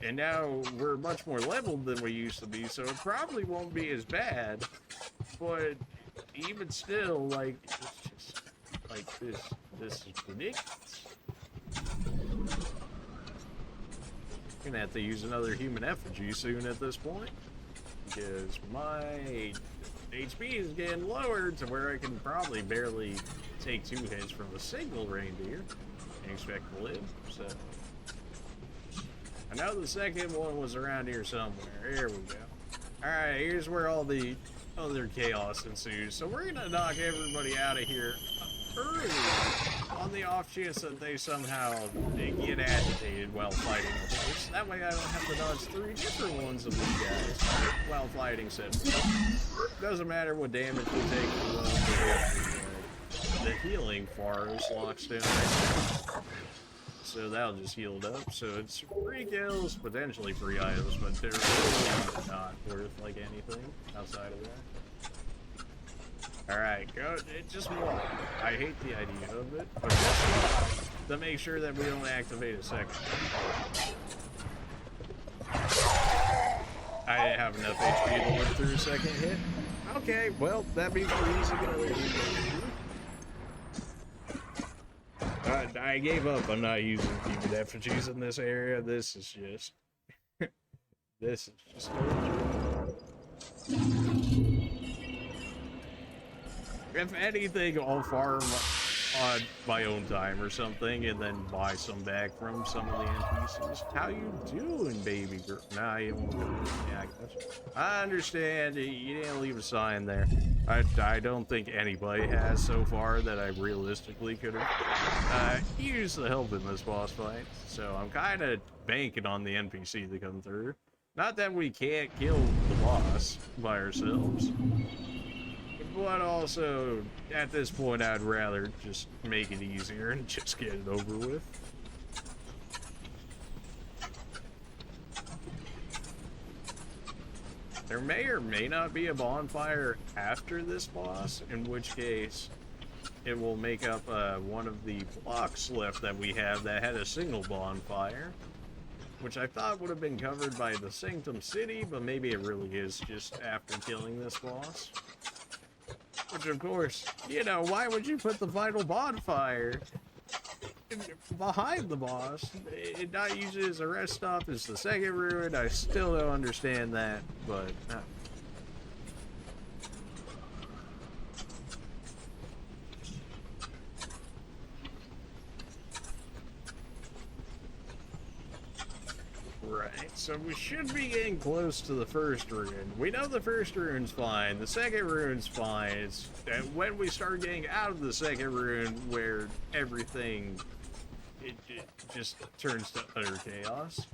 And now we're much more leveled than we used to be, so it probably won't be as bad. But even still, like, it's just... Like, this is ridiculous. Gonna have to use another human effigy soon at this point, because my HP is getting lower to where I can probably barely take 2 hits from a single reindeer and expect to live. So I know the 2nd one was around here somewhere. Here we go. Alright, here's where all the other chaos ensues. So we're gonna knock everybody out of here early on the off chance that they somehow get agitated while fighting the horse. That way I don't have to dodge 3 different ones of these guys while fighting said. Doesn't matter what damage we take from the healing Faros locks down right now. So that'll just heal it up. So it's 3 kills, potentially 3 items, but they're really not worth like anything outside of that. Alright, go, just walk. I hate the idea of it, but just walk to make sure that we don't activate a 2nd. I didn't have enough HP to live through a 2nd hit. Okay, well, that means we're using it. I gave up. I'm not using human effigies in this area. This is just... this is just... If anything, I'll farm on my own time or something, and then buy some back from some of the NPCs. How you doing, baby girl? Nah, you don't. Yeah, I got you. I understand. You didn't leave a sign there. I don't think anybody has so far that I realistically could have used the help in this boss fight. So I'm kind of banking on the NPC to come through. Not that we can't kill the boss by ourselves. But also, at this point, I'd rather just make it easier and just get it over with. There may or may not be a bonfire after this boss, in which case it will make up one of the blocks left that we have that had a single bonfire, which I thought would have been covered by the Sanctum City, but maybe it really is just after killing this boss. Which, of course, you know, why would you put the final bonfire behind the boss? It not used as a rest stop as the 2nd ruin. I still don't understand that, but... Right, so we should be getting close to the first rune. We know the first rune's fine, the second rune's fine. It's when we start getting out of the second rune where everything, it just turns to utter chaos.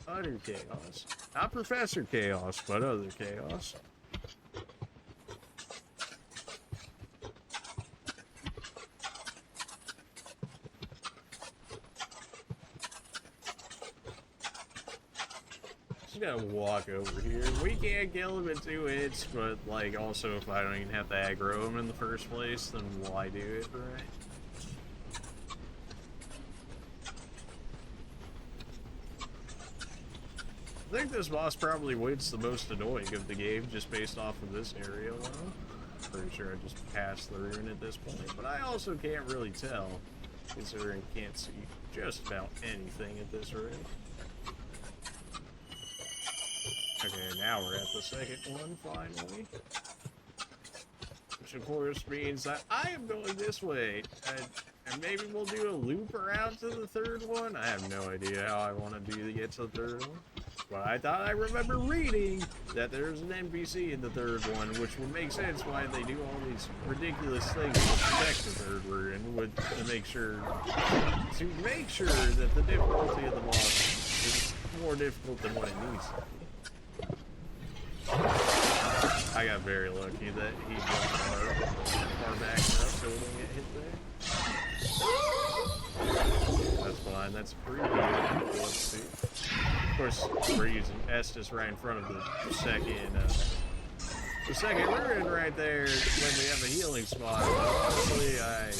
Utter chaos. Not Professor Chaos, but other chaos. Just gotta walk over here. We can't kill him in 2 hits, but like also if I don't even have to aggro him in the first place, then why do it, right? I think this boss probably wins the most annoying of the game just based off of this area alone. Pretty sure I just passed the rune at this point, but I also can't really tell considering I can't see just about anything at this rate. Okay, now we're at the second one, finally. Which of course means that I am going this way. And maybe we'll do a loop around to the third one? I have no idea how I want to do to get to the third one. But I thought I remember reading that there's an NPC in the third one, which would make sense why they do all these ridiculous things to protect the third rune, to make sure that the difficulty of the boss is more difficult than what it needs to be. I got very lucky that he jumped far back enough so we don't get hit there. That's fine, that's pretty good. Let's see. Of course, we're using Estus right in front of the second rune right there when we have a healing spot. Honestly, I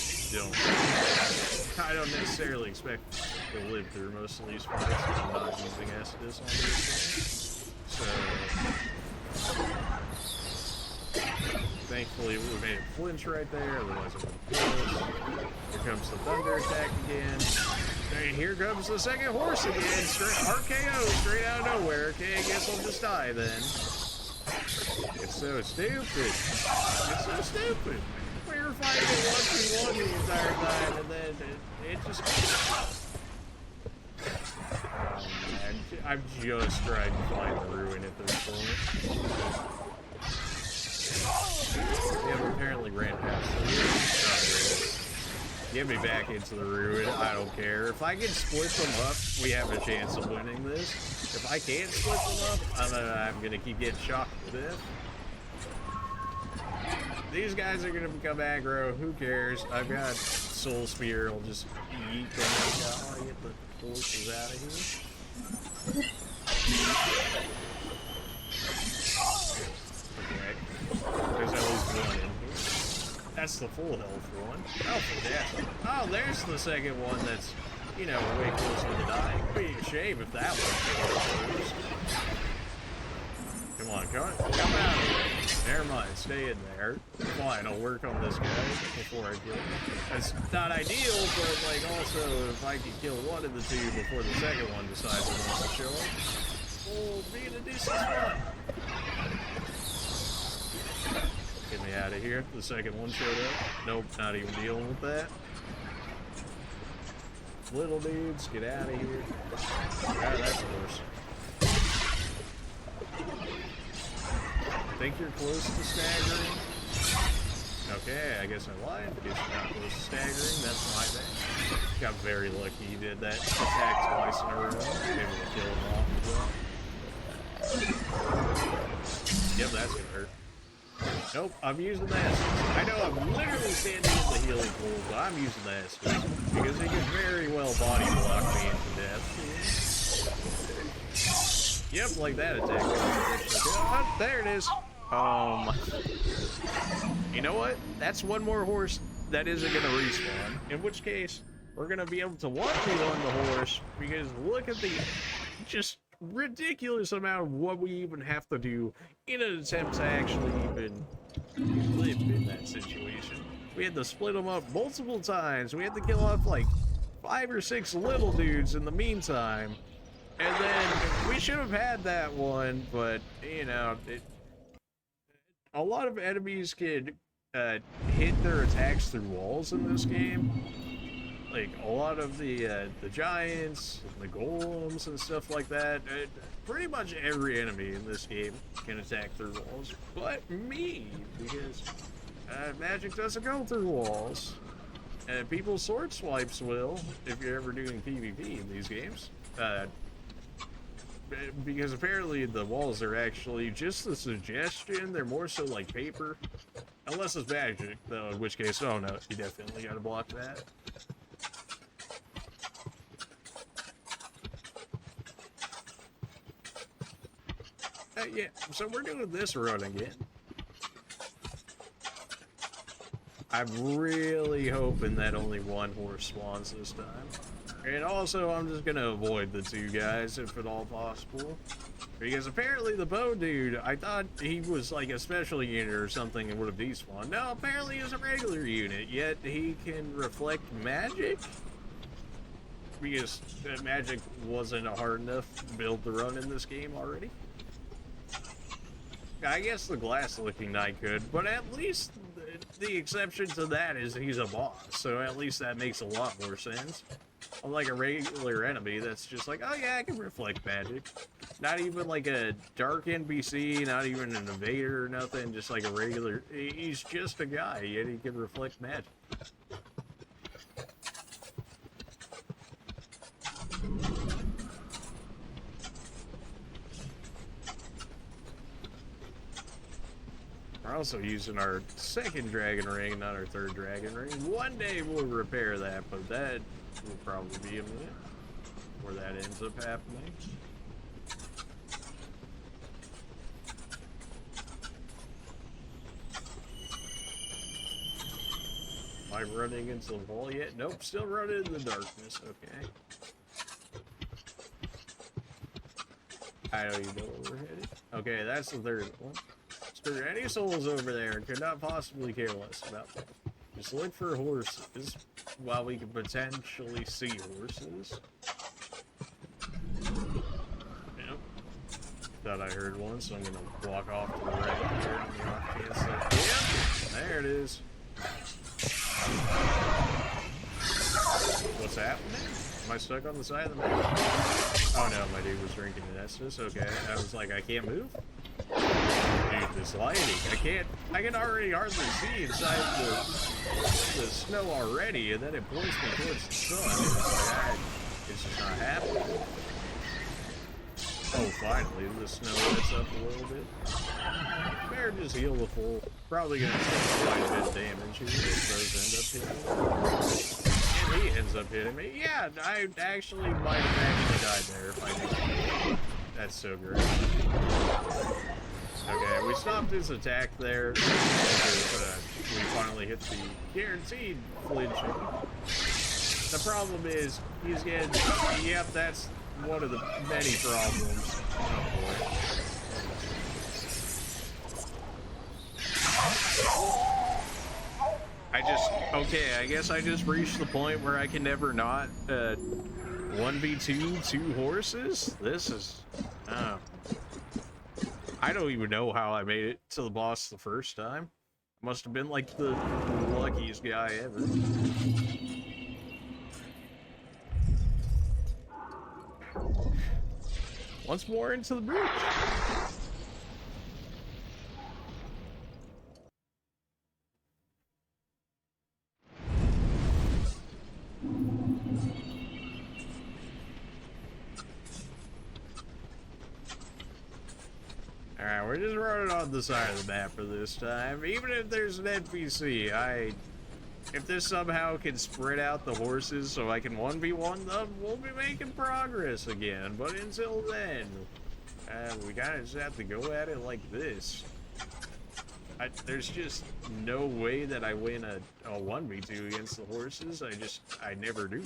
don't necessarily expect to live through most of these fights if I'm not using Estus on these things. So, thankfully we made it flinch right there, otherwise it would have killed. Here comes the thunder attack again. And here comes the second horse again. RKO straight out of nowhere. Okay, I guess I'll just die then. It's so stupid. It's so stupid. We were fighting a 1v1 the entire time, and then it just... Man, I'm just trying to find the ruin at this point. Yeah, we apparently ran past the ruin. Get me back into the ruin. I don't care. If I can split them up, we have a chance of winning this. If I can't split them up, I'm gonna keep getting shocked to death. These guys are gonna become aggro. Who cares? I've got Soul Spear. I'll just yeet them. I'll get the horses out of here. Okay. There's at least one in here. That's the full health one. Oh, fantastic. Oh, there's the second one that's, you know, way closer to dying. It'd be a shame if that one first. Come on, come out of here. Never mind, stay in there. Fine, I'll work on this guy before I kill him. That's not ideal, but, like, also, if I can kill one of the two before the second one decides it wants to show up, we'll be in a decent spot. Get me out of here. The second one showed up. Nope, not even dealing with that. Little dudes, get out of here. Ah, that's worse. Think you're close to staggering? Okay, I guess I lied. Because you're not close to staggering, that's my bad. Got very lucky you did that attack twice in a row. Maybe we'll kill him off as well. Yep, that's gonna hurt. Nope, I'm using that. I know I'm literally standing in the healing pool, but I'm using that because it could very well body block me into death. Yep, like that attack. Oh, there it is. You know what? That's one more horse that isn't going to respawn. In which case, we're going to be able to 1v1 the horse because look at the just ridiculous amount of what we even have to do in an attempt to actually even live in that situation. We had to split them up multiple times. We had to kill off like 5 or 6 little dudes in the meantime. And then we should have had that one, but you know, a lot of enemies can hit their attacks through walls in this game. like a lot of the giants, and the golems, and stuff like that. Pretty much every enemy in this game can attack through walls, but me, because magic doesn't go through walls. And people's sword swipes will, if you're ever doing PvP in these games. Because apparently the walls are actually just a suggestion. They're more so like paper. Unless it's magic, though, in which case, oh no, you definitely gotta block that. Yeah, so we're doing this run again. I'm really hoping that only one horse spawns this time. And also, I'm just gonna avoid the two guys if at all possible. Because apparently the bow dude, I thought he was like a special unit or something and would have despawned. No, apparently he's a regular unit, yet he can reflect magic? Because magic wasn't a hard enough build to run in this game already. I guess the glass-looking knight could, but at least the exception to that is he's a boss, so at least that makes a lot more sense. Unlike a regular enemy that's just like, oh yeah, I can reflect magic. Not even like a dark NPC, not even an invader or nothing, just like a regular, he's just a guy, yet he can reflect magic. We're also using our second dragon ring, not our third dragon ring. One day we'll repair that, but that will probably be a minute where that ends up happening. Am I running into the wall yet? Nope, still running in the darkness. Okay. I don't even know where we're headed. Okay, that's the third one. Screw any souls over there. Could not possibly care less about that. Just look for horses while we can potentially see horses. Yep. Thought I heard one, so I'm gonna walk off to the right here on the off chance that. Yep! There it is. What's happening? Am I stuck on the side of the map? Oh no, my dude was drinking an Estus. Okay, I was like, I can't move? Dude, this lighting, I can already hardly see inside the snow already, and then it points me towards the sun. It's like, it's just not happening. Oh, finally, the snow lets up a little bit. Better just heal the full. Probably gonna take quite a bit of damage here if those end up hitting me. And he ends up hitting me. Yeah, I actually might have actually died there if I didn't. That's so great. Okay, we stopped his attack there because we finally hit the guaranteed flinching. The problem is, he's getting, yep, that's one of the many problems. Oh boy. I guess I just reached the point where I can never not 1v2 two horses? This is, I don't even know how I made it to the boss the first time. Must have been like the luckiest guy ever. Once more into the breach. Alright, we're just running on the side of the map for this time. Even if there's an NPC, if this somehow can spread out the horses so I can 1v1 them, we'll be making progress again. But until then, we kind of just have to go at it like this. There's just no way that I win a 1v2 against the horses. I never do.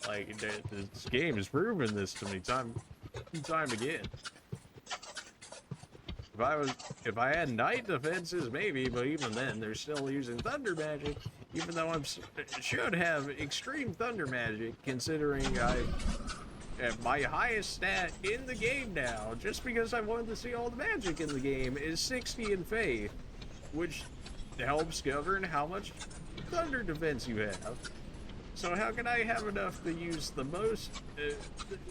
Like, this game has proven this to me time again. If I had night defenses, maybe, but even then, they're still using thunder magic. Even though I should have extreme thunder magic, considering I at my highest stat in the game now, just because I wanted to see all the magic in the game, is 60 in faith, which helps govern how much thunder defense you have. So how can I have enough to use the most,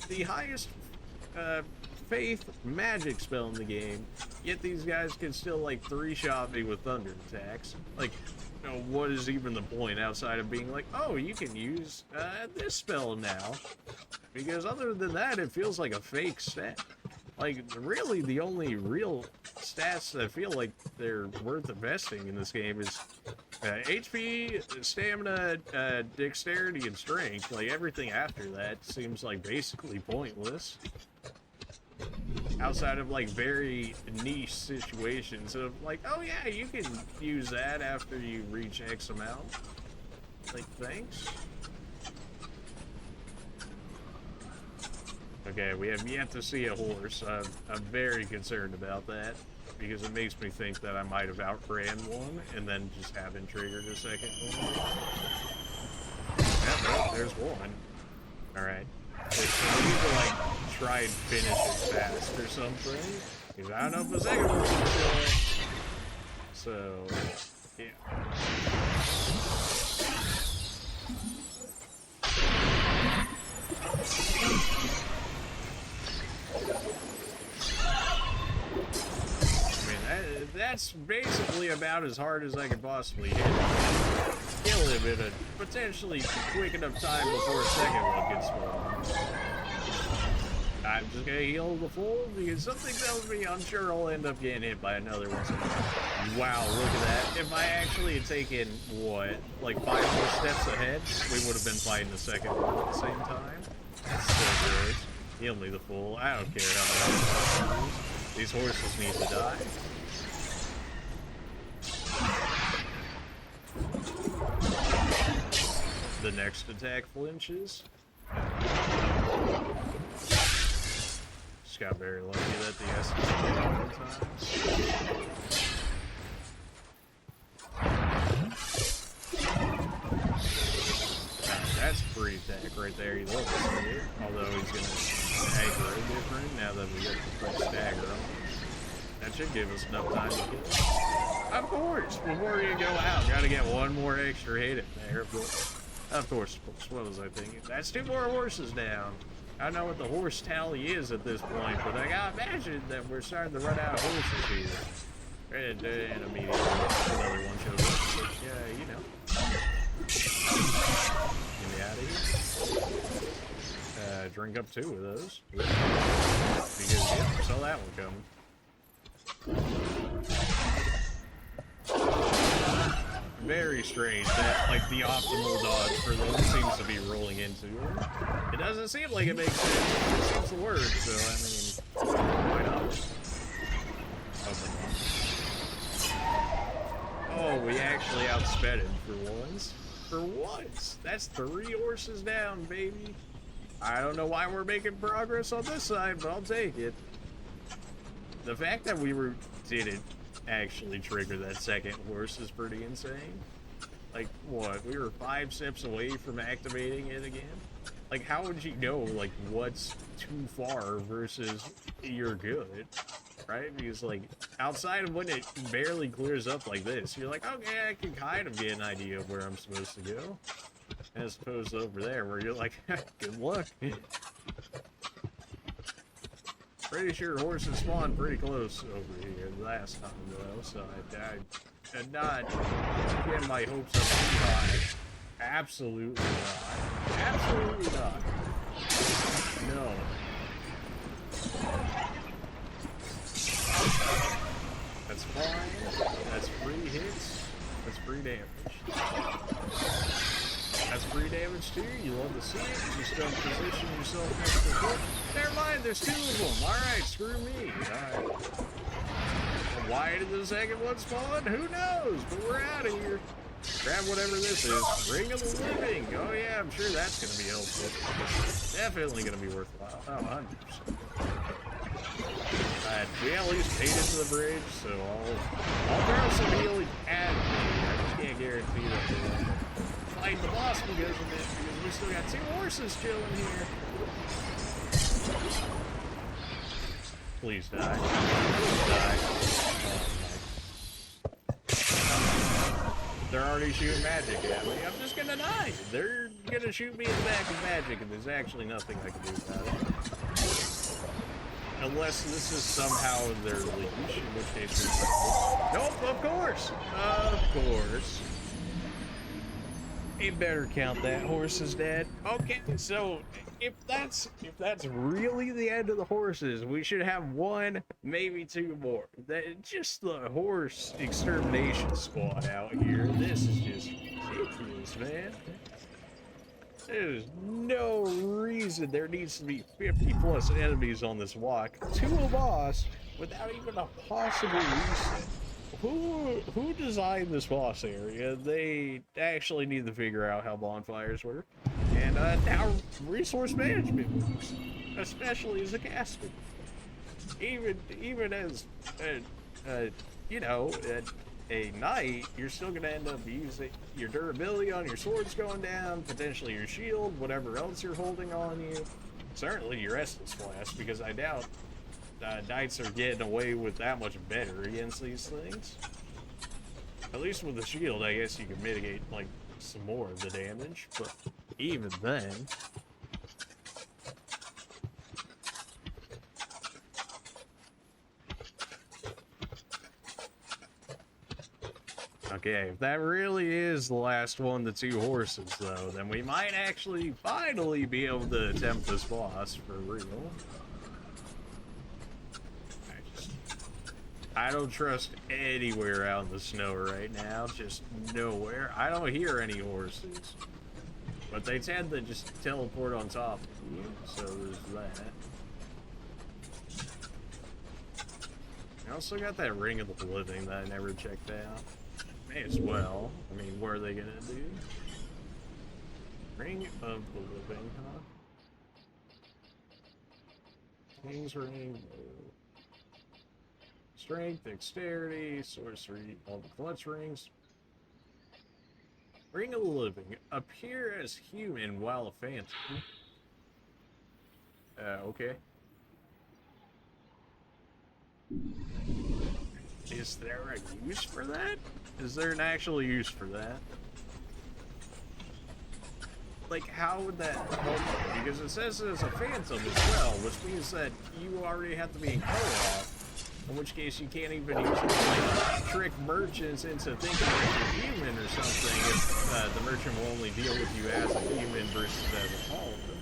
the highest faith magic spell in the game, yet these guys can still like 3-shot me with thunder attacks? Like, you know, what is even the point outside of being like, oh, you can use this spell now? Because other than that, it feels like a fake stat. Like, really, the only real stats that feel like they're worth investing in this game is HP, stamina, dexterity, and strength. Like, everything after that seems like basically pointless. Outside of, like, very niche situations of, like, oh yeah, you can use that after you reach X amount. Like, thanks? Okay, we have yet to see a horse. I'm very concerned about that, because it makes me think that I might have outran one, and then just haven't triggered a second one. Yeah, no, there's one. Alright. We need to, like, try and finish it fast or something, because I don't know if the second one's gonna show it. So, yeah. That's basically about as hard as I could possibly hit him. Kill him in a potentially quick enough time before a second one gets spawned. I'm just gonna heal the full because something tells me I'm sure I'll end up getting hit by another one. Wow, look at that. If I actually had taken, what, like 5 more steps ahead, we would have been fighting the second one at the same time. That's so good. Heal me the full. I don't care how many. These horses need to die. The next attack flinches. Just got very lucky that the essence came out in time. That's free attack right there. He loves it. Although he's gonna aggro different now that we get the full stagger on. That should give us enough time to kill. Of course, before you go out, gotta get one more extra hit in there. Of course, what was I thinking? That's 2 more horses down. I don't know what the horse tally is at this point, but I gotta imagine that we're starting to run out of horses here. And immediately another one shows up. But, yeah, you know. Get me out of here. Drink up 2 of those. Because, yeah, saw that one coming. Very strange that, like, the optimal dodge for them seems to be rolling into him. It doesn't seem like it makes sense. It seems to work, so, I mean, why not? Oh, we actually outsped him for once. For once! That's 3 horses down, baby. I don't know why we're making progress on this side, but I'll take it. The fact that we didn't actually trigger that second horse is pretty insane. Like, what? We were 5 steps away from activating it again? Like, how would you know, like, what's too far versus you're good? Right? Because, like, outside of when it barely clears up like this, you're like, okay, I can kind of get an idea of where I'm supposed to go. As opposed to over there, where you're like, good luck. Pretty sure horses spawned pretty close over here last time, though, so I did not get my hopes up too high. Absolutely not. Absolutely not. No. That's fine. That's free hits. That's free damage. That's free damage too. You love to see it. Just don't position yourself next to the foot. Never mind, there's 2 of them. Alright, screw me. Alright. Well, why did the second one spawn? Who knows? But we're out of here. Grab whatever this is. Ring of the Living. Oh yeah, I'm sure that's going to be helpful. Definitely going to be worthwhile. Oh, 100%. We at least made it to the bridge, so I'll throw some healing at me. I just can't guarantee that we'll fight the boss because of it, because we still got 2 horses chilling here. Please die. Please die. Oh, they're already shooting magic at me. I'm just gonna die. They're gonna shoot me in the back with magic, and there's actually nothing I can do about it. Unless this is somehow their leash, in which case we're... Nope, of course! Of course. You better count that horse as dead. Okay, so if that's really the end of the horses, we should have one, maybe two more. Just the horse extermination squad out here. This is just ridiculous, man. There's no reason there needs to be 50 plus enemies on this walk. 2 of us without even a possible reason. Who designed this boss area? They actually need to figure out how bonfires work and how resource management works, especially as a caster. Even as you know, a knight, you're still gonna end up using your durability on your swords going down, potentially your shield, whatever else you're holding on you, certainly your Estus Flask, because I doubt knights are getting away with that much better against these things. At least with the shield, I guess you can mitigate like some more of the damage, but even then. Okay, if that really is the last one, the 2 horses, though, then we might actually finally be able to attempt this boss for real. I don't trust anywhere out in the snow right now, just nowhere. I don't hear any horses, but they tend to just teleport on top of you, so there's that. I also got that Ring of the Living that I never checked out. May as well. I mean, what are they gonna do? Ring of the Living, huh? King's Ring. Strength, dexterity, sorcery, all the clutch rings. Ring of the Living. Appear as human while a phantom. Okay. Is there a use for that? Is there an actual use for that? Like, how would that help you? Because it says it's a phantom as well, which means that you already have to be in co-op. In which case you can't even use it to like, trick merchants into thinking that you're human or something if the merchant will only deal with you as a human versus as a paladin.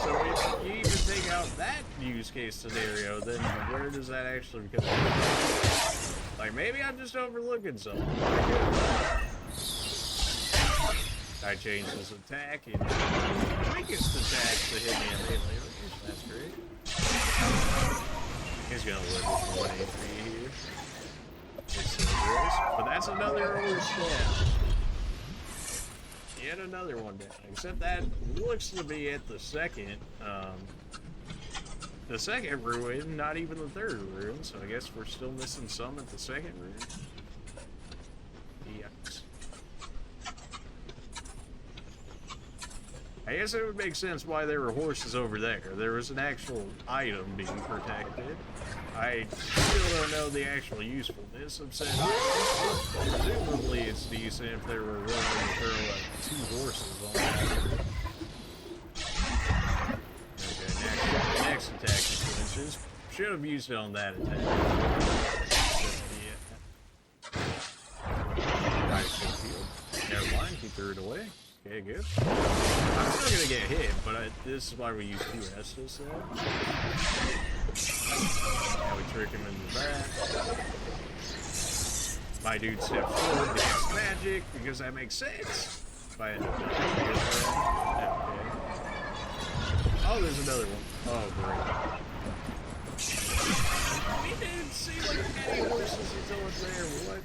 So if you even take out that use case scenario, then where does that actually become? Like, maybe I'm just overlooking something. I changed his attack and quickest attack to hit me in melee range. That's great. He's gonna live with 1 HP here. But that's another horse down. Yet another one down. Except that looks to be at the second ruin, not even the 3rd ruin. So I guess we're still missing some at the 2nd ruin. Yikes. I guess it would make sense why there were horses over there. There was an actual item being protected. I still don't know the actual usefulness of said item. Presumably it's decent if they were willing to throw 2 horses on that. Okay, next attack sequences. Should have used it on that attack. Never mind, he threw it away. Okay, good. I'm still gonna get hit, but this is why we use 2 Estus there. Now we trick him into that. My dude steps forward to cast magic, because that makes sense. If I had to okay. Oh, there's another one. Oh, great. We didn't see like any horses until it's there. What?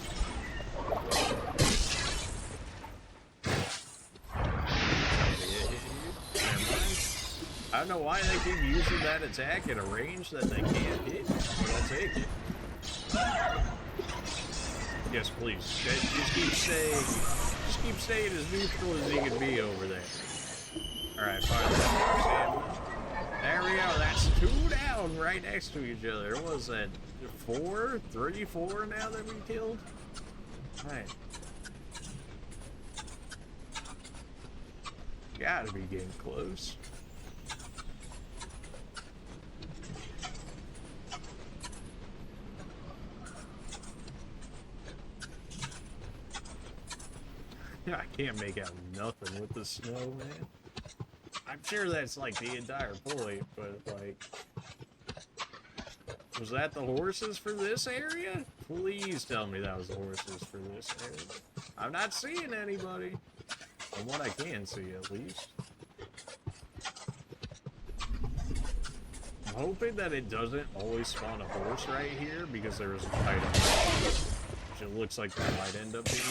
I don't know why they keep using that attack at a range that they can't hit, but I'll take it. Yes, please. Just keep staying as neutral as he can be over there. Alright, fine. There we go. That's 2 down right next to each other. What was that? 4? 3, 4 now that we killed? Alright. Gotta be getting close. I can't make out nothing with the snow, man. I'm sure that's like the entire point, but like, was that the horses for this area? Please tell me that was the horses for this area. I'm not seeing anybody. From what I can see, at least. I'm hoping that it doesn't always spawn a horse right here, because there was a fight on the which it looks like that might end up being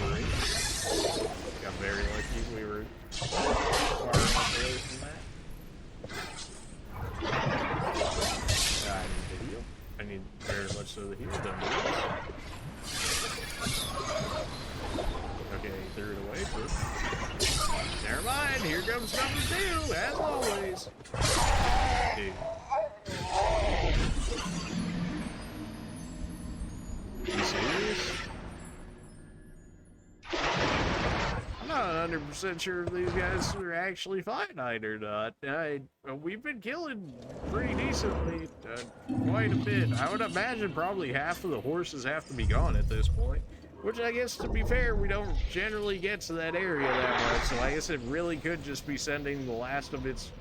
great. Got very lucky we were far enough away from that. I need to heal. I need very much so to heal them. Okay, threw it away. Never mind, here comes number 2, as always. Dude. You serious? I'm not 100% sure if these guys are actually finite or not. We've been killing pretty decently, quite a bit. I would imagine probably half of the horses have to be gone at this point. Which I guess, to be fair, we don't generally get to that area that much, so I guess it really could just be sending the last of its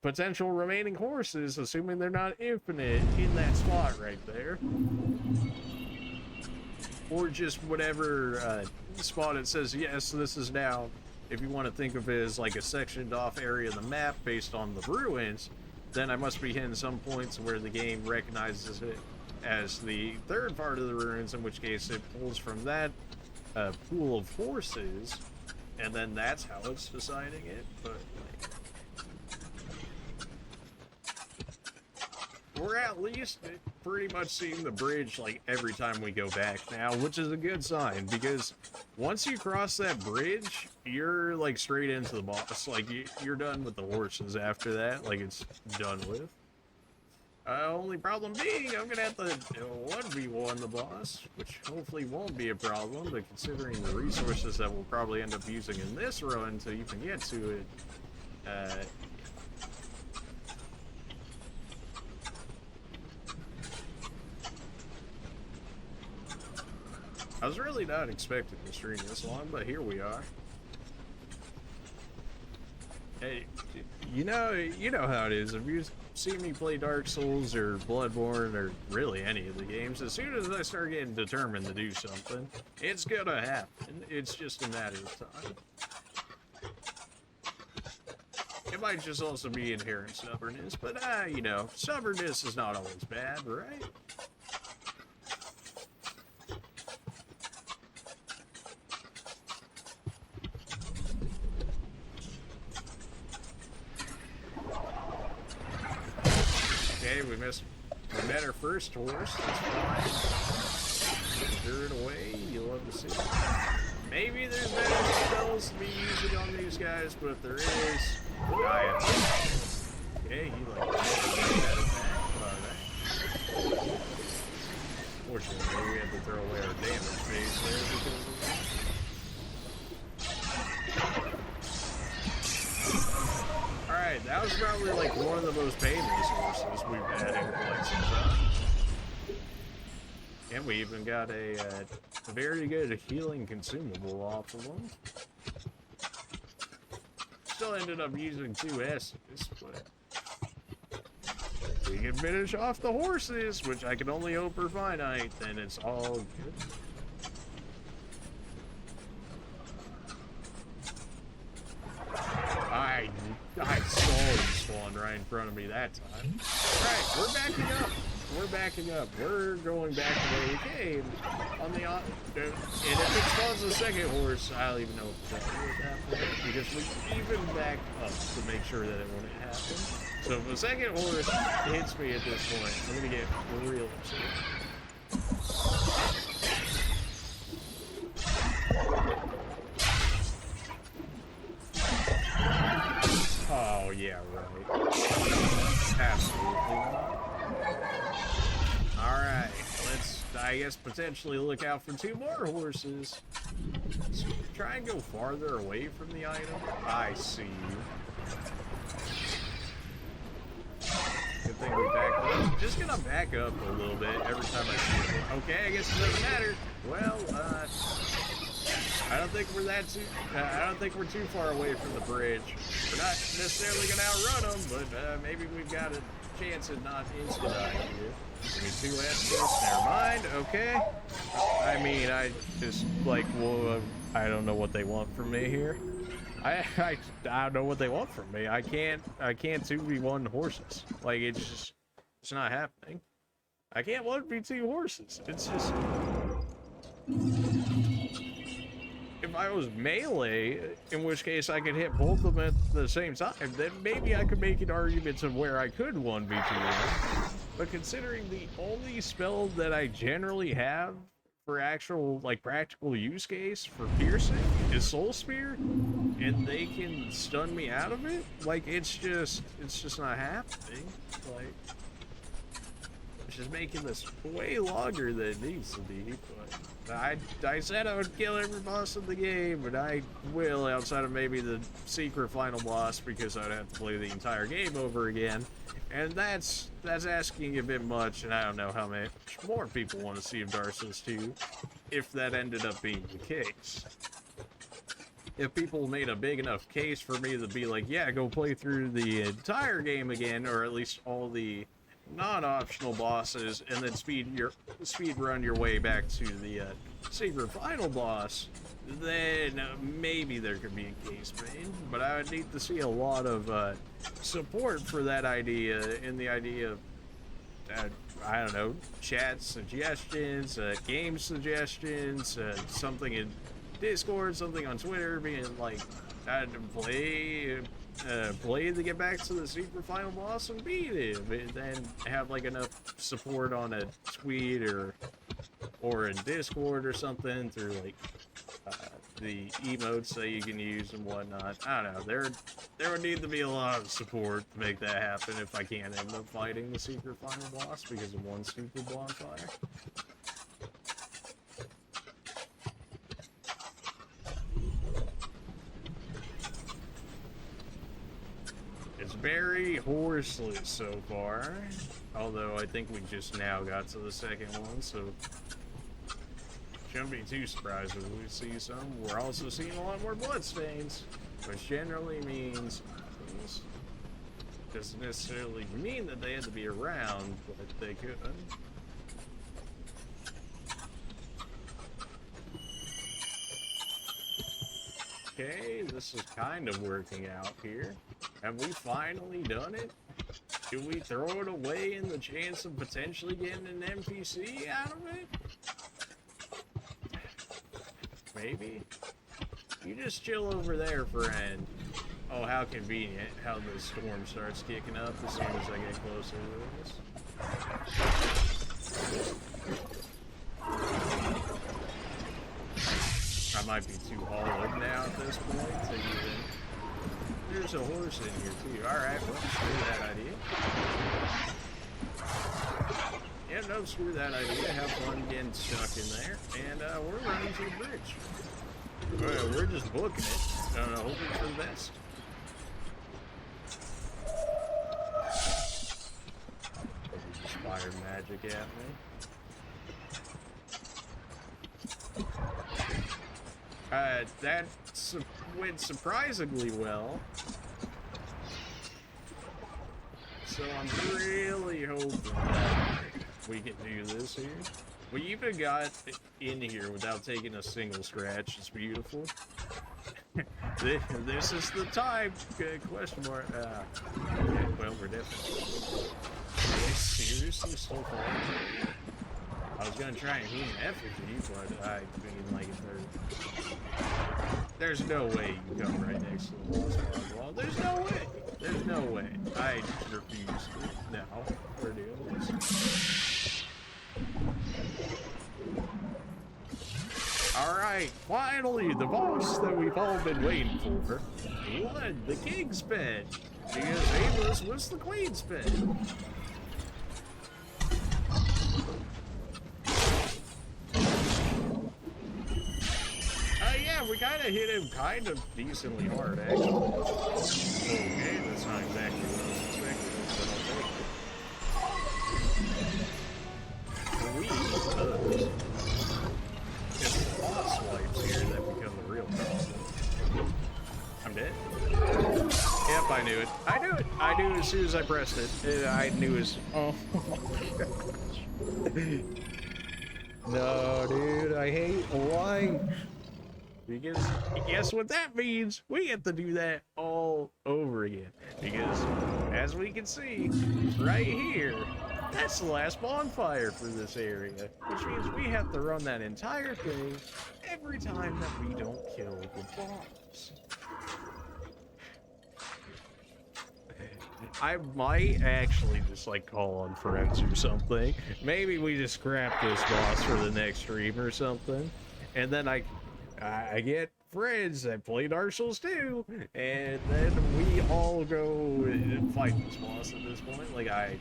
potential remaining horses, assuming they're not infinite, in that spot right there. Or just whatever spot it says, yes, this is now, if you want to think of it as like a sectioned off area of the map based on the ruins, then I must be hitting some points where the game recognizes it as the third part of the ruins, in which case it pulls from that pool of horses, and then that's how it's deciding it. But like, we're at least pretty much seeing the bridge like every time we go back now, which is a good sign, because once you cross that bridge, you're like straight into the boss. Like you're done with the horses after that. Like it's done with. Only problem being, I'm gonna have to 1v1 the boss, which hopefully won't be a problem, but considering the resources that we'll probably end up using in this run to even get to it, I was really not expecting to stream this long, but here we are. Hey, you know how it is. If you see me play Dark Souls or Bloodborne or really any of the games, as soon as I start getting determined to do something, it's gonna happen. It's just a matter of time. It might just also be inherent stubbornness, but you know, stubbornness is not always bad, right? We met our first horse. That's fine. Threw it away. You'll love to see it. Maybe there's better spells to be using on these guys, but if there is, die. Okay, he like that attack. Fortunately, we had to throw away our damage phase there because of that. Alright, that was probably like one of the most pain resources we've had in quite some time. And we even got a very good healing consumable off of them. Still ended up using 2 S's, but we can finish off the horses, which I can only hope are finite, then it's all good. I saw him spawn right in front of me that time. Alright, we're backing up. We're backing up. We're going back to where we came. On the and if it spawns the second horse, I don't even know if it's happening at that point, because we even backed up to make sure that it wouldn't happen. So if the second horse hits me at this point, I'm gonna get real upset. Oh, yeah, right. Absolutely not. Alright, let's, I guess, potentially look out for 2 more horses. try and go farther away from the item. I see you. Good thing we backed up. Just gonna back up a little bit every time I see it. Okay, I guess it doesn't matter. Well, I don't think we're I don't think we're too far away from the bridge. We're not necessarily gonna outrun them, but maybe we've got a chance at not insta-dying here. Give me 2 Estus. Never mind. Okay. I mean, I just like, well, I don't know what they want from me here. I don't know what they want from me. I can't 2v1 horses. Like, it's not happening. I can't 1v2 horses. It's just, if I was melee, in which case I could hit both of them at the same time, then maybe I could make an argument of where I could 1v2 them. But considering the only spell that I generally have for actual, like, practical use case for piercing is Soul Spear, and they can stun me out of it, like, it's just not happening. Like, it's just making this way longer than it needs to be. But I said I would kill every boss in the game, but I will, outside of maybe the secret final boss, because I'd have to play the entire game over again. And that's asking a bit much, and I don't know how much more people want to see of Dark Souls 2, if that ended up being the case. If people made a big enough case for me to be like, yeah, go play through the entire game again, or at least all the non-optional bosses, and then speed run your way back to the secret final boss, then maybe there could be a case made. But I would need to see a lot of support for that idea, and the idea of, I don't know, chat suggestions, game suggestions, something in Discord, something on Twitter, being like, I'd play to get back to the secret final boss and beat him, and then have like enough support on a tweet or in Discord or something through like the emotes that you can use and whatnot. I don't know. There would need to be a lot of support to make that happen if I can't end up fighting the secret final boss because of one stupid bonfire. It's very horseless so far, although I think we just now got to the second one, so shouldn't be too surprised if we see some. We're also seeing a lot more bloodstains, which generally means doesn't necessarily mean that they had to be around, but they could. Okay, this is kind of working out here. Have we finally done it? Do we throw it away in the chance of potentially getting an NPC out of it? Maybe. You just chill over there, friend. Oh, how convenient how the storm starts kicking up as soon as I get closer to this. I might be too hollowed now at this point to even... There's a horse in here too. Alright, well, screw that idea. Yeah, no, screw that idea. Have fun getting stuck in there. And we're running to the bridge. We're just booking it. Hoping for the best. Just fired magic at me. That went surprisingly well. So I'm really hoping that we can do this here. We even got in here without taking a single scratch. It's beautiful. This is the time, question mark. Okay, well, we're definitely... Are they seriously still falling? I was gonna try and heal an effigy, but I mean, like, there's no way you can come right next to the boss wall. There's no way. There's no way. I refuse to. No, we're doing this. Alright, finally, the boss that we've all been waiting for. Won the King's Pet. Because Amos was the Queen's Pet. Yeah, we kind hit him kind of decently hard, actually. Okay, that's not exactly what I was expecting, but I'll take it. It's the boss swipes here that become the real problem. I'm dead. Yep, I knew it. I knew it. I knew as soon as I pressed it. I knew as. Oh my gosh. No, dude, I hate life. Because guess what that means? We get to do that all over again. Because as we can see right here, that's the last bonfire for this area, which means we have to run that entire thing every time that we don't kill the boss. I might actually just like call on friends or something. Maybe we just scrap this boss for the next stream or something, and then I get friends that play Dark Souls too, and then we all go and fight this boss at this point. Like I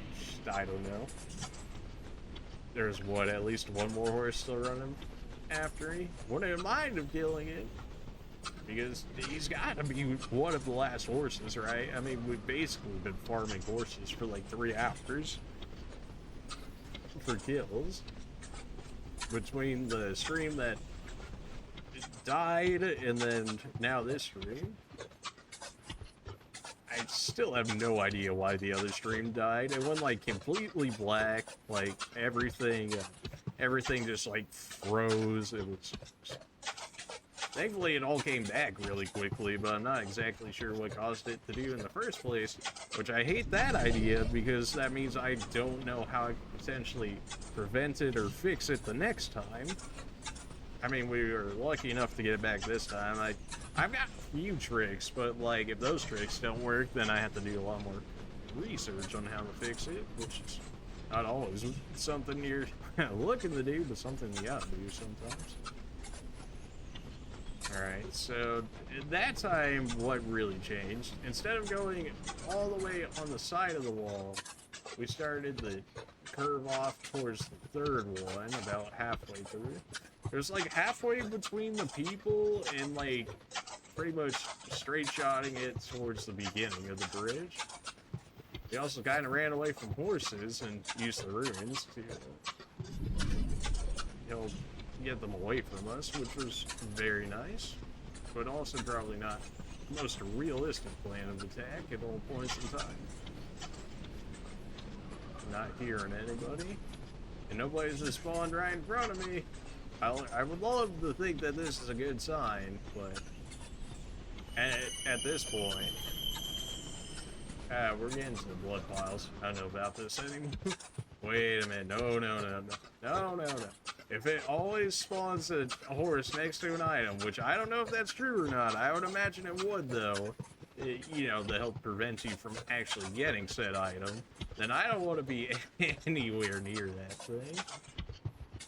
don't know. There's what, at least one more horse still running after me. Wouldn't mind him killing it. Because he's got to be one of the last horses, right? I mean, we've basically been farming horses for like 3 hours for kills. Between the stream that died and then now this stream. I still have no idea why the other stream died. It went like completely black, like everything just like froze. It was... Thankfully, it all came back really quickly, but I'm not exactly sure what caused it to do in the first place, which I hate that idea because that means I don't know how I could potentially prevent it or fix it the next time. I mean, we were lucky enough to get it back this time. I've got a few tricks, but like if those tricks don't work, then I have to do a lot more research on how to fix it, which is not always something you're looking to do, but something you gotta do sometimes. Alright, so that time what really changed, instead of going all the way on the side of the wall, we started to curve off towards the third one, about halfway through. It was like halfway between the people and like pretty much straight shotting it towards the beginning of the bridge. We also kind of ran away from horses and used the ruins to, get them away from us, which was very nice, but also probably not the most realistic plan of attack at all points in time. Not hearing anybody, and nobody's just spawned right in front of me. I would love to think that this is a good sign, but at this point, we're getting to the blood piles. I don't know about this anymore. Wait a minute, no. If it always spawns a horse next to an item, which I don't know if that's true or not, I would imagine it would though, to help prevent you from actually getting said item, then I don't want to be anywhere near that thing.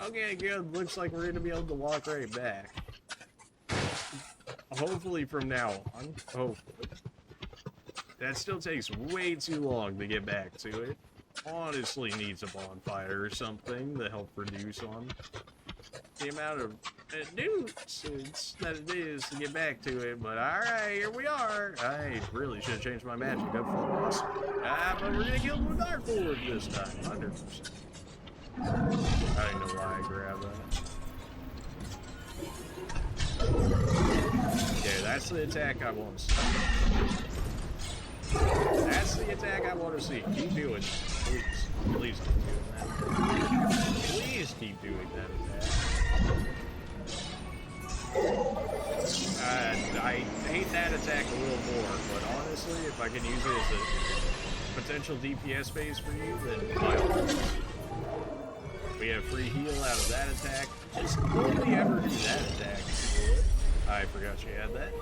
Okay, good, looks like we're going to be able to walk right back. Hopefully from now on, hopefully. That still takes way too long to get back to it. Honestly needs a bonfire or something to help reduce on the amount of nuisance that it is to get back to it, but alright, here we are. I really should have changed my magic up for the boss. But we're gonna kill him with Dark Lord this time, 100%. I don't know why I grabbed that. Okay, that's the attack I want to see. That's the attack I want to see. Keep doing it. Please keep doing that. Please keep doing that attack. I hate that attack a little more, but honestly, if I can use it as a potential DPS base for you, then by all means. We have free heal out of that attack. Just only ever do that attack if you would. I forgot you had that.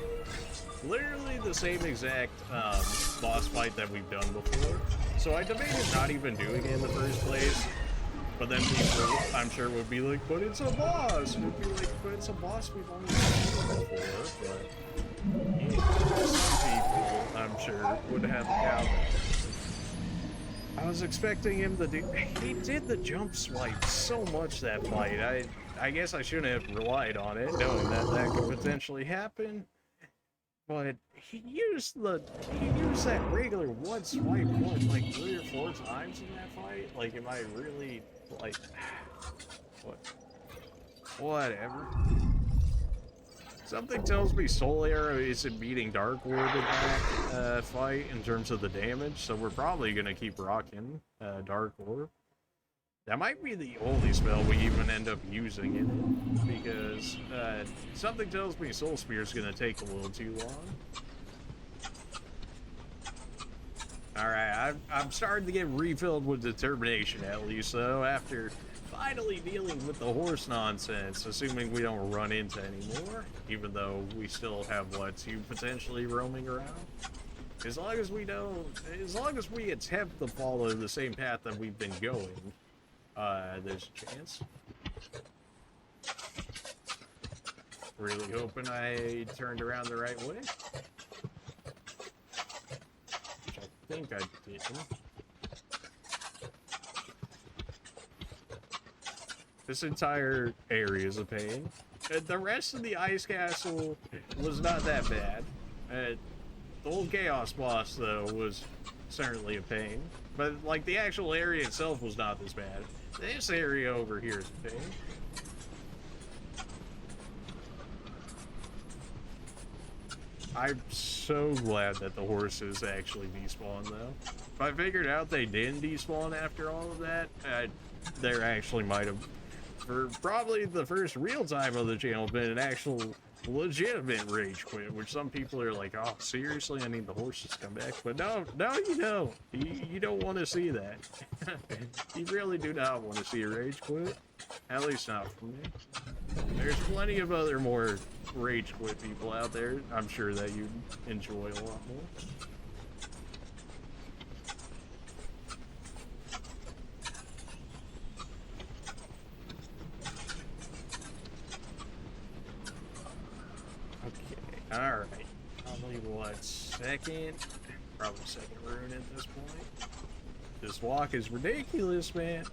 Literally the same exact boss fight that we've done before. So I debated not even doing it in the first place. But then people, I'm sure, would be like, but it's a boss! We'd be like, but it's a boss we've only seen before. But yeah, some people, I'm sure, would have the cow. I was expecting him to do... He did the jump swipe so much that fight. I I guess I shouldn't have relied on it, knowing that that could potentially happen. But he used that regular one swipe one like 3 or 4 times in that fight. Like, am I really like what? Whatever. Something tells me Soul Arrow isn't beating Dark Orb in that fight in terms of the damage, so we're probably gonna keep rocking Dark Orb. That might be the only spell we even end up using in it, because something tells me Soul Spear is gonna take a little too long. Alright, I'm starting to get refilled with determination at least, though, after finally dealing with the horse nonsense, assuming we don't run into anymore, even though we still have, what, 2 potentially roaming around? As long as we attempt to follow the same path that we've been going, there's a chance. Really hoping I turned around the right way. Which I think I didn't. This entire area is a pain. The rest of the ice castle was not that bad. The old chaos boss, though, was certainly a pain. But, like, the actual area itself was not as bad. This area over here is a pain. I'm so glad that the horses actually despawned, though. If I figured out they didn't despawn after all of that, there actually might have, for probably the first real time on the channel, been an actual legitimate rage quit, which some people are like, oh, seriously, I need the horses to come back. But no, you don't. You don't want to see that. You really do not want to see a rage quit. At least not for me. There's plenty of other more rage quit people out there, I'm sure, that you'd enjoy a lot more. Alright, probably what, second? Probably second rune at this point. This walk is ridiculous, man.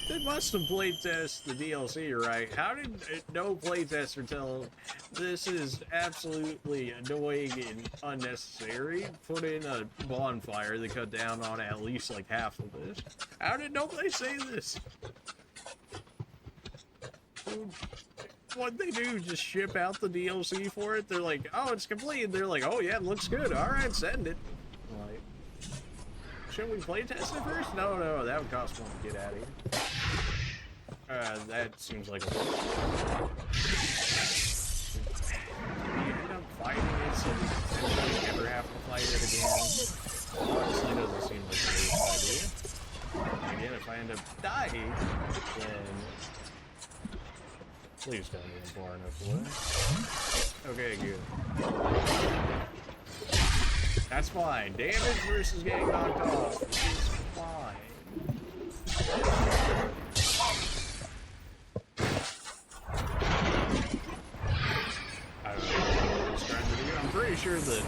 They must have playtested the DLC, right? How did no playtester tell them this is absolutely annoying and unnecessary? Put in a bonfire that cut down on at least like half of this. How did nobody say this? Dude, what'd they do? Just ship out the DLC for it? They're like, oh, it's complete. And they're like, oh yeah, it looks good. Alright, send it. Like, should we play test it first? No, that would cost more to get out of here. That seems like a we end up fighting it so we potentially never have to fight it again. Honestly, doesn't seem like a good idea. Again, if I end up dying, then please tell me I'm far enough away. Okay, good. That's fine. Damage versus getting knocked off is fine. I don't know what I was trying to do. I'm pretty sure the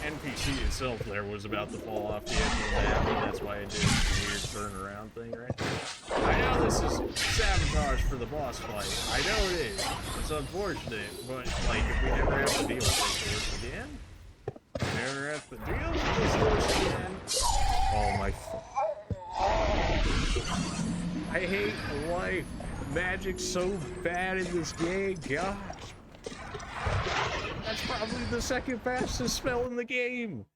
NPC itself there was about to fall off the edge of the map, and that's why it did this weird turnaround thing right there. I know this is sabotage for the boss fight. I know it is. It's unfortunate, but like if we never have to deal with this again, never have to deal with this again. Oh my! I hate life. Magic's so bad in this game. Gosh, that's probably the second fastest spell in the game,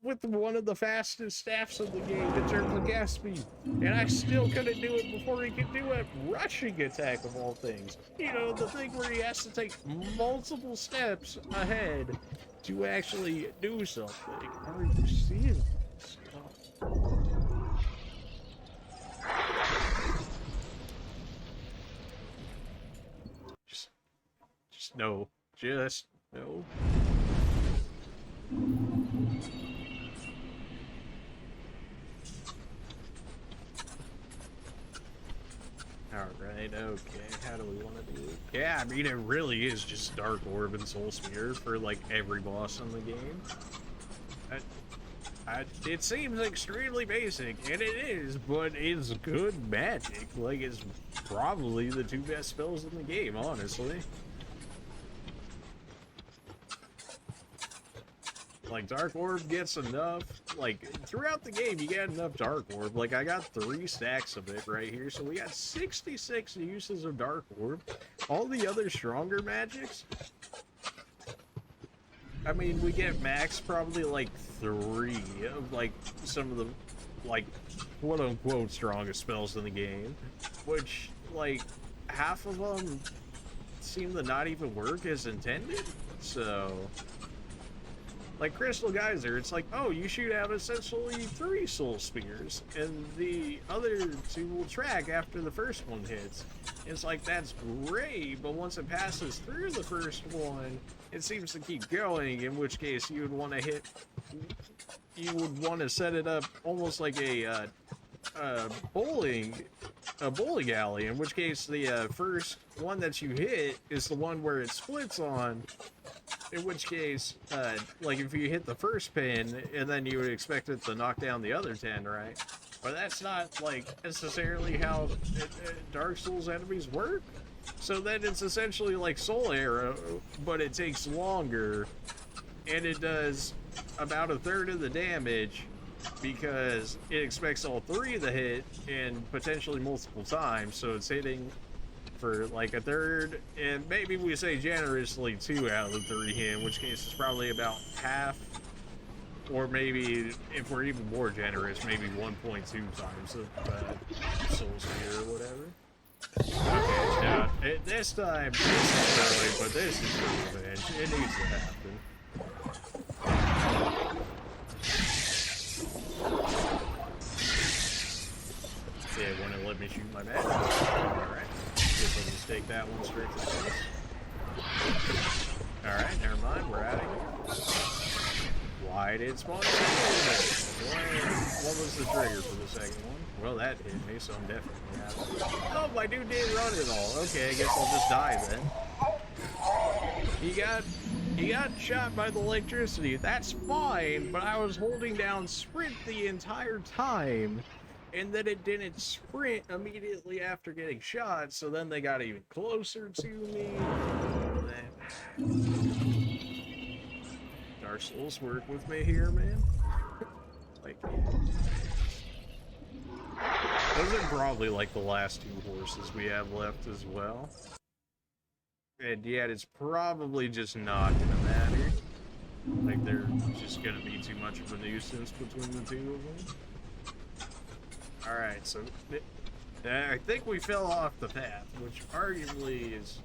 with one of the fastest staffs in the game in terms of gas speed. And I still couldn't do it before he could do a rushing attack of all things. You know, the thing where he has to take multiple steps ahead to actually do something. Are you seeing this? Just no. Just no. Alright, okay, how do we want to do it? Yeah, I mean, it really is just Dark Orb and Soul Spear for, like, every boss in the game. It seems extremely basic, and it is, but it's good magic. Like, it's probably the two best spells in the game, honestly. Like, Dark Orb gets enough, like, throughout the game, you get enough Dark Orb. Like, I got 3 stacks of it right here, so we got 66 uses of Dark Orb. All the other stronger magics, I mean, we get max probably, like, 3 of, like, some of the, like, quote-unquote strongest spells in the game, which, like, half of them seem to not even work as intended, so... Like Crystal Geyser, it's like, oh, you shoot out essentially 3 Soul Spears, and the other 2 will track after the first one hits. It's like, that's great, but once it passes through the first one, it seems to keep going, in which case you would want to hit... You would want to set it up almost like a bowling alley, in which case the first one that you hit is the one where it splits on. In which case, like, if you hit the first pin, and then you would expect it to knock down the other 10, right? But that's not, like, necessarily how Dark Souls enemies work. So then it's essentially like Soul Arrow, but it takes longer, and it does about 1/3 of the damage, because it expects all 3 to hit, and potentially multiple times, so it's hitting... for like 1/3, and maybe we say generously 2 out of the 3 hit, in which case it's probably about half, or maybe if we're even more generous, maybe 1.2 times of Soul Spear or whatever. Okay, now this time this is early, but this is for revenge. It needs to happen. Yeah, it wouldn't let me shoot my magic. Alright. Guess I'll just take that one straight to the face. Alright, never mind, we're out of here. Why did spawn? What was the trigger for the second one? Well, that hit me, so I'm definitely out of it. Oh, my dude didn't run it all. Okay, I guess I'll just die then. He got shot by the electricity. That's fine, but I was holding down sprint the entire time. And then it didn't sprint immediately after getting shot, so then they got even closer to me. Dark Souls work with me here, man. Like, those are probably like the last 2 horses we have left as well. And yet it's probably just not gonna matter. Like, they're just gonna be too much of a nuisance between the 2 of them. Alright, so I think we fell off the path, which arguably is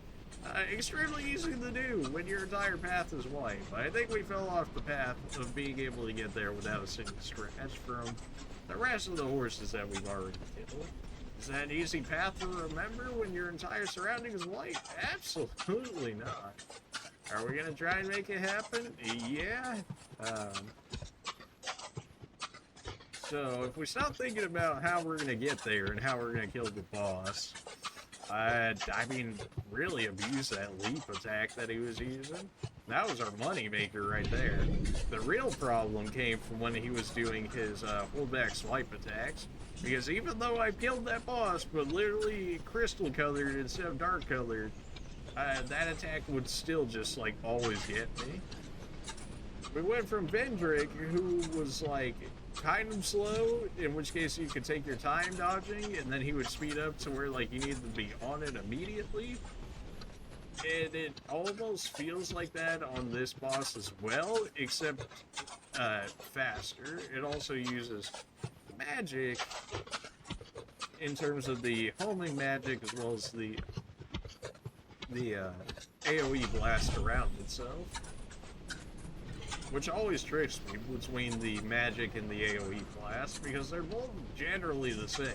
extremely easy to do when your entire path is white. But I think we fell off the path of being able to get there without a single scratch from the rest of the horses that we've already killed. Is that an easy path to remember when your entire surrounding is white? Absolutely not. Are we gonna try and make it happen? Yeah. So, if we stop thinking about how we're gonna get there and how we're gonna kill the boss, I mean, really abuse that leap attack that he was using. That was our money maker right there. The real problem came from when he was doing his holdback swipe attacks, because even though I killed that boss, but literally crystal colored instead of dark colored, that attack would still just, like, always get me. We went from Vendrick, who was, like, kind of slow, in which case you could take your time dodging, and then he would speed up to where, like, you needed to be on it immediately. And it almost feels like that on this boss as well, except faster. It also uses magic in terms of the homing magic, as well as the AoE blast around itself. Which always tricks me between the magic and the AoE blast, because they're both generally the same.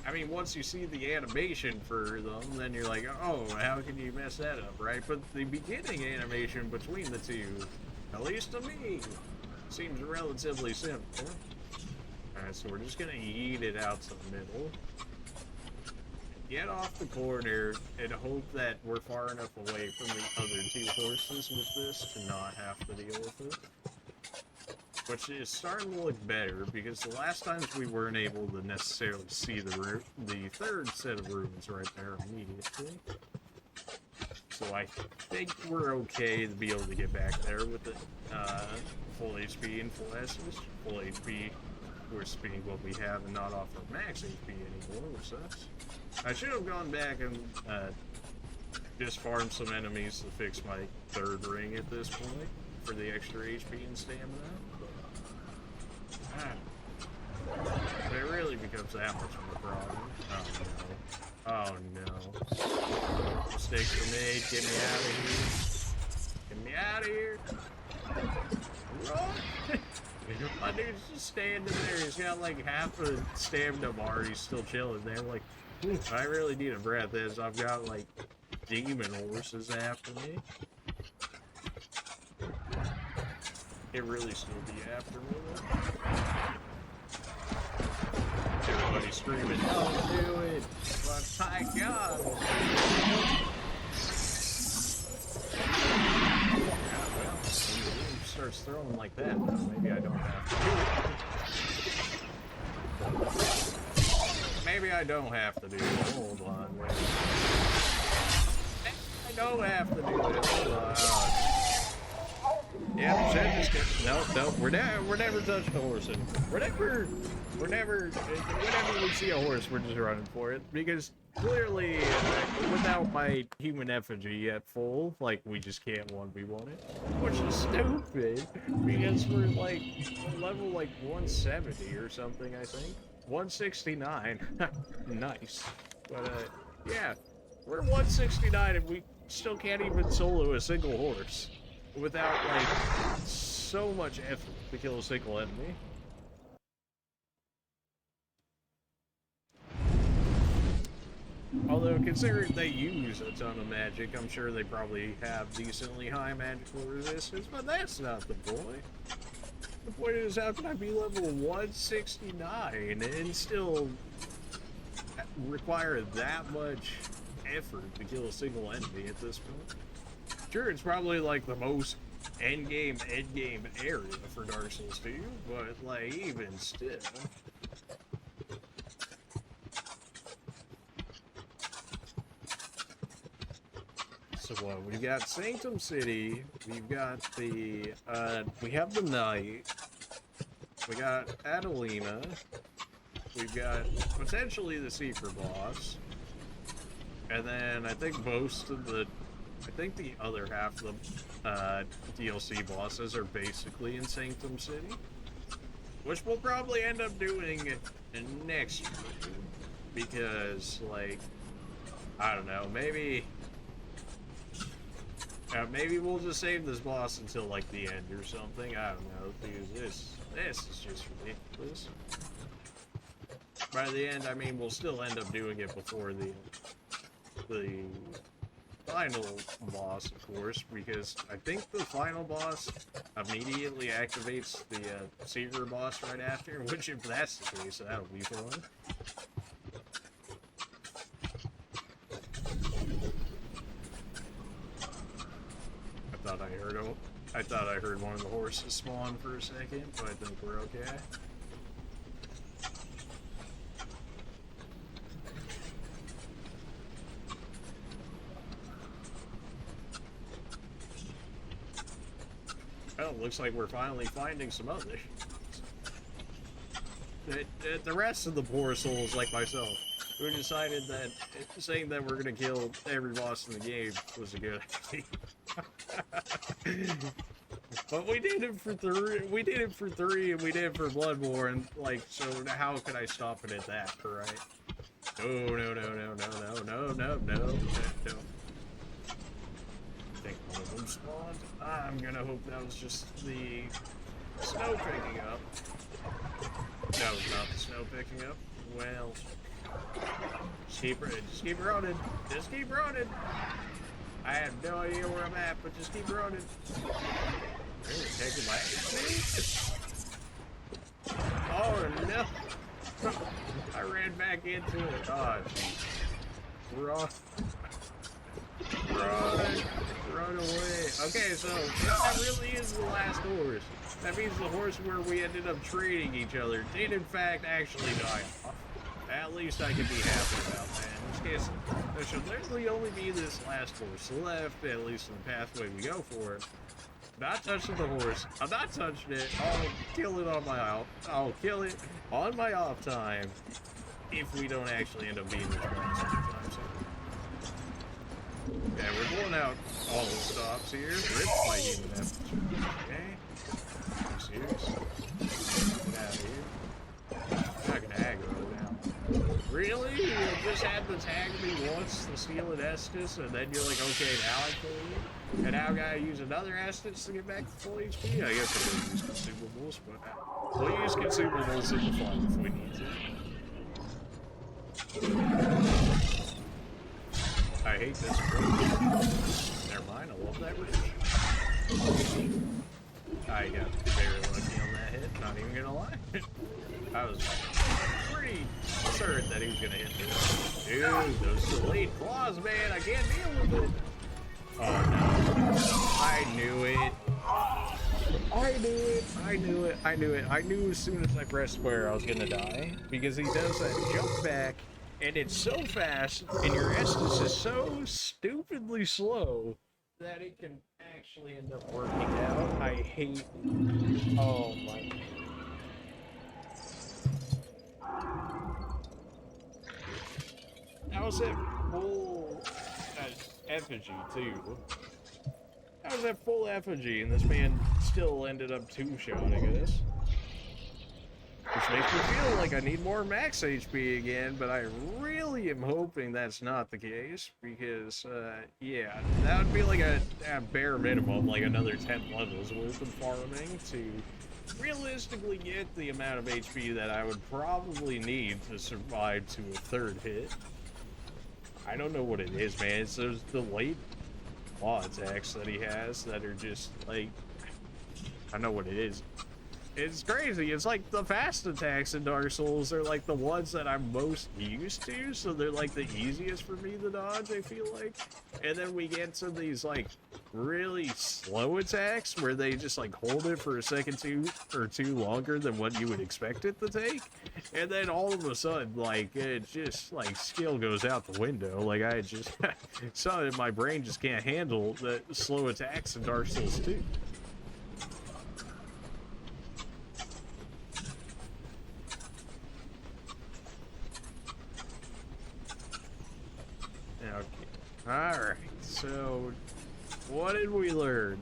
I mean, once you see the animation for them, then you're like, oh, how can you mess that up, right? But the beginning animation between the two, at least to me, seems relatively simple. Alright, so we're just gonna yeet it out to the middle. Get off the corner and hope that we're far enough away from the other 2 horses with this to not have to deal with it. which is starting to look better because the last times we weren't able to necessarily see the third set of ruins right there immediately. So I think we're okay to be able to get back there with the full HP and full S's. Full HP, we're speeding what we have and not off our max HP anymore, which sucks. I should have gone back and just farmed some enemies to fix my third ring at this point for the extra HP and stamina. But it really becomes that much of a problem. Oh no. Mistakes were made. Get me out of here. Get me out of here. Run! My dude's just standing there. He's got like half a stamina bar. He's still chilling there. Like, I really need a breath as I've got like demon horses after me. It really still be after me though. Everybody screaming, don't do it! But my God! Yeah, well, when the room starts throwing like that, maybe I don't have to do it. Maybe I don't have to do it. Hold on, wait. I don't have to do it. Hold on. Yeah, just no, we're never touching a horse anymore. Whenever we see a horse, we're just running for it because clearly, without my human effigy at full, like we just can't 1v1 it, which is stupid because we're like level like 170 or something, I think 169. Nice, but yeah, we're 169 and we still can't even solo a single horse without like so much effort to kill a single enemy. Although, considering they use a ton of magic, I'm sure they probably have decently high magical resistance, but that's not the point. The point is, how can I be level 169 and still require that much effort to kill a single enemy at this point? Sure, it's probably like the most endgame area for Dark Souls 2, but like, even still. So what? We've got Sanctum City, we've got the, we have the Knight, we got Adelina, we've got potentially the Secret Boss, and then I think most of the, the other half of the DLC bosses are basically in Sanctum City, which we'll probably end up doing next year, because, like, I don't know, maybe we'll just save this boss until, like, the end or something. I don't know, because this is just ridiculous. By the end, I mean, we'll still end up doing it before the final boss, of course, because I think the final boss immediately activates the secret boss right after, which, if that's the case, that'll be fun. I thought I heard one of the horses spawn for a second, but I think we're okay. Well, looks like we're finally finding some others. The rest of the poor souls, like myself, who decided that saying that we're gonna kill every boss in the game was a good idea. But we did it for three, and we did it for Bloodborne, like, so how could I stop it at that, right? No. I think one of them spawned. I'm gonna hope that was just the snow picking up. That was not the snow picking up. Well, just keep running. Just keep running. I have no idea where I'm at, but just keep running. Really taking my Oh no! I ran back into it. Oh jeez. We're off. Run! Run away. Okay, so that really is the last horse. That means the horse where we ended up trading each other did in fact actually die off. At least I can be happy about that. In this case, there should literally only be this last horse left, at least in the pathway we go for it. Not touching the horse. I'm not touching it. I'll kill it on my off. I'll kill it on my off time if we don't actually end up being this sometime soon. Okay, we're pulling out all the stops here. Rip my human effort. Okay. I'm serious. Get out of here. I'm not gonna aggro now. Really? You just had to tag me once to steal an Estus, and then you're like, okay, now I kill you? And now I gotta use another Estus to get back to full HP? I guess we'll use consumables, but we'll use consumables in the farm if we need to. I hate this bridge. Never mind, I love that bridge. I got very lucky on that hit, not even gonna lie. I was pretty certain that he was gonna hit me. Dude, those delayed claws, man, I can't deal with it. Oh no. I knew it. I knew it. I knew it. I knew it. I knew as soon as I pressed square I was gonna die. Because he does that jump back, and it's so fast, and your Estus is so stupidly slow that it can actually end up working out. I hate. Oh my god. That was at full effigy too. That was at full effigy, and this man still ended up two-shotting us. Which makes me feel like I need more max HP again, but I really am hoping that's not the case, because, yeah, that would be like a bare minimum, like another 10 levels worth of farming to realistically get the amount of HP that I would probably need to survive to a third hit. I don't know what it is, man. It's those delayed claw attacks that he has that are just, like, I don't know what it is. It's crazy. It's like the fast attacks in Dark Souls are like the ones that I'm most used to, so they're like the easiest for me to dodge, I feel like. And then we get to these like really slow attacks where they just like hold it for a second or two longer than what you would expect it to take. And then all of a sudden, like, it just like skill goes out the window. Like I just, so my brain just can't handle the slow attacks in Dark Souls 2. Alright, so what did we learn?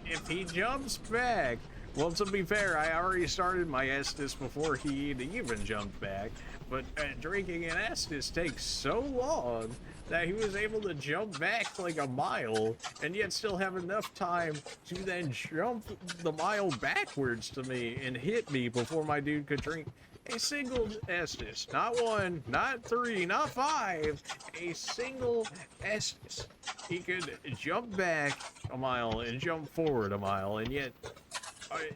If he jumps back, well, to be fair, I already started my Estus before he even jumped back, but drinking an Estus takes so long that he was able to jump back like a mile and yet still have enough time to then jump the mile backwards to me and hit me before my dude could drink a single Estus. Not one, not three, not five, a single Estus. He could jump back a mile and jump forward a mile, and yet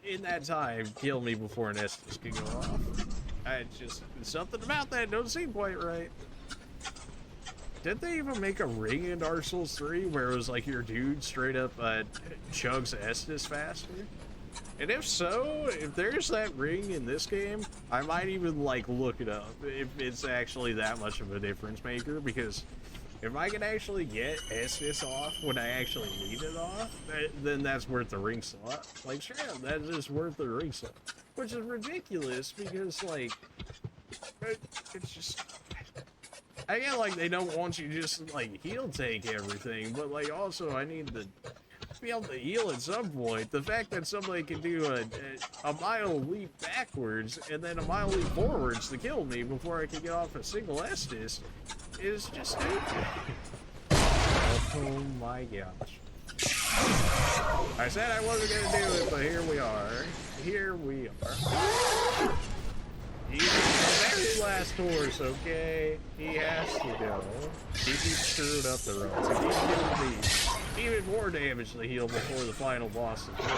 in that time kill me before an Estus could go off. It's just something about that don't seem quite right. Did they even make a ring in Dark Souls 3 where it was like your dude straight up chugs Estus faster? And if so, if there's that ring in this game, I might even like look it up if it's actually that much of a difference maker, because if I can actually get Estus off when I actually need it off, then that's worth the ring slot. Like, sure, that is worth the ring slot. Which is ridiculous because, like, it's just, I get like they don't want you just like heal take everything, but like also I need to be able to heal at some point. The fact that somebody can do a mile leap backwards and then a mile leap forwards to kill me before I can get off a single Estus is just stupid. Oh my gosh. I said I wasn't gonna do it, but here we are. Here we are. He's the very last horse, okay? He has to go. He keeps screwing up the roads. He keeps giving me even more damage to heal before the final boss is done.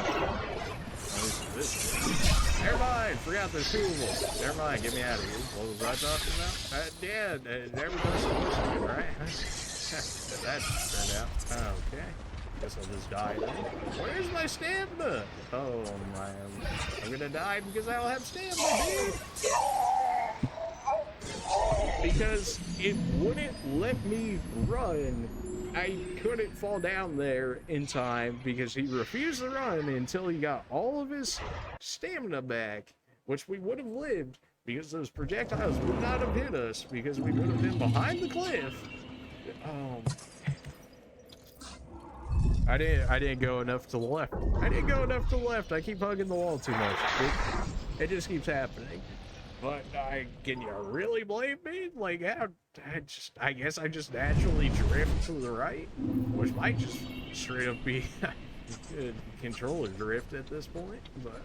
Never mind, forgot there's two of them. Never mind, get me out of here. What was I talking about? Yeah, everybody's supposed to, right? That turned out. Okay. Guess I'll just die then. Where's my stamina? Oh man. I'm gonna die because I don't have stamina, dude. Because it wouldn't let me run. I couldn't fall down there in time because he refused to run until he got all of his stamina back, which we would have lived because those projectiles would not have hit us because we would have been behind the cliff. I didn't go enough to the left. I didn't go enough to the left. I keep hugging the wall too much. It just keeps happening. But can you really blame me? Like, how? I guess I just naturally drift to the right, which might just straight up be controller drift at this point. But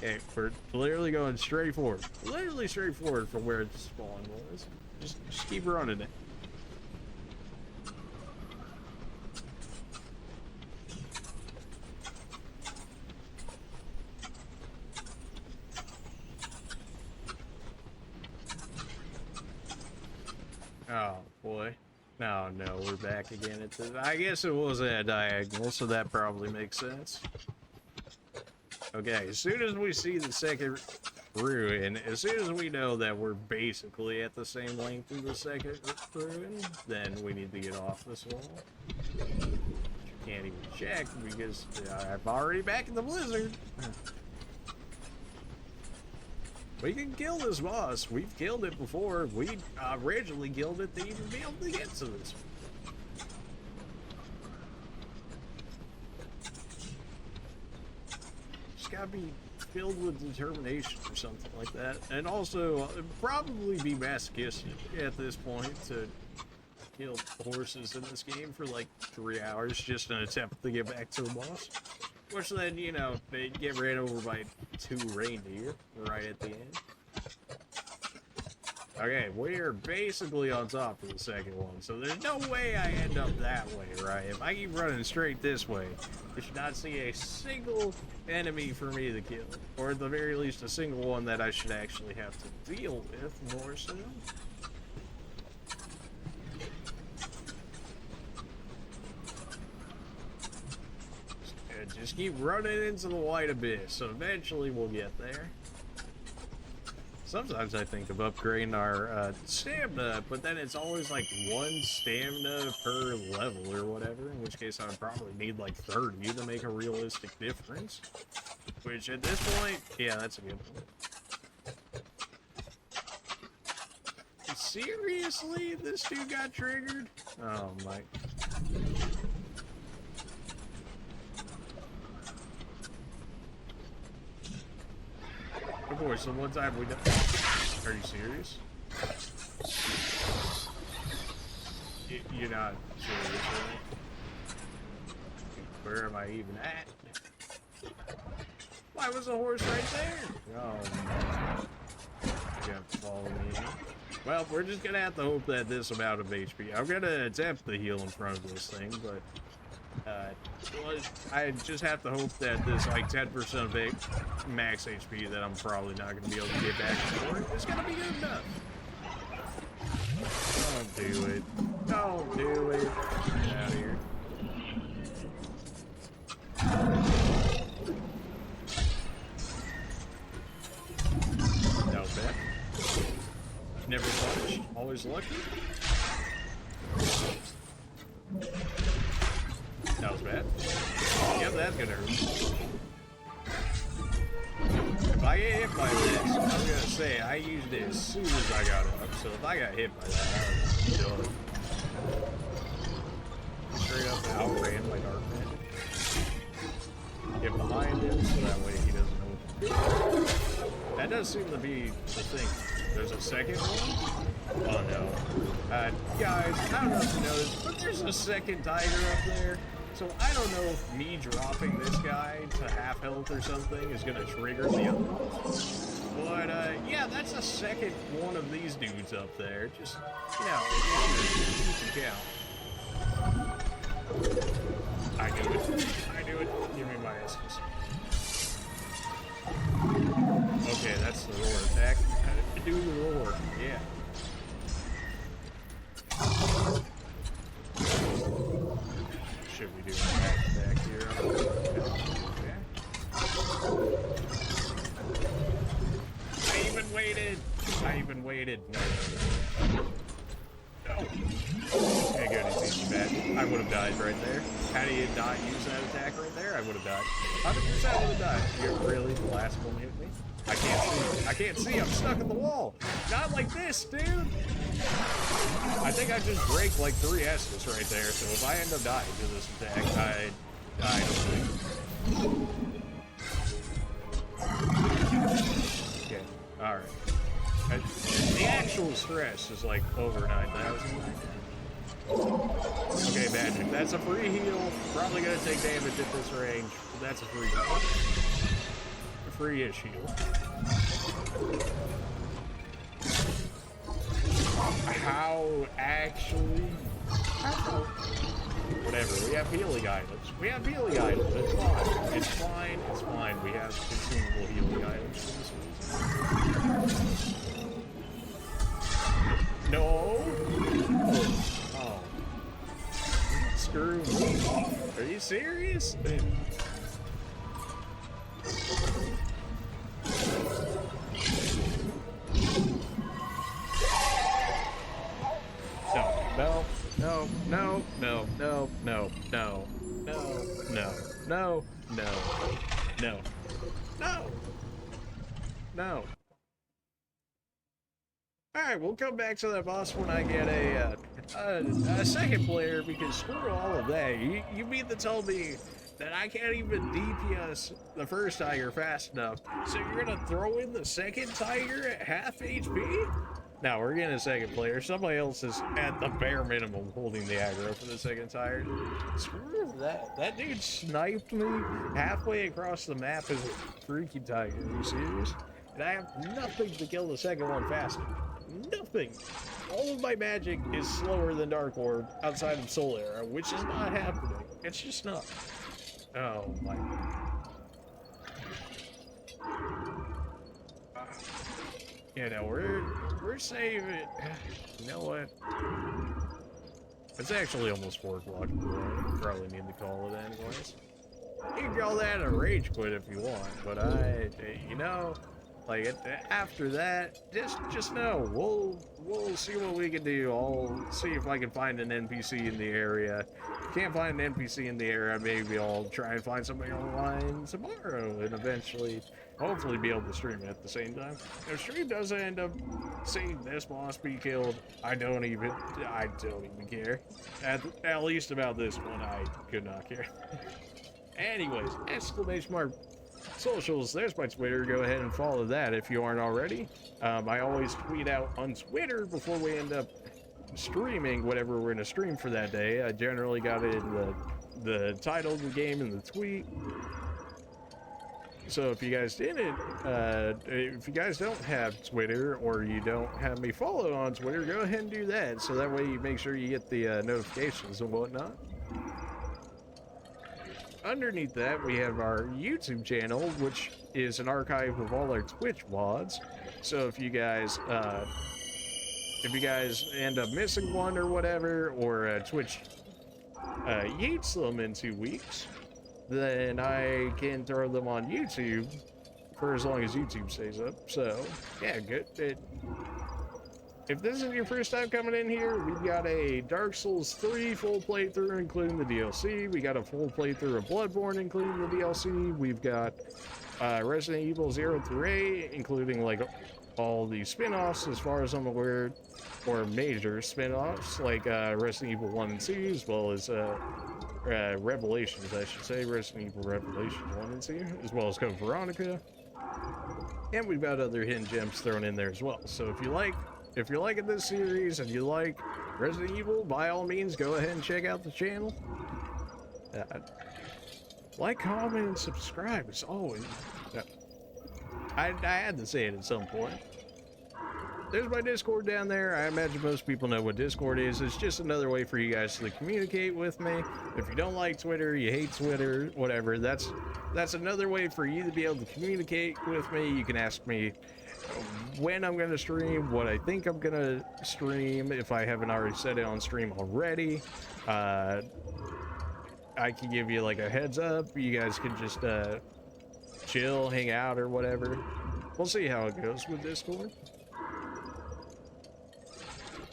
hey, we're literally going straight forward, literally straight forward from where the spawn was. Just keep running it. Oh boy. No, we're back again at this. I guess it was at diagonal, so that probably makes sense. Okay, as soon as we see the second ruin, as soon as we know that we're basically at the same length as the second ruin, then we need to get off this wall. Can't even check because I'm already back in the blizzard. We can kill this boss. We've killed it before. We originally killed it to even be able to get to this. Just gotta be filled with determination or something like that. And also, probably be masochistic at this point to kill horses in this game for like 3 hours just in an attempt to get back to the boss. Which then, you know, they get ran over by 2 reindeer right at the end. Okay, we're basically on top of the second one, so there's no way I end up that way, right? If I keep running straight this way, I should not see a single enemy for me to kill. Or at the very least, a single one that I should actually have to deal with more so. Just keep running into the white abyss, so eventually we'll get there. Sometimes I think of upgrading our stamina, but then it's always like 1 stamina per level or whatever, in which case I would probably need like 30 to make a realistic difference. Which at this point, yeah, that's a good point. Seriously? This dude got triggered? Oh my... Of course, the one time we done... Are you serious? You're not serious, right? Where am I even at? Why was the horse right there? Oh, no. You have to follow me. Well, we're just gonna have to hope that this amount of HP... I'm gonna attempt to heal in front of this thing, but... I just have to hope that this like 10% of it max HP that I'm probably not going to be able to get back for is going to be good enough. Don't do it. Don't do it. Get out of here. That was bad. Never touched. Always lucky. That was bad. Yep, that's gonna hurt. If I get hit by this, I'm gonna say I used it as soon as I got it up, so if I got hit by that, I was done. Straight up outran my dark magic. Get behind him so that way he doesn't know what to do. That does seem to be the thing. There's a second one? Oh no. Guys, I don't know if you noticed, but there's a second tiger up there. So I don't know if me dropping this guy to half health or something is gonna trigger the other one. But yeah, that's a second one of these dudes up there. Just, you know, you can count. I knew it. I knew it. Give me my essence. Okay, that's the roar attack. Do the roar. Yeah. I even waited. No. No. Can't go to easy back. I would have died right there. How do you not use that attack right there? I would have died. 100% would have died. You're really the last one hit me? I can't see. I can't see. I'm stuck in the wall. Not like this, dude. I think I just break like 3 S's right there. So if I end up dying to this attack, I don't think. Okay. All right. The actual stress is like over 9,000. Okay, magic. That's a free heal. Probably gonna take damage at this range. But that's a free heal. A free-ish heal. How actually? How? Whatever. We have healing items. We have healing items. It's fine. It's fine. It's fine. We have consumable healing items for this reason. No. Oh. Screw me. Are you serious? No, no, no, no, no, no, no, no, no, no, no, no, no, no. Alright, we'll come back to that boss when I get a second player, because screw all of that. You mean to tell me that I can't even DPS the first tiger fast enough, so you're gonna throw in the second tiger at half HP? Now we're getting a second player. Somebody else is at the bare minimum holding the aggro for the second tiger. Screw that. That dude sniped me halfway across the map as a freaky tiger. Are you serious? And I have nothing to kill the second one faster. Nothing. All of my magic is slower than Dark Orb outside of Soul Era, which is not happening. It's just not. Oh my god. You know, we're saving. You know what? It's actually almost 4 o'clock in the morning. Probably need to call it anyways. You can call that a rage quit if you want, but you know, like after that, just know we'll see what we can do. I'll see if I can find an NPC in the area. If I can't find an NPC in the area, maybe I'll try and find somebody online tomorrow, and eventually, hopefully, be able to stream it at the same time. If stream doesn't end up seeing this boss be killed, I don't even care. At least about this one, I could not care. Anyways, exclamation mark socials, there's my Twitter. Go ahead and follow that if you aren't already. I always tweet out on Twitter before we end up streaming whatever we're gonna stream for that day. I generally got it in the title of the game and the tweet. So if you guys didn't, if you guys don't have Twitter or you don't have me followed on Twitter, go ahead and do that. So that way you make sure you get the notifications and whatnot. Underneath that, we have our YouTube channel, which is an archive of all our Twitch VODs. So if you guys end up missing one or whatever, or Twitch yeets them in 2 weeks, then I can throw them on YouTube for as long as YouTube stays up. So yeah, good. If this is your first time coming in here, we've got a Dark Souls 3 full playthrough, including the DLC. We got a full playthrough of Bloodborne, including the DLC. We've got Resident Evil 0 through 8, including like all the spin-offs, as far as I'm aware, or major spin-offs, like Resident Evil 1 and 2, as well as Revelations, I should say, Resident Evil Revelations 1 and 2, as well as Code Veronica. And we've got other hidden gems thrown in there as well. So if you're liking this series and you like Resident Evil, by all means, go ahead and check out the channel. Like, comment, and subscribe. It's always... I had to say it at some point. There's my Discord down there. I imagine most people know what Discord is. It's just another way for you guys to communicate with me. If you don't like Twitter, you hate Twitter, whatever, that's another way for you to be able to communicate with me. You can ask me when I'm going to stream, what I think I'm going to stream, if I haven't already said it on stream already. I can give you like a heads up. You guys can just chill, hang out, or whatever. We'll see how it goes with Discord.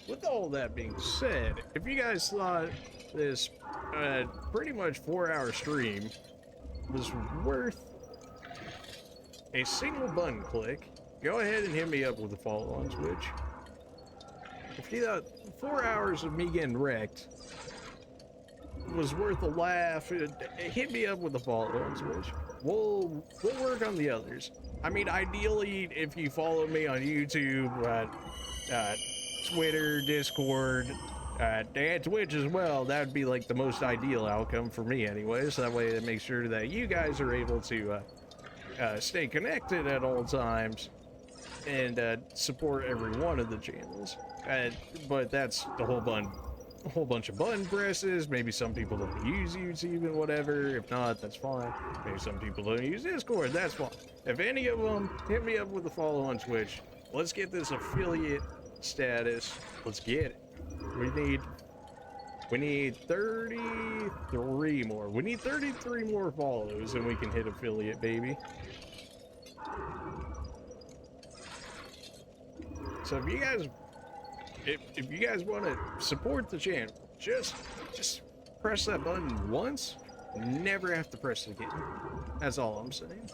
with all that being said, if you guys thought this pretty much 4-hour stream was worth a single button click, go ahead and hit me up with a follow on Twitch. If you thought 4 hours of me getting wrecked was worth a laugh, hit me up with a follow on Twitch. We'll work on the others. I mean, ideally, if you follow me on YouTube, Twitter, Discord, and Twitch as well, that would be like the most ideal outcome for me anyways. That way it makes sure that you guys are able to stay connected at all times and support every one of the channels. But that's the whole bunch of button presses. Maybe some people don't use YouTube and whatever. If not, that's fine. Maybe some people don't use Discord. That's fine. If any of them, hit me up with a follow on Twitch. Let's get this affiliate status. Let's get it. We need 33 more. We need 33 more follows and we can hit affiliate, baby. So if you guys want to support the channel, just press that button once, never have to press it again. That's all I'm saying.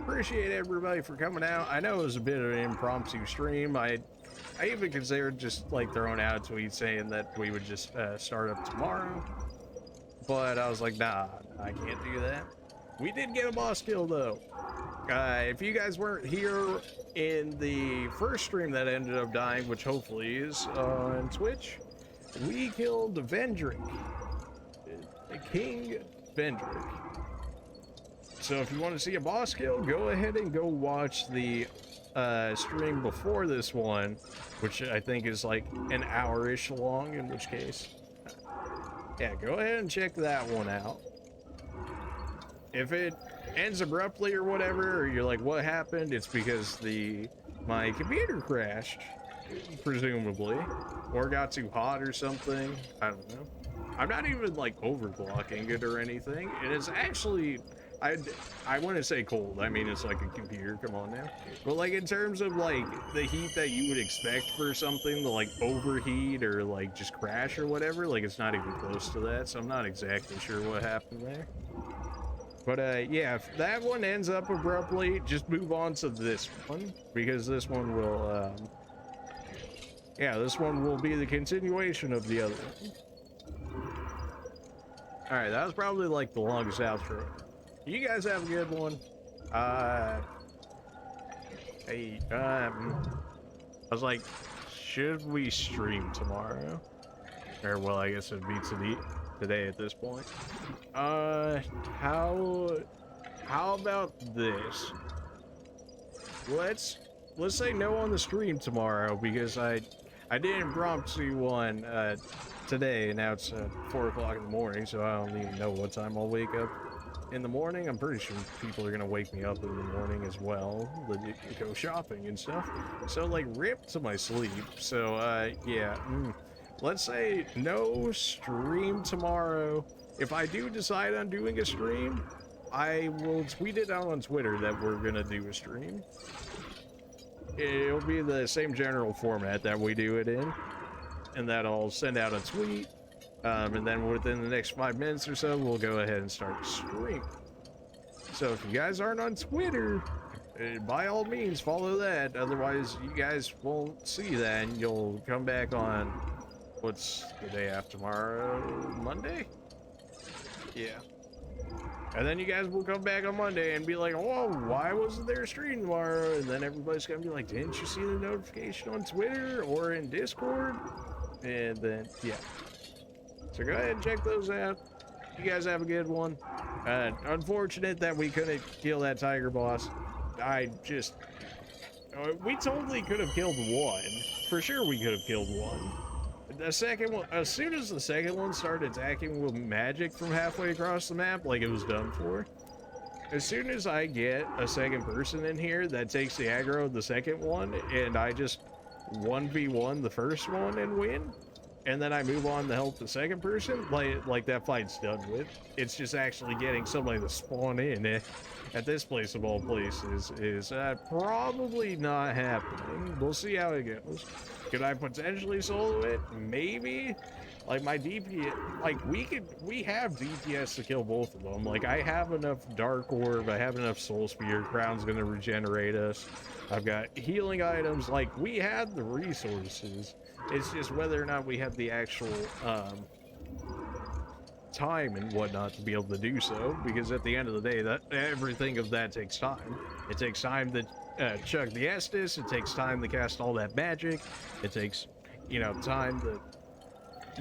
Appreciate everybody for coming out. I know it was a bit of an impromptu stream. I even considered just like throwing out a tweet saying that we would just start up tomorrow, but I was like, nah, I can't do that. We did get a boss kill though. If you guys weren't here in the first stream that ended up dying, which hopefully is on Twitch, we killed Vendrick, King Vendrick. So if you want to see a boss kill, go ahead and go watch the stream before this one, which I think is like an hour-ish long, in which case, yeah, go ahead and check that one out. If it ends abruptly or whatever, or you're like, what happened? It's because my computer crashed, presumably, or got too hot or something. I don't know. I'm not even like overclocking it or anything. And it's actually, I wouldn't say cold. I mean, it's like a computer. Come on now. But like in terms of like the heat that you would expect for something to like overheat or like just crash or whatever, like it's not even close to that. So I'm not exactly sure what happened there. But yeah, if that one ends up abruptly, just move on to this one, because this one will, yeah, this one will be the continuation of the other one. Alright, that was probably like the longest outro. You guys have a good one. Hey, I was like, should we stream tomorrow? Or, well, I guess it'd be today at this point. How about this? Let's say no on the stream tomorrow, because I did an impromptu one today, and now it's 4 o'clock in the morning, so I don't even know what time I'll wake up in the morning. I'm pretty sure people are gonna wake me up in the morning as well, to go shopping and stuff. So like, rip to my sleep. So yeah. Let's say no stream tomorrow. If I do decide on doing a stream, I will tweet it out on Twitter that we're gonna do a stream. It'll be the same general format that we do it in, and that I'll send out a tweet, and then within the next 5 minutes or so, we'll go ahead and start a stream. So if you guys aren't on Twitter, by all means follow that. Otherwise, you guys won't see that, and you'll come back on, what's the day after tomorrow? Monday? Yeah. And then you guys will come back on Monday and be like, whoa, why wasn't there a stream tomorrow? And then everybody's gonna be like, didn't you see the notification on Twitter or in Discord? And then, yeah. So go ahead and check those out. You guys have a good one. Unfortunate that we couldn't kill that tiger boss. We totally could have killed one. For sure we could have killed one. The second one, as soon as the second one started attacking with magic from halfway across the map, like it was done for. As soon as I get a second person in here that takes the aggro of the second one, and I just 1v1 the first one and win, and then I move on to help the second person, like that fight's done with. It's just actually getting somebody to spawn in at this place of all places is probably not happening. We'll see how it goes. Could I potentially solo it? Maybe. Like my DPS, like we have DPS to kill both of them. Like I have enough Dark Orb, I have enough Soul Spear, Crown's gonna regenerate us. I've got healing items, like we had the resources. It's just whether or not we have the actual time and whatnot to be able to do so, because at the end of the day, that everything of that takes time. It takes time to chug the Estus, it takes time to cast all that magic, it takes, you know, time to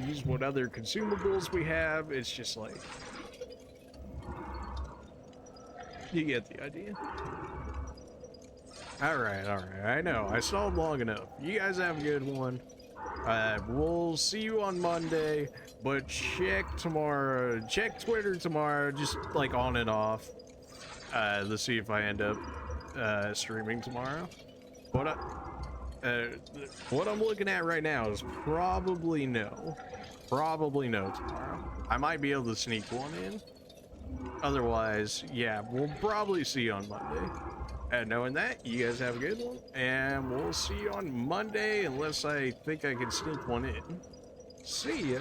use what other consumables we have. It's just like, you get the idea. Alright, I know, I stalled long enough. You guys have a good one. We'll see you on Monday, but check Twitter tomorrow, just like on and off, to see if I end up streaming tomorrow. But what I'm looking at right now is probably no tomorrow. I might be able to sneak one in. Otherwise, yeah, we'll probably see you on Monday. Knowing that, you guys have a good one, and we'll see you on Monday, unless I think I can sneak one in. See ya.